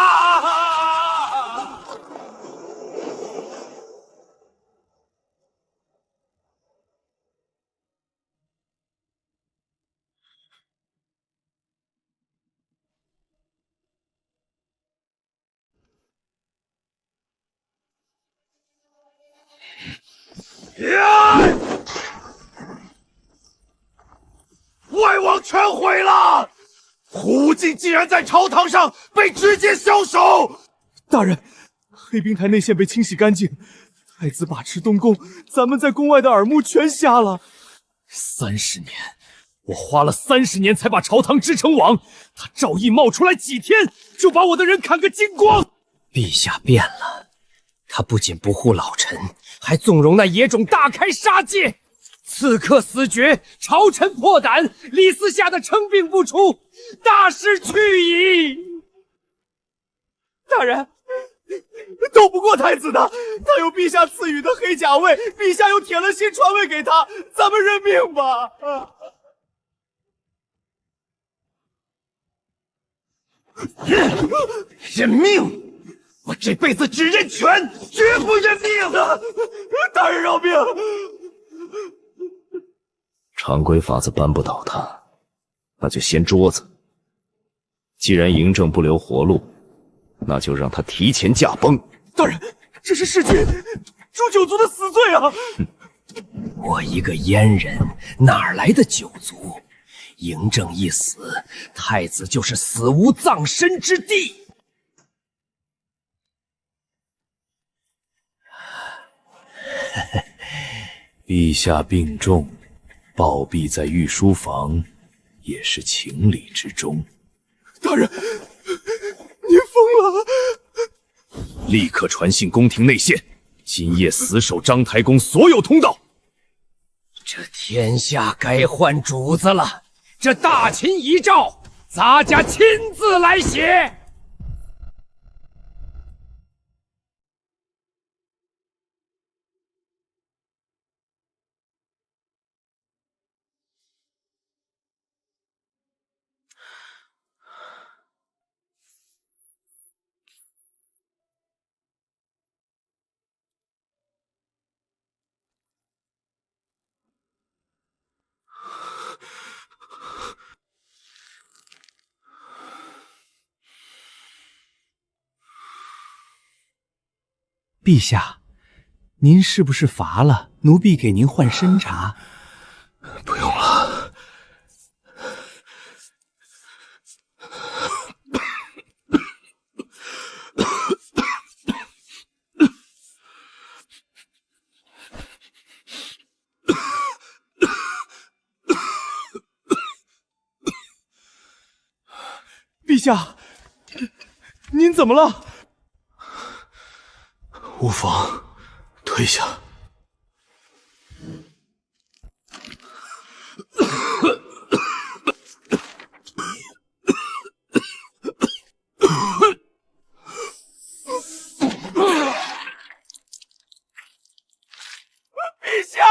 外王全毁了！胡进竟然在朝堂上被直接枭首！大人，黑冰台内线被清洗干净，太子把持东宫，咱们在宫外的耳目全瞎了。30年，我花了30年才把朝堂织成网，他赵毅冒出来几天就把我的人砍个精光。陛下变了，他不仅不护老臣，还纵容那野种大开杀戒。刺客死绝，朝臣破胆，李斯吓得称病不出，大势去矣。大人，斗不过太子的，他有陛下赐予的黑甲位，陛下又铁了心传位给他，咱们认命吧。认命？我这辈子只认权，绝不认命！大人饶命！常规法子扳不倒他，那就掀桌子。既然嬴政不留活路，那就让他提前驾崩。大人，这是弑君，诛九族的死罪啊！我一个阉人，哪来的九族？嬴政一死，太子就是死无葬身之地。陛下病重，暴毙在御书房，也是情理之中。大人，您疯了！立刻传信宫廷内线，今夜死守章台宫所有通道。这天下该换主子了，这大秦遗诏，咱家亲自来写。陛下，您是不是乏了？奴婢给您换参茶。不用了。陛下，您怎么了？无妨，退下。陛下！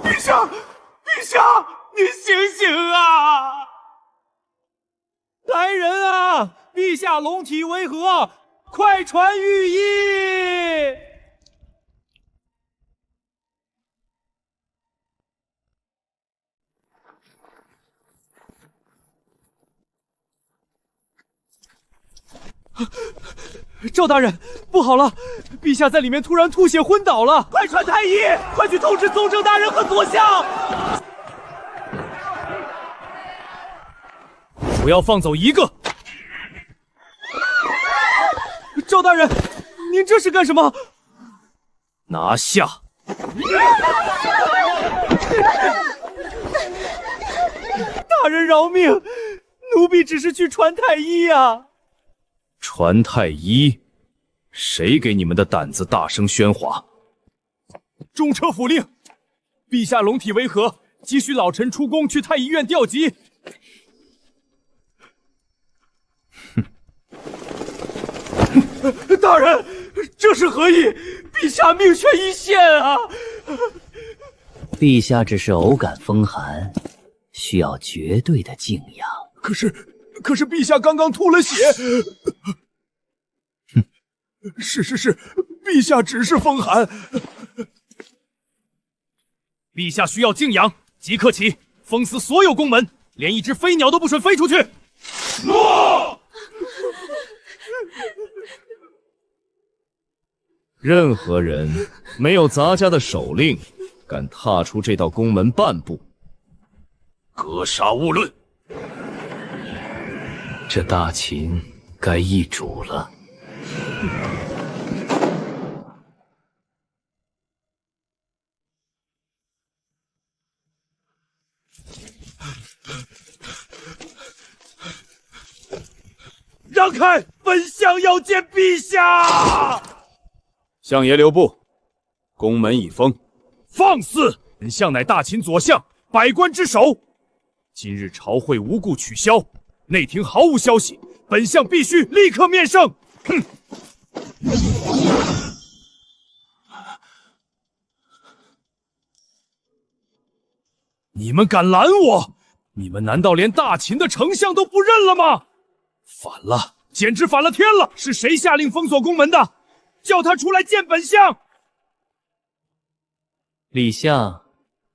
陛下！陛下！你醒醒啊！来人啊！陛下龙体为何？快传御医！赵大人，不好了！陛下在里面突然吐血昏倒了！快传太医！快去通知宗正大人和左相！不要放走一个！赵大人，您这是干什么？拿下！大人饶命！奴婢只是去传太医呀。传太医？谁给你们的胆子大声喧哗？中车府令，陛下龙体为何？急需老臣出宫去太医院调急。大人，这是何意？陛下命悬一线啊！陛下只是偶感风寒，需要绝对的静养。可是陛下刚刚吐了血。是，陛下只是风寒。陛下需要静养，即刻起，封死所有宫门，连一只飞鸟都不准飞出去。诺。任何人没有咱家的手令，敢踏出这道宫门半步，格杀勿论。这大秦该易主了。让开！本相要见陛下。相爷留步，宫门已封。放肆！本相乃大秦左相，百官之首。今日朝会无故取消，内廷毫无消息，本相必须立刻面圣。哼！你们敢拦我？你们难道连大秦的丞相都不认了吗？反了，简直反了天了！是谁下令封锁宫门的？叫他出来见本相！李相，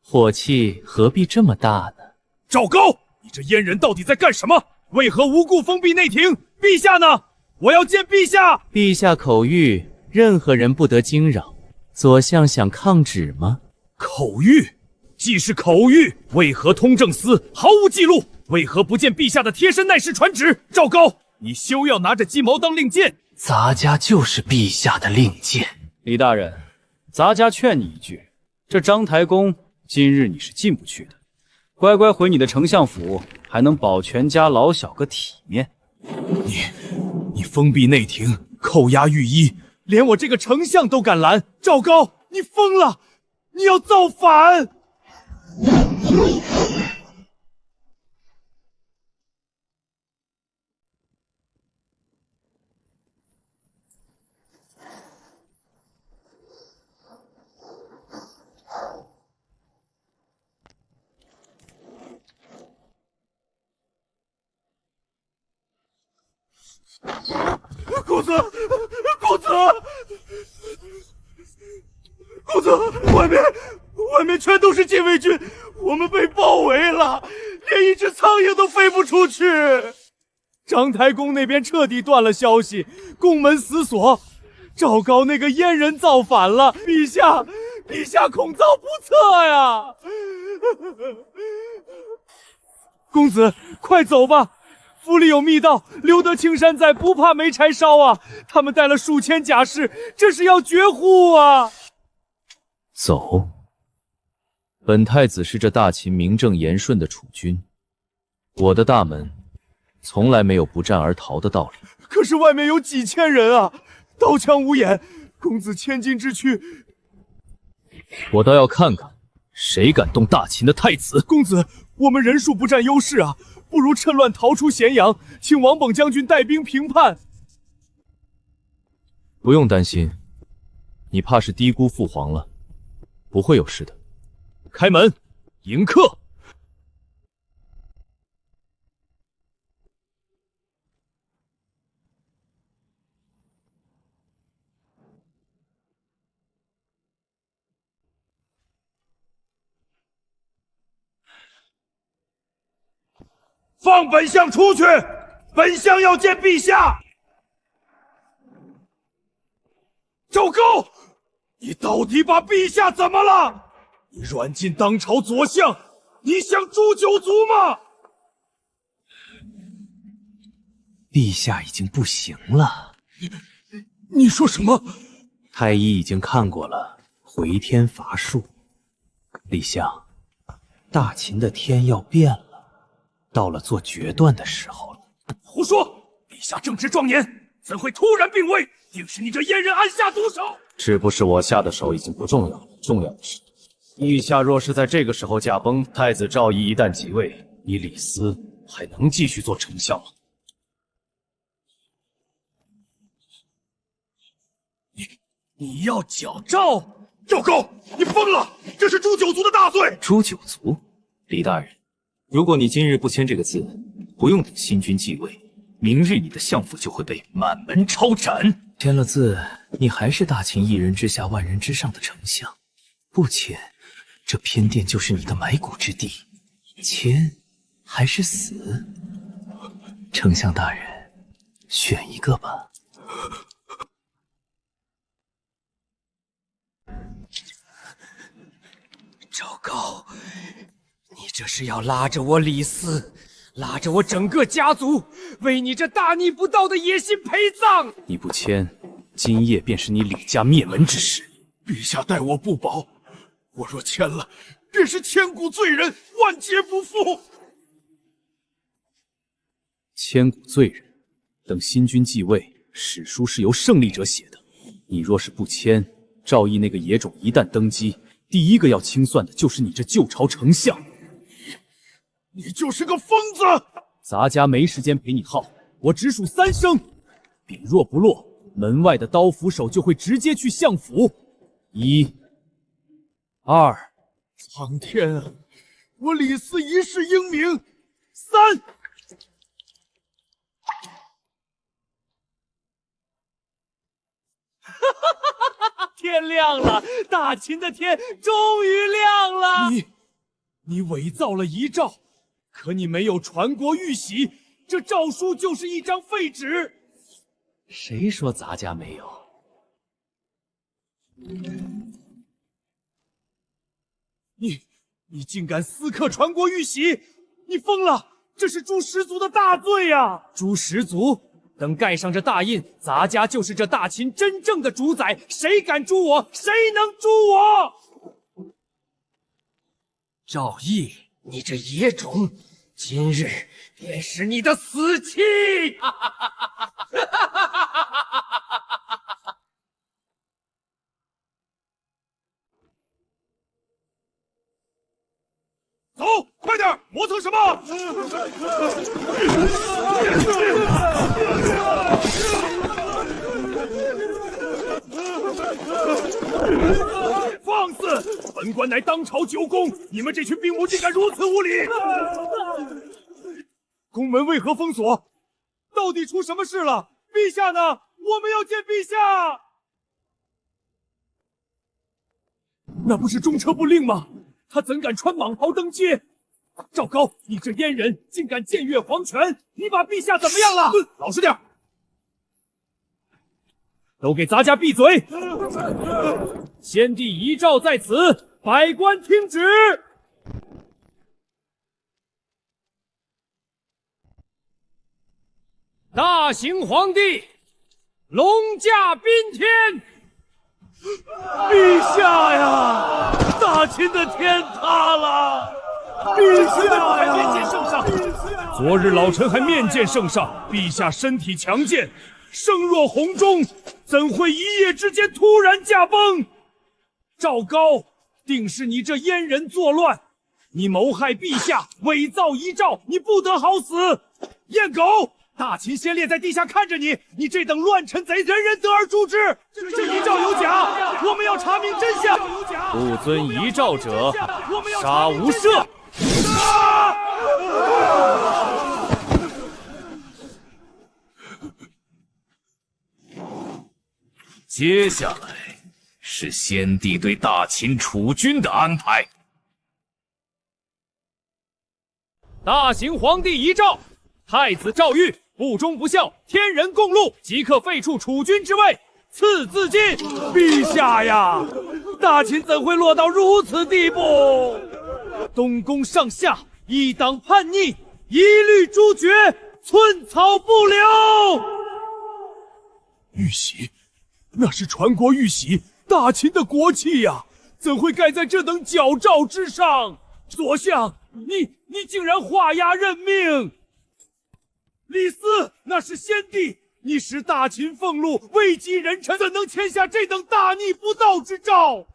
火气何必这么大呢？赵高，你这阉人到底在干什么？为何无故封闭内廷？陛下呢？我要见陛下！陛下口谕，任何人不得惊扰。左相想抗旨吗？口谕？既是口谕，为何通政司毫无记录？为何不见陛下的贴身内侍传旨？赵高，你休要拿着鸡毛当令箭！咱家就是陛下的令箭。李大人，咱家劝你一句，这章台宫今日你是进不去的，乖乖回你的丞相府，还能保全家老小个体面。你封闭内廷，扣押御医，连我这个丞相都敢拦！赵高，你疯了！你要造反！公子，外面全都是禁卫军，我们被包围了，连一只苍蝇都飞不出去。章台宫那边彻底断了消息，宫门死锁。赵高那个阉人造反了，陛下恐造不测呀！公子，快走吧。府里有密道，留得青山在，不怕没柴烧啊！他们带了数千甲士，这是要绝户啊！走。本太子是这大秦名正言顺的储君，我的大门从来没有不战而逃的道理。可是外面有几千人啊，刀枪无眼，公子千金之躯，我倒要看看谁敢动大秦的太子。公子，我们人数不占优势啊，不如趁乱逃出咸阳，请王猛将军带兵平叛。不用担心，你怕是低估父皇了，不会有事的。开门，迎客。放本相出去！本相要见陛下。赵高，你到底把陛下怎么了？你软禁当朝左相，你想诛九族吗？陛下已经不行了。你说什么？太医已经看过了回天乏术。李相，大秦的天要变了，到了做决断的时候了。胡说！陛下正值壮年，怎会突然病危？定是你这阉人暗下毒手。是不是我下的手已经不重要了，重要的是，陛下若是在这个时候驾崩，太子赵仪一旦即位，你李斯还能继续做丞相吗？你要矫诏？赵高，你疯了！这是诛九族的大罪。诛九族，李大人，如果你今日不签这个字，不用等新君继位，明日你的相府就会被满门抄斩。签了字，你还是大秦一人之下万人之上的丞相；不签，这偏殿就是你的埋骨之地。签还是死？丞相大人，选一个吧。赵高，你这是要拉着我李斯，拉着我整个家族，为你这大逆不道的野心陪葬！你不签，今夜便是你李家灭门之时。陛下待我不薄，我若签了，便是千古罪人，万劫不复。千古罪人，等新君继位，史书是由胜利者写的。你若是不签，赵毅那个野种一旦登基，第一个要清算的就是你这旧朝丞相。你就是个疯子！咱家没时间陪你耗，我只数3声，笔若不落，门外的刀斧手就会直接去相府。1、2，苍天啊！我李斯一世英名。3。天亮了，大秦的天终于亮了。你伪造了遗诏，可你没有传国玉玺，这诏书就是一张废纸。谁说咱家没有？你竟敢私刻传国玉玺！你疯了！这是诛十族的大罪呀！诛十族？等盖上这大印，咱家就是这大秦真正的主宰，谁敢诛我，谁能诛我？赵毅，你这野种，今日便是你的死期！走，快点，磨蹭什么？放肆！本官乃当朝九公，你们这群兵卒竟敢如此无礼！宫门为何封锁？到底出什么事了？陛下呢？我们要见陛下！那不是中车部令吗？他怎敢穿蟒袍登阶？赵高，你这阉人竟敢僭越皇权！你把陛下怎么样了？老实点！都给咱家闭嘴！先帝遗诏在此，百官听旨。大行皇帝龙驾宾天！陛下呀！大秦的天塌了！陛下呀！面见圣上。昨日老臣还面见圣上，陛下身体强健，声若洪钟，怎会一夜之间突然驾崩？赵高，定是你这阉人作乱，你谋害陛下，伪造遗诏，你不得好死！燕狗！大秦先烈在地下看着你，你这等乱臣贼，人人得而诛之！这遗诏有假，我们要查明真相！不遵遗诏者，杀无赦！接下来是先帝对大秦储君的安排。大行皇帝遗诏，太子赵玉不忠不孝，天人共戮，即刻废黜储君之位，赐自尽。陛下呀，大秦怎会落到如此地步？东宫上下一党叛逆，一律诛绝，寸草不留。玉玺，那是传国玉玺，大秦的国旗呀，怎会盖在这等矫诏之上？左相，你竟然画押任命！李斯，那是先帝，你使大秦俸禄，位极人臣，怎能签下这等大逆不道之诏？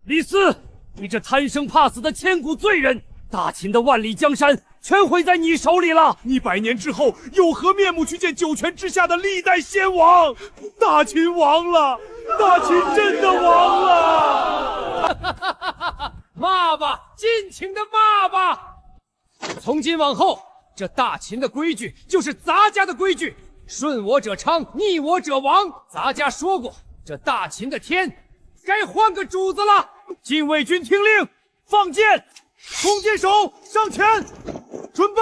李斯，你这贪生怕死的千古罪人！大秦的万里江山全毁在你手里了。你100年之后有何面目去见九泉之下的历代先王？大秦亡了，大秦真的亡了！骂吧，尽情的骂吧！从今往后，这大秦的规矩就是咱家的规矩，顺我者昌，逆我者亡。咱家说过，这大秦的天该换个主子了。禁卫军听令，放箭，弓箭手上前，准备，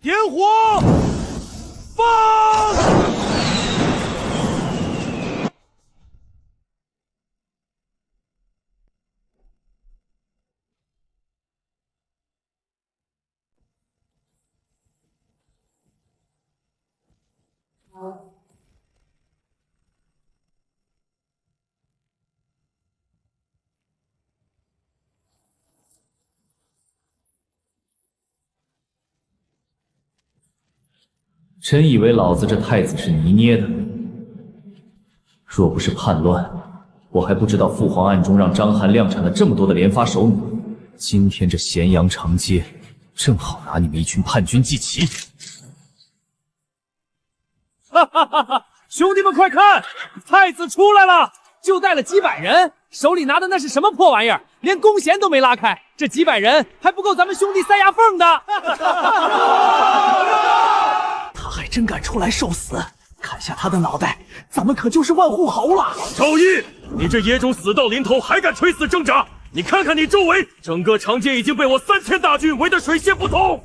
点火，放！真以为老子这太子是泥捏的？若不是叛乱，我还不知道父皇暗中让章邯量产了这么多的连发手女。今天这咸阳长街，正好拿你们一群叛军祭旗。哈哈哈哈！兄弟们快看，太子出来了，就带了几百人，手里拿的那是什么破玩意儿？连弓弦都没拉开，这几百人还不够咱们兄弟塞牙缝的。他还真敢出来受死，砍下他的脑袋，咱们可就是万户侯了。赵毅，你这野种死到临头还敢垂死挣扎？你看看你周围，整个长街已经被我3000大军围得水泄不通。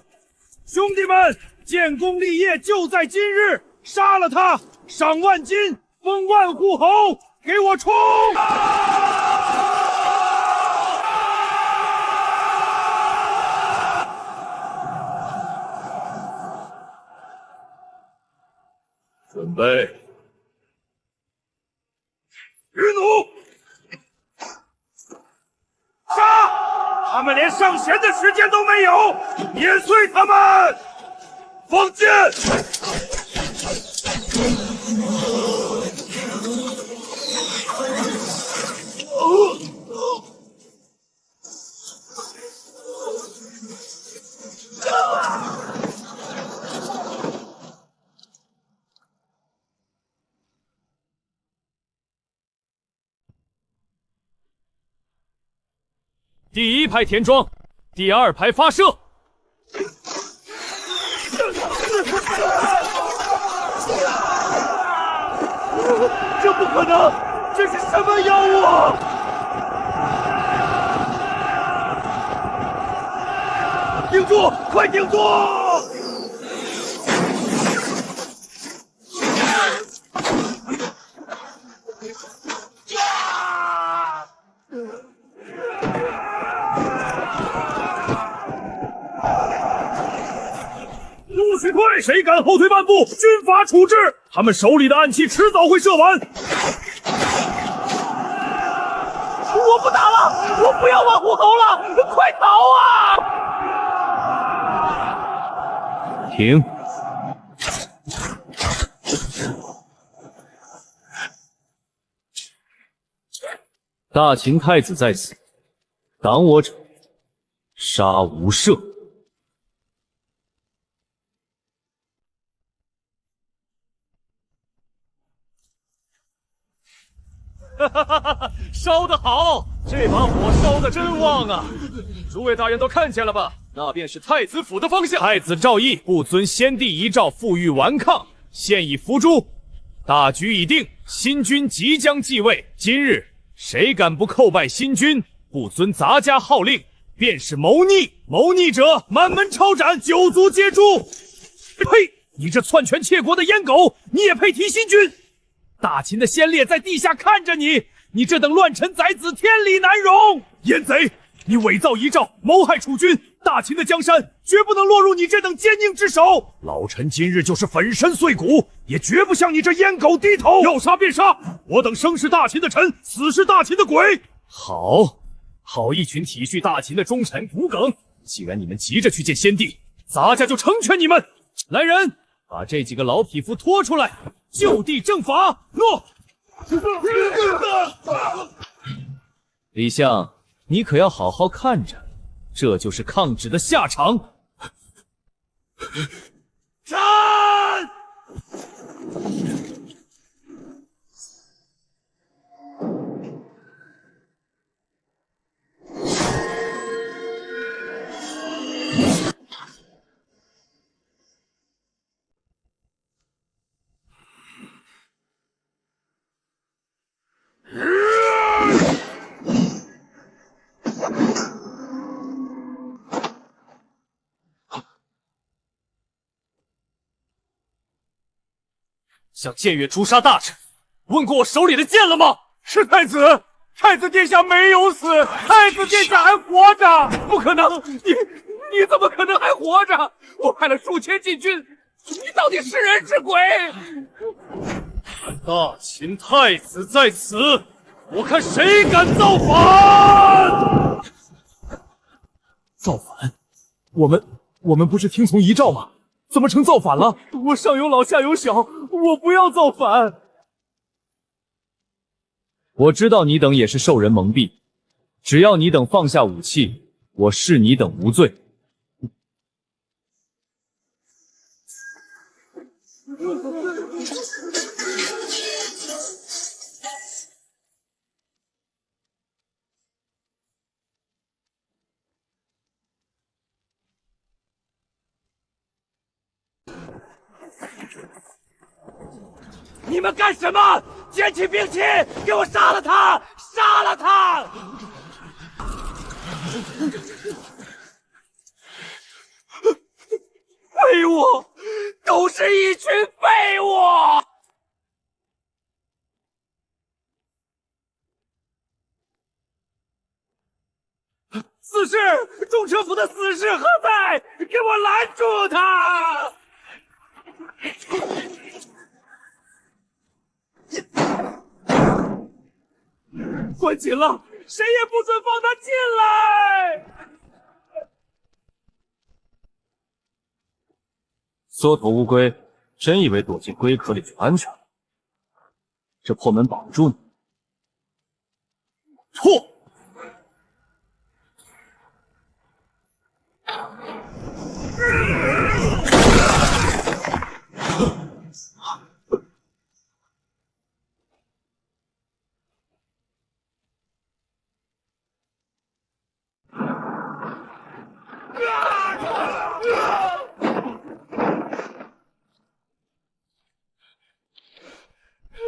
兄弟们，建功立业就在今日，杀了他，赏万金，封万户侯，给我冲！准备，余弩，杀！他们连上弦的时间都没有，碾碎他们！放箭！第1排填装，第2排发射。这不可能！这是什么妖物？顶住！快顶住！陆续退！谁敢后退半步，军法处置！他们手里的暗器迟早会射完。我不打了，我不要万户侯了，快逃啊！停！大秦太子在此，挡我者，杀无赦。哈哈哈哈！烧得好，这把火烧得真旺啊！诸位大人都看见了吧？那便是太子府的方向。太子赵毅不遵先帝遗诏，负隅顽抗，现已伏诛。大局已定，新君即将继位。今日谁敢不叩拜新君，不遵咱家号令，便是谋逆。谋逆者满门抄斩，9族皆诛。呸！你这篡权窃国的阉狗，你也配提新君？大秦的先烈在地下看着你，你这等乱臣宰子，天理难容！阉贼，你伪造遗诏，谋害楚军，大秦的江山绝不能落入你这等奸佞之手。老臣今日就是粉身碎骨，也绝不向你这阉狗低头。要杀便杀，我等生是大秦的臣，死是大秦的鬼。好一群体恤大秦的忠臣骨梗！既然你们急着去见先帝，咱家就成全你们。来人，把这几个老匹夫拖出来，就地正法。诺。李相，你可要好好看着，这就是抗旨的下场。战！想僭越诛杀大臣，问过我手里的剑了吗？是太子，太子殿下没有死，太子殿下还活着。不可能，你怎么可能还活着？我派了数千禁军，你到底是人是鬼？大秦太子在此，我看谁敢造反！造反？我们不是听从遗诏吗？怎么成造反了？我上有老下有小，我不要造反。我知道你等也是受人蒙蔽，只要你等放下武器，我视你等无罪。你们干什么？捡起兵器，给我杀了他！杀了他！废物，都是一群废物！死士，中车府的死士何在？给我拦住他！关紧了，谁也不准放他进来！缩头乌龟，真以为躲进龟壳里就安全了？这破门绑不住你。错！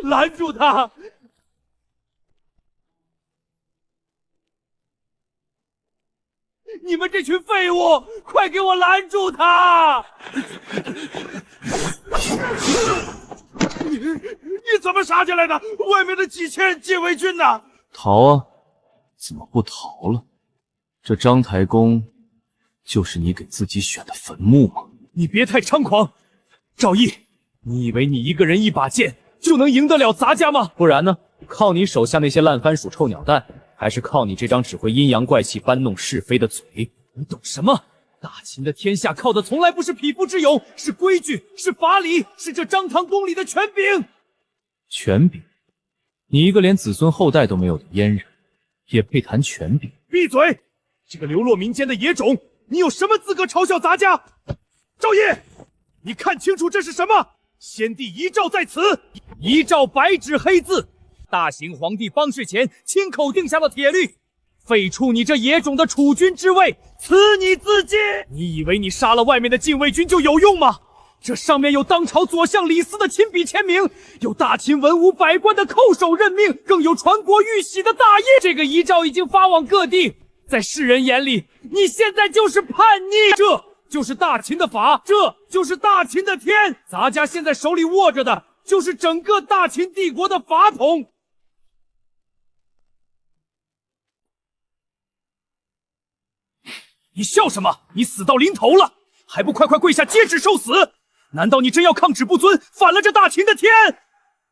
拦住他！你们这群废物，快给我拦住他！你怎么杀进来的？外面的几千禁卫军呢？逃啊！怎么不逃了？这章台宫就是你给自己选的坟墓吗？你别太猖狂，赵毅，你以为你一个人一把剑就能赢得了杂家吗？不然呢？靠你手下那些烂番薯、臭鸟蛋，还是靠你这张只会阴阳怪气、搬弄是非的嘴？你懂什么？大秦的天下靠的从来不是匹夫之勇，是规矩，是法理，是这章堂宫里的权柄。权柄？你一个连子孙后代都没有的阉人，也配谈权柄？闭嘴！这个流落民间的野种，你有什么资格嘲笑杂家？赵毅，你看清楚这是什么？先帝遗诏在此，遗诏白纸黑字，大行皇帝方岁前亲口定下了铁律，废除你这野种的储君之位，赐你自尽。你以为你杀了外面的禁卫军就有用吗？这上面有当朝左相李斯的亲笔签名，有大秦文武百官的叩首任命，更有传国玉玺的大印。这个遗诏已经发往各地，在世人眼里，你现在就是叛逆，这就是大秦的法，这就是大秦的天。咱家现在手里握着的，就是整个大秦帝国的法统。你笑什么？你死到临头了，还不快快跪下接旨受死？难道你真要抗旨不遵，反了这大秦的天？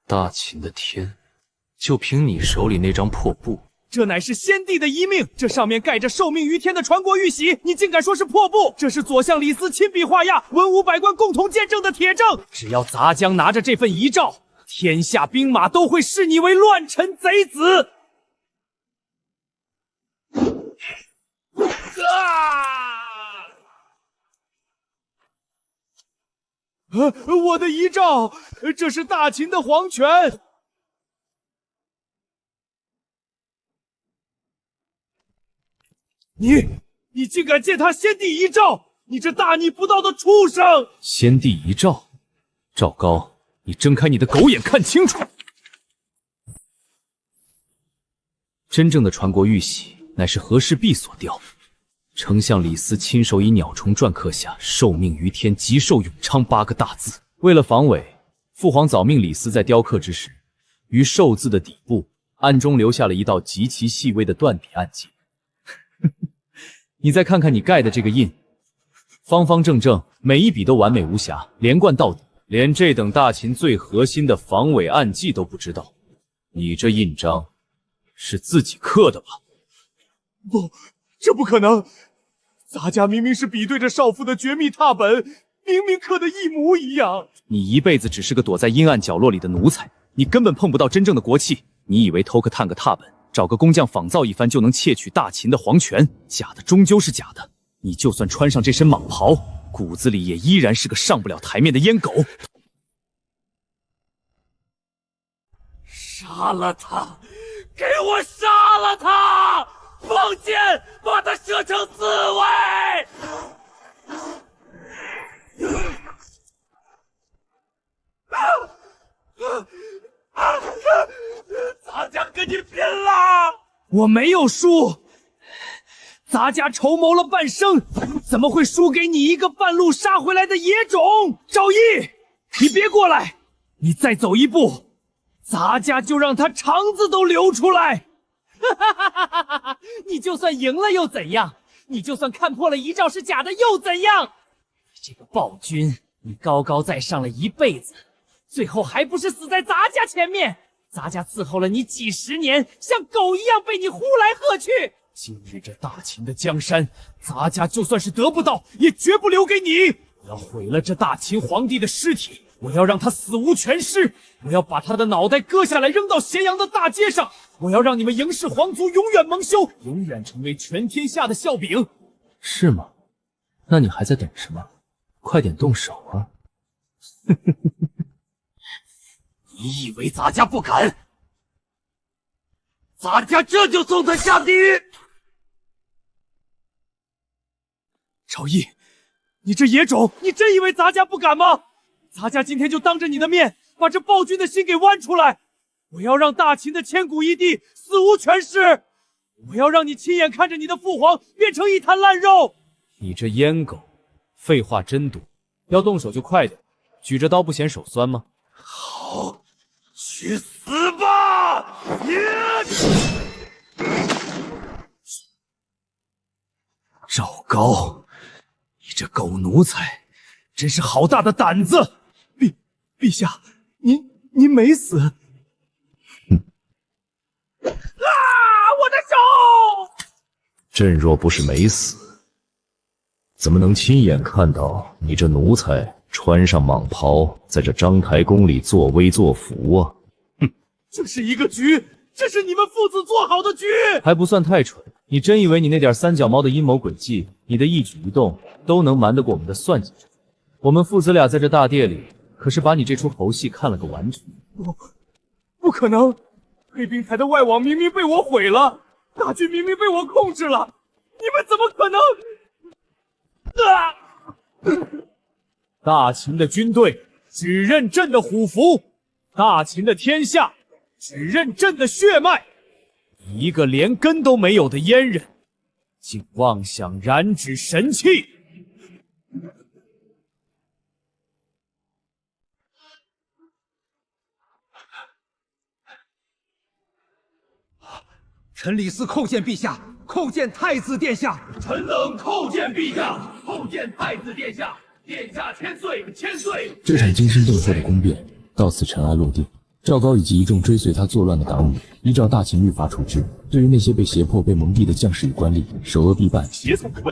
大秦的天，就凭你手里那张破布？这乃是先帝的遗命，这上面盖着受命于天的传国玉玺，你竟敢说是破布？这是左相李斯亲笔画押，文武百官共同见证的铁证。只要杂将拿着这份遗诏，天下兵马都会视你为乱臣贼子。啊！我的遗诏，这是大秦的皇权。你竟敢践踏先帝遗诏！你这大逆不道的畜生！先帝遗诏，赵高，你睁开你的狗眼看清楚！真正的传国玉玺乃是和氏璧所雕，丞相李斯亲手以鸟虫篆刻下“受命于天，极寿永昌”8个大字。为了防伪，父皇早命李斯在雕刻之时，于“寿”字的底部暗中留下了一道极其细微的断笔暗记。你再看看你盖的这个印，方方正正，每一笔都完美无瑕，连贯到底，连这等大秦最核心的防伪暗记都不知道，你这印章是自己刻的吧？不，这不可能！咱家明明是比对着少妇的绝密拓本，明明刻的一模一样。你一辈子只是个躲在阴暗角落里的奴才，你根本碰不到真正的国器。你以为偷个探个拓本，找个工匠仿造一番就能窃取大秦的皇权？假的终究是假的。你就算穿上这身蟒袍，骨子里也依然是个上不了台面的阉狗。杀了他！给我杀了他！放箭，把他射成刺猬！咱家跟你拼了！我没有输，咱家筹谋了半生，怎么会输给你一个半路杀回来的野种？赵毅，你别过来！你再走一步，咱家就让他肠子都流出来！你就算赢了又怎样？你就算看破了遗诏是假的又怎样？你这个暴君，你高高在上了一辈子，最后还不是死在咱家前面？咱家伺候了你几十年，像狗一样被你呼来喝去。今日这大秦的江山，咱家就算是得不到，也绝不留给你。我要毁了这大秦皇帝的尸体，我要让他死无全尸，我要把他的脑袋割下来扔到咸阳的大街上，我要让你们嬴氏皇族永远蒙羞，永远成为全天下的笑柄。是吗？那你还在等什么？快点动手啊！你以为咱家不敢？咱家这就送他下地狱！赵毅，你这野种，你真以为咱家不敢吗？咱家今天就当着你的面，把这暴君的心给剜出来！我要让大秦的千古一帝死无全尸！我要让你亲眼看着你的父皇变成一滩烂肉！你这阉狗，废话真多，要动手就快点，举着刀不嫌手酸吗？好，去死吧！赵高，你这狗奴才，真是好大的胆子！陛下，您没死。我的手！朕若不是没死，怎么能亲眼看到你这奴才穿上蟒袍，在这章台宫里作威作福啊？这是一个局，这是你们父子做好的局，还不算太蠢。你真以为你那点三脚猫的阴谋诡计，你的一举一动都能瞒得过我们的算计？我们父子俩在这大殿里，可是把你这出猴戏看了个完整。不可能！黑冰台的外网明明被我毁了，大军明明被我控制了，你们怎么可能？大秦的军队只认朕的虎符，大秦的天下只认朕的血脉。一个连根都没有的阉人，竟妄想染指神器！臣李斯叩见陛下，叩见太子殿下。臣等叩见陛下，叩见太子殿下。殿下千岁，千岁！这场惊心动魄的宫变到此尘埃落定。赵高以及一众追随他作乱的党羽，依照大秦律法处置。对于那些被胁迫、被蒙蔽的将士与官吏，首恶必办，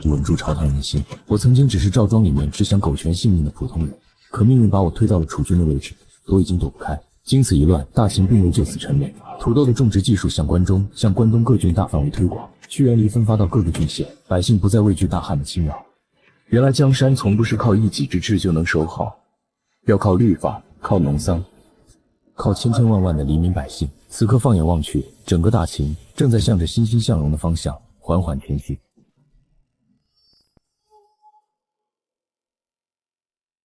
稳住朝堂人心。我曾经只是赵庄里面只想苟全性命的普通人，可命运把我推到了储君的位置，我已经躲不开。经此一乱，大秦并未就此沉没。土豆的种植技术向关中、向关东各郡大范围推广，屈原离分发到各个郡县，百姓不再畏惧大旱的侵扰。原来江山从不是靠一己之志就能守好，要靠律法，靠农桑，靠千千万万的黎民百姓。此刻放眼望去，整个大秦正在向着欣欣向荣的方向缓缓前行。